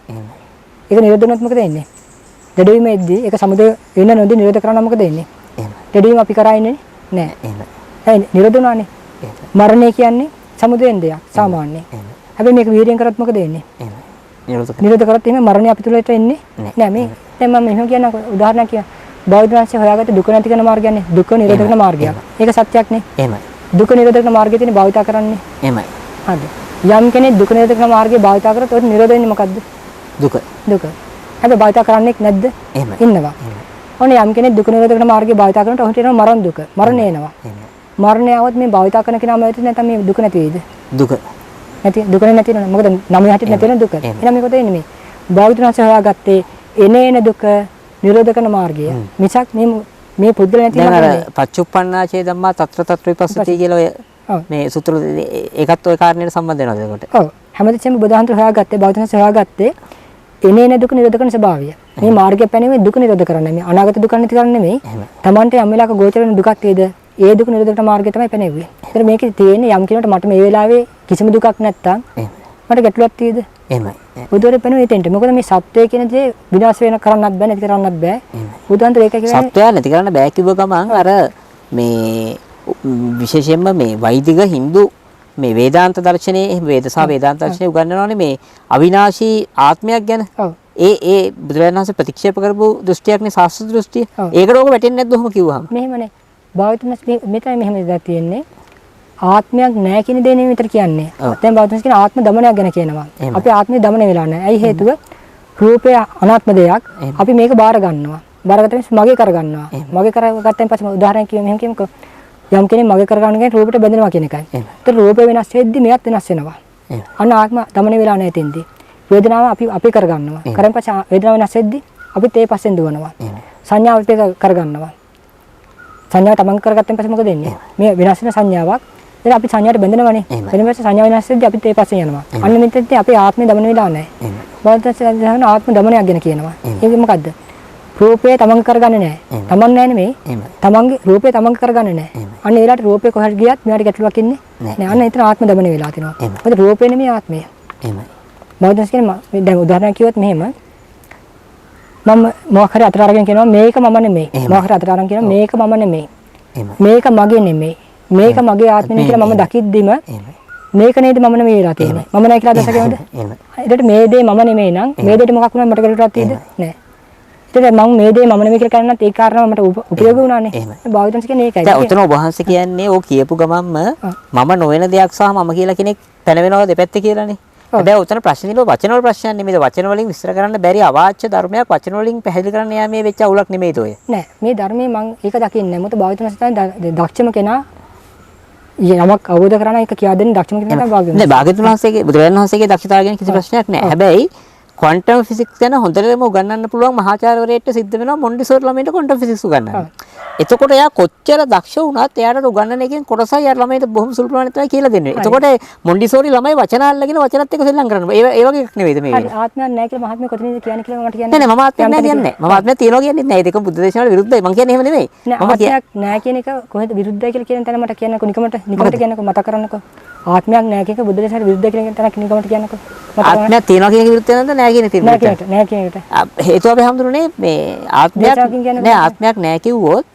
ඒක නිරෝධ වුණොත් මොකද වෙන්නේ? ලෙඩවීම එද්දී ඒක සමුදය වෙන නොදී නිරෝධ කරන්න මොකද වෙන්නේ? ලෙඩවීම අපි කරා ඉන්නේ නැහැ. එහෙනම් නිරෝධ වුණානේ. මරණය කියන්නේ සමුදය වෙන දෙයක් සාමාන්‍යයෙන්. හැබැයි මේක වීර්යයෙන් කරත් මොකද වෙන්නේ? නිරෝධ කරත් එහෙම මරණය අපි තුලට එන්නේ නැහැ. මේ දැන් මම මෙහෙම කියන උදාහරණයක් කියන්න. බෞද්ධ වංශය හොයාගත්ත දුක නැති කරන මාර්ගයනේ දුක නිරෝධ කරන මාර්ගයක්. ඒක සත්‍යයක් නේ. එහෙමයි. දුක නිරෝධ කරන මාර්ගය තියෙන භාවිතා කරන්නේ. එහෙමයි. හරි. යම් කෙනෙක් දුක නිරෝධ කරන මාර්ගය භාවිතා කරොත් ඒක නිරෝධ වෙන්නේ මොකද්ද? දුක. දුක. හැබැයි භාවිතා කරන්නේ නැද්ද? එහෙමයි. ඉන්නවා. ඕනේ යම් කෙනෙක් දුක නිරෝධ කරන මාර්ගය භාවිතා කරනකොට ඔහුට එනවා මරණ දුක. මරණය එනවා. මරණය આવොත් මේ භාවිතා කරන කෙනාම ඇවිත් නැත්නම් මේ දුක නැති වෙයිද? දුක. නැති දුකනේ නැති වෙනවා. මොකද නම යටින් නැති වෙන දුක. එහෙනම් මේක දෙන්නේ මේ. භාගතුන් වහන්සේ හොයාගත්තේ එන දුක නිරෝධ කරන මාර්ගය. මිසක් මේ පුද්ගල නැති දැන් අර පච්චුප්පන්නාචේ ධම්මා තත්‍ර තත්‍ර විපස්සති කියලා ඔය මේ සූත්‍ර ඒකත් ඔය කාරණේට සම්බන්ධ වෙනවද එතකොට? ඔව්. හැමදෙස්සෙම බුදුහන්තු හොයාගත්තේ භාගතුන් වහන්සේ හොයාගත්තේ එන දුක නිරෝධ කරන ස්වභාවය. මේ මාර්ගය පැනෙන්නේ දුක නිරෝධ කරන්න. මේ අනාගත දුක නැති කරන්න නෙමෙයි. තමන්ට යම් වෙලාවක ගෝචර වෙන දුකක් වේද ඒ දුක නිරෝධ කරන මාර්ගය තමයි පැනෙන්නේ. ඒතර මේකේ තියෙන්නේ යම් කෙනෙකුට මට මේ වෙලාවේ කිසිම දුකක් නැත්තම් මට ගැටලුවක් තියෙද? එහෙමයි. බුදුරේ පැනුනේ එතෙන්ට. මොකද මේ සත්‍යය කියන දේ විනාශ වෙන කරන්නත් බෑ නැති කරන්නත් බෑ. බුදුන්ට ඒක කියන්නේ සත්‍යය නැති කරන්න බෑ කිව්ව ගමන් අර මේ විශේෂයෙන්ම මේ වෛදික Hindu මේ වේදාන්ත දර්ශනයේ වේද සහ වේදාන්ත දර්ශනයේ උගන්වනවානේ මේ අවිනාශී ආත්මයක් ගැන. ඔව්. ඒ බුදුරජාණන් වහන්සේ ප්‍රතික්ෂේප කරපු දෘෂ්ටියක්නේ ශාස්ත්‍ර දෘෂ්ටිය. ඒකට ඕක වැටෙන්නේ නැද්ද ඔහොම කිව්වහම? මෙහෙමනේ. භාවිතුන් මෙතන මෙහෙම දෙයක් තියෙන්නේ. ආත්මයක් නැහැ කියන දේ නෙමෙයි විතර කියන්නේ. දැන් භාවිතුන් කියන ආත්ම දමනයක් ගැන කියනවා. අපි ආත්මය දමනය වෙලා නැහැ. ඇයි හේතුව? රූපය අනාත්ම දෙයක්. අපි මේක බාර ගන්නවා. බාරගත්තම මගේ කර ගන්නවා. මගේ කරගත්තෙන් පස්සේ උදාහරණයක් කියමු මෙහෙම කියමුකෝ. යම් කෙනෙක් මගේ කර ගන්න කෙනෙක් රූපයට බැඳෙනවා කියන එකයි. ඒතර රූපය වෙනස් වෙද්දි මෙයත් වෙනස් වෙනවා. අන්න ආත්ම දමනය වෙලා නැහැ තෙන්දී. වේදනාව අපි කර ගන්නවා. කරන් පස්සේ වේදනාව වෙනස් වෙද්දි අපිත් ඒ පස්සෙන් දුවනවා. සංඥාව අපිට කර ගන්නවා. සංඥාව තමන් කරගත්තෙන් පස්සේ මොකද වෙන්නේ? මේ වෙනස් වෙන සංඥාවක්. දැන් අපි සංඥාවට බැඳෙනවනේ. ඊට පස්සේ සංඥාව වෙනස් වෙද්දී අපිත් ඒ පස්සෙන් යනවා. අන්න මෙතෙන්දී අපේ ආත්මය දමන වෙලා නැහැ. බෞද්ධයන් ආත්ම දමනයක් ගැන කියනවා. ඒක මොකද්ද? රූපය තමන් කරගන්නේ නැහැ. තමන් නැහැ නෙමෙයි. තමන්ගේ රූපය තමන් කරගන්නේ නැහැ. අන්න ඒ වෙලාවට රූපේ කොහෙට ගියත් මෙයාට ගැටලුවක් ඉන්නේ නැහැ. අන්න එතන ආත්ම දමන වෙලා තිනවා. මොකද රූපේ නෙමෙයි ආත්මය. එහෙමයි. බෞද්ධයන් කියන්නේ දැන් උදාහරණයක් කිව්වොත් මෙහෙම මම මොකක් හරි අතට අරගෙන කියනවා මේක මම නෙමෙයි. මොකක් හරි අතට අරගෙන කියනවා මේක මම නෙමෙයි. මේක මගේ නෙමෙයි. මේක මගේ ආත්මය නේ කියලා මම දකිද්දිම මේක නේද මම නෙමෙයි වෙලා තියෙන්නේ. මම නැහැ කියලා දැසගෙනද? ඒකට මේ දේ මම නෙමෙයි නම් මේ දෙයට මොකක් වුණත් මට ගැටලුවක් තියෙද? නැහැ. ඒකට මම මේ දේ මම නෙමෙයි කියලා කරන්නත් ඒ කාරණාව මට උපයෝගී වුණානේ. භාවිතන්ස් කියන්නේ ඒකයි. දැන් උතන ඔබ වහන්සේ කියන්නේ ඕක කියපු ගමන්ම මම නොවන දෙයක් සහ මම කියලා කෙනෙක් පැනවෙනවා දෙපැත්තේ කියලානේ. හැබැයි උතන ප්‍රශ්නේ තියෙනවා වචන වල ප්‍රශ්නයක් නෙමෙයි. වචන වලින් විස්තර කරන්න බැරි අවාච්‍ය ධර්මයක් වචන වලින් පැහැදිලි කරන්න යාමේ වෙච්ච අවුලක් නෙමෙයිද ඔය? නෑ. මේ ධර්මයේ මම ඒක දකින්නේ නැහැ. මොකද භාවිතන්ස් තමයි දක්ෂම කෙනා යමක් අවබෝධ කරගන්න එක කියා දෙන්න දක්ෂම කෙනා තමයි භාග්‍යවතුන්. නෑ භාග්‍යවතුන් වහන්සේගේ බුදුරජාණන් වහන්සේගේ දක්ෂතාවය ගැන කිසි ප්‍රශ්නයක් නෑ. හැබැයි ක්වොන්ටම් ෆිසික්ස් ගැන හොඳටම උගන්වන්න පුළුවන් මහාචාර්යවරයෙක්ට සිද්ධ වෙනවා මොන්ටිසෝරි ළමයින්ට ක්වොන්ටම් ෆිසික්ස් උගන්වන්න. එතකොට එයා කොච්චර දක්ෂ වුණත් එයාට උගන්වන එකෙන් කොටසයි අර ළමයිට බොහොම සුළු ප්‍රමාණයක් තමයි කියලා දෙන්නේ. එතකොට මොන්ටිසෝරි ළමයි වචන අල්ලගෙන වචනත් එක්ක සෙල්ලම් කරනවා. ඒ වගේ එකක් නෙවෙයිද මේ වෙන්නේ? ආත්මයක් නැහැ කියලා මහත්මයා කොතනින්ද කියන්නේ කියලා මට කියන්නේ. නෑ මම ආත්මයක් නෑ කියන්නේ. මම ආත්මයක් තියනවා කියන්නේ නෑ. ඒක බුද්ධ දේශනාවල විරුද්ධයි. මම කියන්නේ එහෙම නෙමෙයි. ආත්මයක් නැහැ කියන එක කොහෙද විරුද්ධයි කියලා කියන තැන මට කියන්නකෝ නිකමට කියන්නකෝ මතක කරන්නකෝ. ආත්මයක් නැහැ කියන එක බුද්ධ දේශනාවට විරුද්ධයි කියලා කියන තැනක් නිකමට කියන්නකෝ. ආත්මයක් තියනවා කියන එක විරුද්ධ වෙනවද නෑ කියන එක විරුද්ධයි. නෑ කියන එකට. හේතුව අපි හඳුනන්නේ මේ ආත්මයක් නෑ ආත්මයක් නෑ කිව්වොත්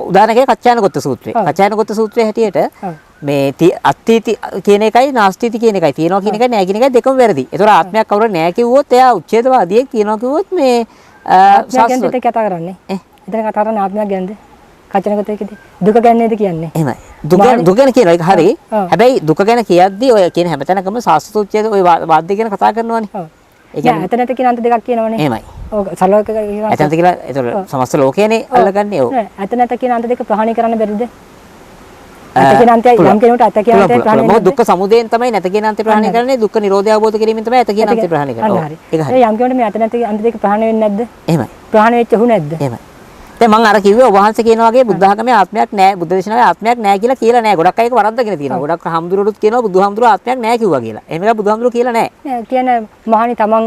උදාහරණයක් කච්චායනගොත්ත සූත්‍රය. කච්චායනගොත්ත සූත්‍රයේ හැටියට මේ අත්ථීති කියන එකයි නාස්තිති කියන එකයි තියෙනවා කියන එකයි නෑ කියන එකයි දෙකම වැරදි. ඒතොර ආත්මයක් කවුරු නෑ කිව්වොත් එයා උච්ඡේදවාදියෙක් කියනවා කිව්වොත් මේ ආත්මයක් ගැන කතා කරන්නේ. එතන කතා කරන්නේ ආත්මයක් ගැනද? කච්චායනගොත්ත එකේදී දුක ගැන නේද කියන්නේ? එහෙමයි. දුක ගැන කියනවා ඒක හරි. හැබැයි දුක ගැන කියද්දි ඔය කියන හැමතැනකම ශාස්ත්‍ර උච්ඡේද ඔය වාද්‍ය ගැන කතා කරනවානේ. ඒ කියන්නේ ඇතනත කියන අන්ත දෙකක් කියනවනේ. එහෙමයි. ඔව් සරලව කියනවා. ඇතනත කියලා ඒතොර සමස්ත ලෝකයනේ අල්ලගන්නේ ඔව්. ඇතනත කියන අන්ත දෙක ප්‍රහාණය කරන්න බැරිද? ඇත කියන අන්තය යම් කෙනෙකුට ඇත කියන අන්තය ප්‍රහාණය මොකද දුක්ඛ සමුදයෙන් තමයි නැත කියන අන්තය ප්‍රහාණය කරන්නේ දුක්ඛ නිරෝධය අවබෝධ කිරීමෙන් තමයි ඇත කියන අන්තය ප්‍රහාණය කරන්නේ. ඔව්. ඒක හරි. යම් කෙනෙකුට මේ ඇතනත අන්ත දෙක ප්‍රහාණය වෙන්නේ නැද්ද? එහෙමයි. ප්‍රහාණය වෙච්ච හු නැද්ද? එහෙමයි. දැන් මම අර කිව්වේ ඔබ වහන්සේ කියන වගේ බුද්ධ ධර්මයේ ආත්මයක් නැහැ බුද්ධ දේශනාවේ ආත්මයක් නැහැ කියලා නැහැ. ගොඩක් අය ඒක වරද්දගෙන තියෙනවා. ගොඩක් හාමුදුරුවෝත් කියනවා බුදුහාමුදුරුවෝ ආත්මයක් නැහැ කිව්වා කියලා. එහෙම එකක් බුදුහාමුදුරුවෝ කියලා නැහැ. නෑ කියන්නේ මහණි තමන්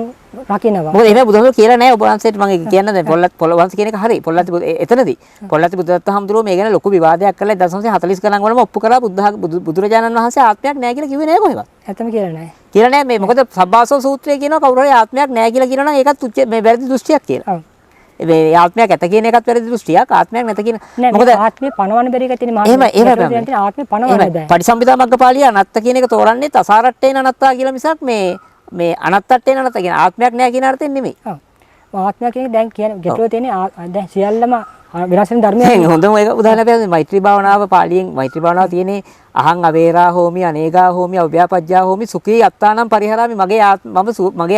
රකින්නවා. මොකද එහෙම බුදුහාමුදුරුවෝ කියලා නැහැ ඔබ වහන්සේට මම කියන්නේ දැන් පොල්ල වහන්සේ කියන එක හරි. පොල්ලති එතනදී පොල්ලති බුදුදත්ත හාමුදුරුවෝ මේ ගැන ලොකු විවාදයක් කළා 1940 ගණන් වලම ඔප්පු කරලා බුදුරජාණන් වහන්සේ ආත්මයක් නැහැ කියලා කිව්වේ නැහැ කොහෙවත්. ඇත්තම කියලා නැහැ. කියලා නැහැ මේ මොකද සබ්බාසෝ සූත්‍රයේ කියනවා කවුරු හරි ආත්මයක් නැහැ කියලා කියනවා නම් ඒකත් මේ වැරදි දෘෂ්ටියක් කියලා. මේ ආත්මයක් ඇත කියන එකත් වැරදි දෘෂ්ටියක් ආත්මයක් නැත කියන මොකද ආත්මේ පණවන්න බැරි එක තියෙන මහා එහෙම ආත්මේ පණවන්න බෑ පටිසම්භිදා මග්ගපාළිය අනත්ත කියන එක තෝරන්නේ තසාරට්ටේන අනත්තා කියලා මිසක් මේ අනත්තට්ටේන අනත්තා කියන ආත්මයක් නැහැ කියන අර්ථයෙන් නෙමෙයි. ඔව් ආත්මයක් කියන්නේ දැන් කියන්නේ ගැටලුව තියෙන්නේ දැන් සියල්ලම වෙනස් වෙන ධර්මයක්. හොඳම ඒක උදාහරණයක් මෛත්‍රී භාවනාව පාළියෙන් මෛත්‍රී භාවනාව තියෙන්නේ අහං අවේරා හෝමි අනේගා හෝමි අව්‍යාපජ්ජා හෝමි සුඛී අත්තානම් පරිහරාමි මගේ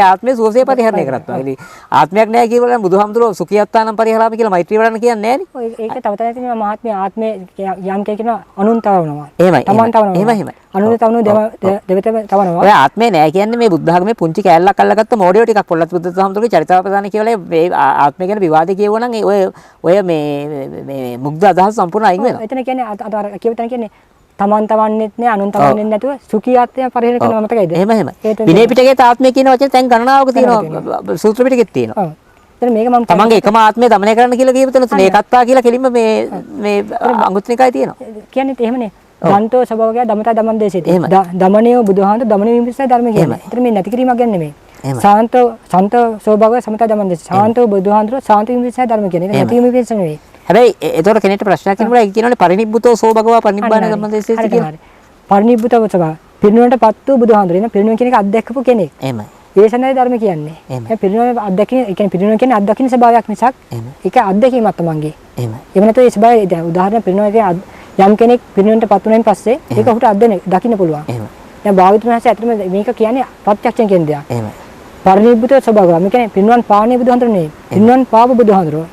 ආත්මය සුවසේ පරිහරණය කරත්වා. ඉතින් ආත්මයක් නැහැ කියලා බුදුහාමුදුරුවෝ සුඛී අත්තානම් පරිහරාමි කියලා මෛත්‍රී වඩන්න කියන්නේ නැහැ නේ. ඒක තව තවත් තියෙනවා මහත්මය ආත්මය යම් කියන අනුන් තවනවා. එහෙමයි. තමන් තවනවා. එහෙමයි. අනුන් තවනවා දෙවිත තවනවා. ඔය ආත්මේ නැහැ කියන්නේ මේ බුද්ධ ධර්මයේ පුංචි කෑල්ලක් අල්ලගත්ත මෝඩියෝ ටිකක් පොල්ලත් බුදුහාමුදුරුවෝ චරිතාපදාන කියලා මේ ආත්මය ගැන විවාදේ කියවුවා නම් ඔය මේ මුග්ධ අදහස් සම්පූර්ණ අයින් වෙනවා. එතන කියන්නේ අර කියවතන කියන්නේ තමන් තවන්නෙත් නෑ අනුන් තවන්නෙත් නැතුව සුඛී ආත්මය පරිහරණය කරනවා මතකයිද? එහෙම. විනය පිටකයේ ආත්මය කියන වචනේ දැන් ගණනාවක තියෙනවා. සූත්‍ර පිටකෙත් තියෙනවා. ඔව්. එතන මේක මම තමන්ගේ එකම ආත්මය දමනය කරන්න කියලා කියපතන ඒකත්තා කියලා කෙලින්ම මේ අඟුත්නිකයි තියෙනවා. කියන්නේ එහෙමනේ. දන්තෝ ස්වභාවය දමතා දමන දේශේදී. දමණියෝ බුදුහාමුදුර දමන විමුක්තිය ධර්ම කියන්නේ. එතන මේ නැති කිරීමක් ගැන නෙමෙයි. සාන්ත ස්වභාවය සමතා දමන දේශේ. සාන්තෝ බුදුහාමුදුර සාන්ත විමුක්තිය ධර්ම කියන්නේ. ඒක නැති විමුක්තිය නෙමෙයි. හැබැයි ඒතකොට කෙනෙක්ට ප්‍රශ්නයක් කියනකොට ඒක කියනවනේ පරිනිබ්බුතෝ සෝ භගවා පරිනිබ්බාන සම්බන්ධයෙන් කියලා. පරිනිබ්බුතව ස්වභාව. පිරිනුවන්ට පත් වූ බුදුහාමුදුර. එන පිරිනුවන් කියන එක අත්දැකපු කෙනෙක්. එහෙමයි. ඒසනයි ධර්ම කියන්නේ. ඒ පිරිනුවන් අත්දැකීම, ඒ කියන්නේ පිරිනුවන් කියන්නේ අත්දකින්න ස්වභාවයක් මිසක් ඒක අත්දැකීමක් තමන්ගේ. එහෙමයි. එහෙම නැත්නම් ඒ ස්වභාවය දැන් උදාහරණ පිරිනුවන් කියන්නේ යම් කෙනෙක් පිරිනුවන්ට පත් වුණායින් පස්සේ ඒක ඔහුට දකින්න පුළුවන්. එහෙමයි. දැන් භාවිතුන් වහන්සේ ඇත්තටම මේක කියන්නේ ප්‍රත්‍යක්ෂයෙන් කියන දෙයක්. එහෙමයි. පරිනිබ්බුත ස්වභාවය. මේ කියන්නේ පිරිනුවන් පාණේ බුදුහාමුදුර නෙවෙයි. පිරිනුවන් පාප බුදුහාමුදුර.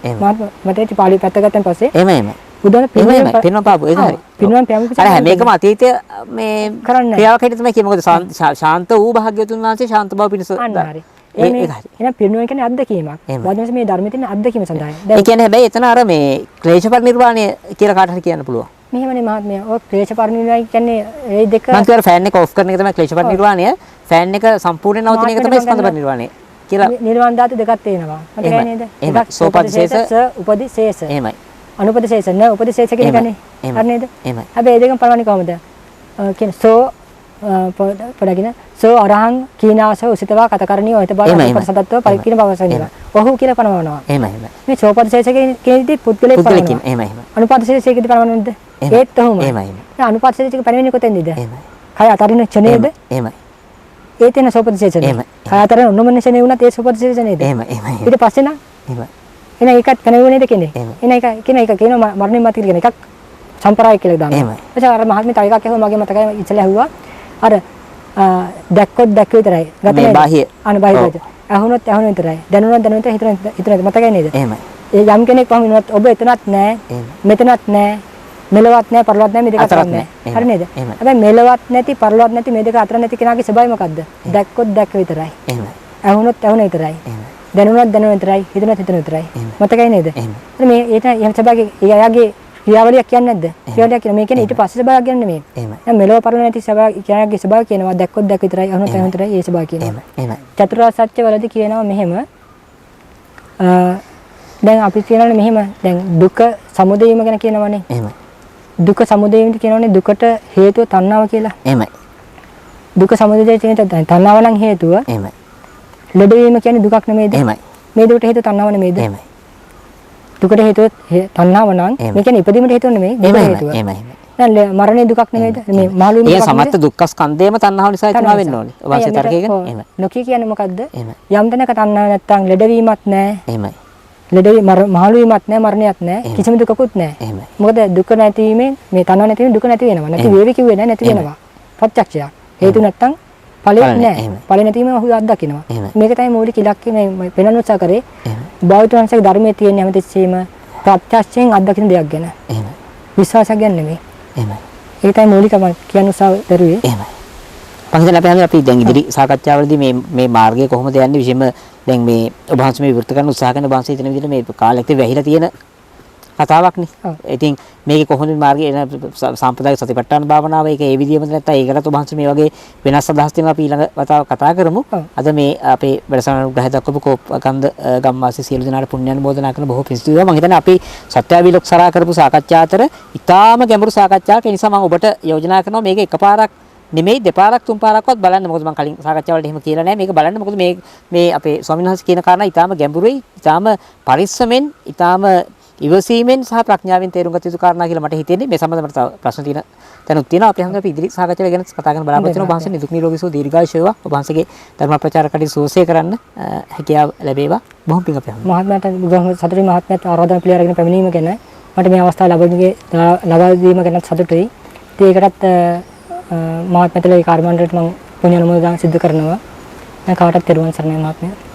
මට ඒක පාළි පැත්ත ගත්තන් පස්සේ එහෙමයි. බුදුන් පිරිනුවන් පාපු ඒක හරි. පිරිනුවන් පෑම අර හැම එකම අතීතයේ මේ කරන්නේ ක්‍රියාවක් හැටියට තමයි කියේ. මොකද ශාන්ත වූ භාග්‍යවතුන් වහන්සේ ශාන්ත බව පිණිස අන්න හරි. එහෙනම් පිරිනුවන් කියන්නේ අත්දැකීමක්. වාදනසේ මේ ධර්මයේ තියෙන අත්දැකීම සඳහායි. ඒ කියන්නේ හැබැයි එතන අර මේ ක්ලේශ පරිනිර්වාණය කියලා කාට හරි කියන්න පුළුවන්. මෙහෙමනේ මහත්මයා. ඔය ක්ලේශ පරිනිර්වාණය කියන්නේ ඒ දෙක මම කියවර ෆෑන් එක ඔෆ් කරන එක තමයි ක්ලේශ පරිනිර්වාණය. ෆෑන් එක සම්පූර්ණයෙන් නවතින එක තමයි ස්කන්ධ පරිනිර්වාණය කියලා. නිර්වාණ ධාතු දෙකක් තියෙනවා. මතකයි නේද? එකක් සෝපදිශේෂ උපදිශේෂ. එහෙමයි. අනුපදිශේෂ න උපදිශේෂ කියන එකනේ. හරි නේද? එහෙමයි. හැබැයි ඒ දෙකම පළවන්නේ කොහමද? කියන සෝ පොඩගෙන සෝ අරහං කීනාස උසිතවා කතකරණිය ඔහිත බල ප්‍රසදත්ව පරික්කින බවසනවා. ඔහු කියලා පනවනවා. එහෙමයි. මේ සෝපදිශේෂ කියනදී පුද්ගලෙක් පනවනවා. එහෙමයි. අනුපදිශේෂ කියනදී පනවන්නේ නැද්ද? ඒත් ඔහුම. එහෙමයි. ඒ අනුපදිශේෂ එක පැනවෙන්නේ කොතෙන්ද? එහෙමයි. කය අතරින් ක්ෂණයේද? එහෙමයි. ඒ තියෙන සෝපදිශේෂ නේ. කය අතරින් උන්නමනෂනේ වුණත් ඒ සෝපදිශේෂ නේද? එහෙමයි. එහෙමයි. ඊට පස්සේ නම් එහෙමයි. එන එකත් පැනවෙන්නේ නේද කියන්නේ? එන එක කියනවා මරණින් මත කියන එකක් සම්ප්‍රාය කියලා දානවා. එහෙමයි. එතකොට අර මහත්මිය තව එකක් ඇහුවා මගේ මතකයි ඉස්සෙල්ලා ඇහුවා. අර දැක්කොත් දැක්ක විතරයි. මේ බාහිය. බාහිය. ඇහුනොත් ඇහුන විතරයි. දැනුනොත් දැනුන විතරයි. හිතන මතකයි නේද? එහෙමයි. ඒ යම් කෙනෙක් වහම ඉන්නොත් ඔබ එතනත් නැහැ. මෙතනත් නැහැ. මෙලවත් නැහැ, පරලවත් නැහැ, මේ දෙක අතර නැහැ. හරි නේද? හැබැයි මෙලවත් නැති, පරලවත් නැති මේ දෙක අතර නැති කෙනාගේ ස්වභාවය මොකද්ද? දැක්කොත් දැක්ක විතරයි. එහෙමයි. ඇහුනොත් ඇහුන විතරයි. දැනුනොත් දැනුන විතරයි. හිතනොත් හිතන විතරයි. මතකයි නේද? මේ ඒක එහෙම ස්වභාවයේ එයාගේ ක්‍රියාවලියක් කියන්නේ නැද්ද? ක්‍රියාවලියක් කියන මේ කියන්නේ ඊට පස්සේ ස්වභාවයක් කියන්නේ නෙමෙයි. දැන් මෙලව පරල නැති ස්වභාවය කියනගේ ස්වභාවය කියනවා දැක්කොත් දැක්ක විතරයි, ඇහුනොත් ඇහුන විතරයි ඒ ස්වභාවය කියනවා. එහෙමයි. චතුරාර්ය සත්‍ය වලදී කියනවා මෙහෙම දැන් අපි කියනවානේ මෙහෙම දැන් දුක සමුදය වීම ගැන කියනවානේ. එහෙමයි. දුක සමුදය වීම කියනවානේ දුකට හේතුව තණ්හාව කියලා. එහෙමයි. දුක සමුදය කියන තණ්හාව නම් හේතුව. එහෙමයි. ලෙඩවීම කියන්නේ දුකක් නෙමෙයිද? එහෙමයි. මේ දුකට හේතුව තණ්හාව නෙමෙයිද? එහෙමයි. දුකට හේතුව තණ්හාව නම් මේ කියන්නේ ඉපදීමට හේතුව නෙමෙයි දුක හේතුව. එහෙමයි. දැන් මරණය දුකක් නෙමෙයිද? මේ මහලු මේ සමස්ත දුක්ඛ ස්කන්ධයම තණ්හාව නිසා ඉතුමා වෙන්න ඕනේ. ඔබ වහන්සේ තර්කයෙන් එහෙමයි. නොකිය කියන්නේ මොකද්ද? එහෙමයි. යම් තැනක තණ්හාව නැත්තම් ලෙඩවීමක් නැහැ. එහෙමයි. මහලු වීමක් නැහැ, මරණයක් නැහැ, කිසිම දුකකුත් නැහැ. එහෙමයි. මොකද දුක නැතිවීමෙන් මේ තණ්හාව නැතිවීමෙන් දුක නැති වෙනවා. නැති වේවි කිව්වේ නැහැ, නැති වෙනවා. ප්‍රත්‍යක්ෂයක්. හේතු නැත්තම් ඵලෙ නැහැ. ඵලෙ නැතිවීම ඔහු අත්දකිනවා. මේක තමයි මූලික ඉලක්කය මේ පෙන්වන්න උත්සාහ කරේ. බෞද්ධ ධර්මයේ තියෙන හැමතිස්සෙම ප්‍රත්‍යක්ෂයෙන් අත්දකින දෙයක් ගැන. එහෙමයි. විශ්වාසයක් ගැන නෙමෙයි. එහෙමයි. ඒක තමයි මූලිකම කියන්න උත්සාහ දරුවේ. එහෙමයි. පන්සල අපි දැන් ඉදිරි සාකච්ඡාවලදී මේ මාර්ගය කොහොමද යන්නේ විශේෂම දැන් මේ ඔබ වහන්සේ මේ විවෘත කරන උත්සාහ කරන වහන්සේ හිතන විදිහට මේ කාලෙත් වැහිලා තියෙන කතාවක්නේ. ඉතින් මේකේ කොහොමද මේ මාර්ගය එන සම්ප්‍රදායික සතිපට්ඨාන භාවනාව ඒක ඒ විදිහමද නැත්නම් ඒකට ඔබ වහන්සේ මේ වගේ වෙනස් අදහස් තියෙනවා අපි ඊළඟ වතාව කතා කරමු. අද මේ අපේ වැඩසටහන ග්‍රහ දක්වපු කෝපකන්ද ගම්වාසී සියලු දෙනාට පුණ්‍ය අනුමෝදනා කරන බොහෝ පිං සිදුවා. මම හිතන්නේ අපි සත්‍යාවිලොක් සරා කරපු සාකච්ඡා අතර ඉතාම ගැඹුරු සාකච්ඡාවක්. ඒ නිසා මම ඔබට යෝජනා කරනවා මේක එකපාරක් නෙමෙයි දෙපාරක් තුන් පාරක්වත් බලන්න. මොකද මම කලින් සාකච්ඡාවලට එහෙම කියලා නැහැ. මේක බලන්න. මොකද මේ අපේ ස්වාමීන් වහන්සේ කියන කාරණා ඊටාම ගැඹුරුයි, ඊටාම පරිස්සමෙන්, ඊටාම ඉවසීමෙන් සහ ප්‍රඥාවෙන් තේරුම් ගත යුතු කාරණා කියලා මට හිතෙන්නේ. මේ සම්බන්ධව මට ප්‍රශ්න තියෙන තැනුත් තියෙනවා. අපි හැමෝම ඉදිරි සාකච්ඡාව ගැන කතා කරන්න බලාපොරොත්තු වෙනවා. ඔබ වහන්සේ නිදුක් නිරෝගී සුව දීර්ඝායුෂ වේවා. ඔබ වහන්සේගේ ධර්ම ප්‍රචාර කටයුතු සුවසේ කරන්න හැකියාව ලැබේවා. බොහොම පිං අපි හැමෝම. මහත්මයාට සතුටුයි මහත්මයාට ආරාධනා පිළිඅරගෙන පැමිණීම ගැන මට මේ අවස්ථාව ලබා දීම ගැන සතුටුයි. ඉතින් ඒකටත් මහත්මයාට ඒ කාර්ය මණ්ඩලයට මම පුණ්‍ය අනුමෝදනා සිදු කරනවා. දැන් කාටත් තෙරුවන් සරණයි මහත්මයා.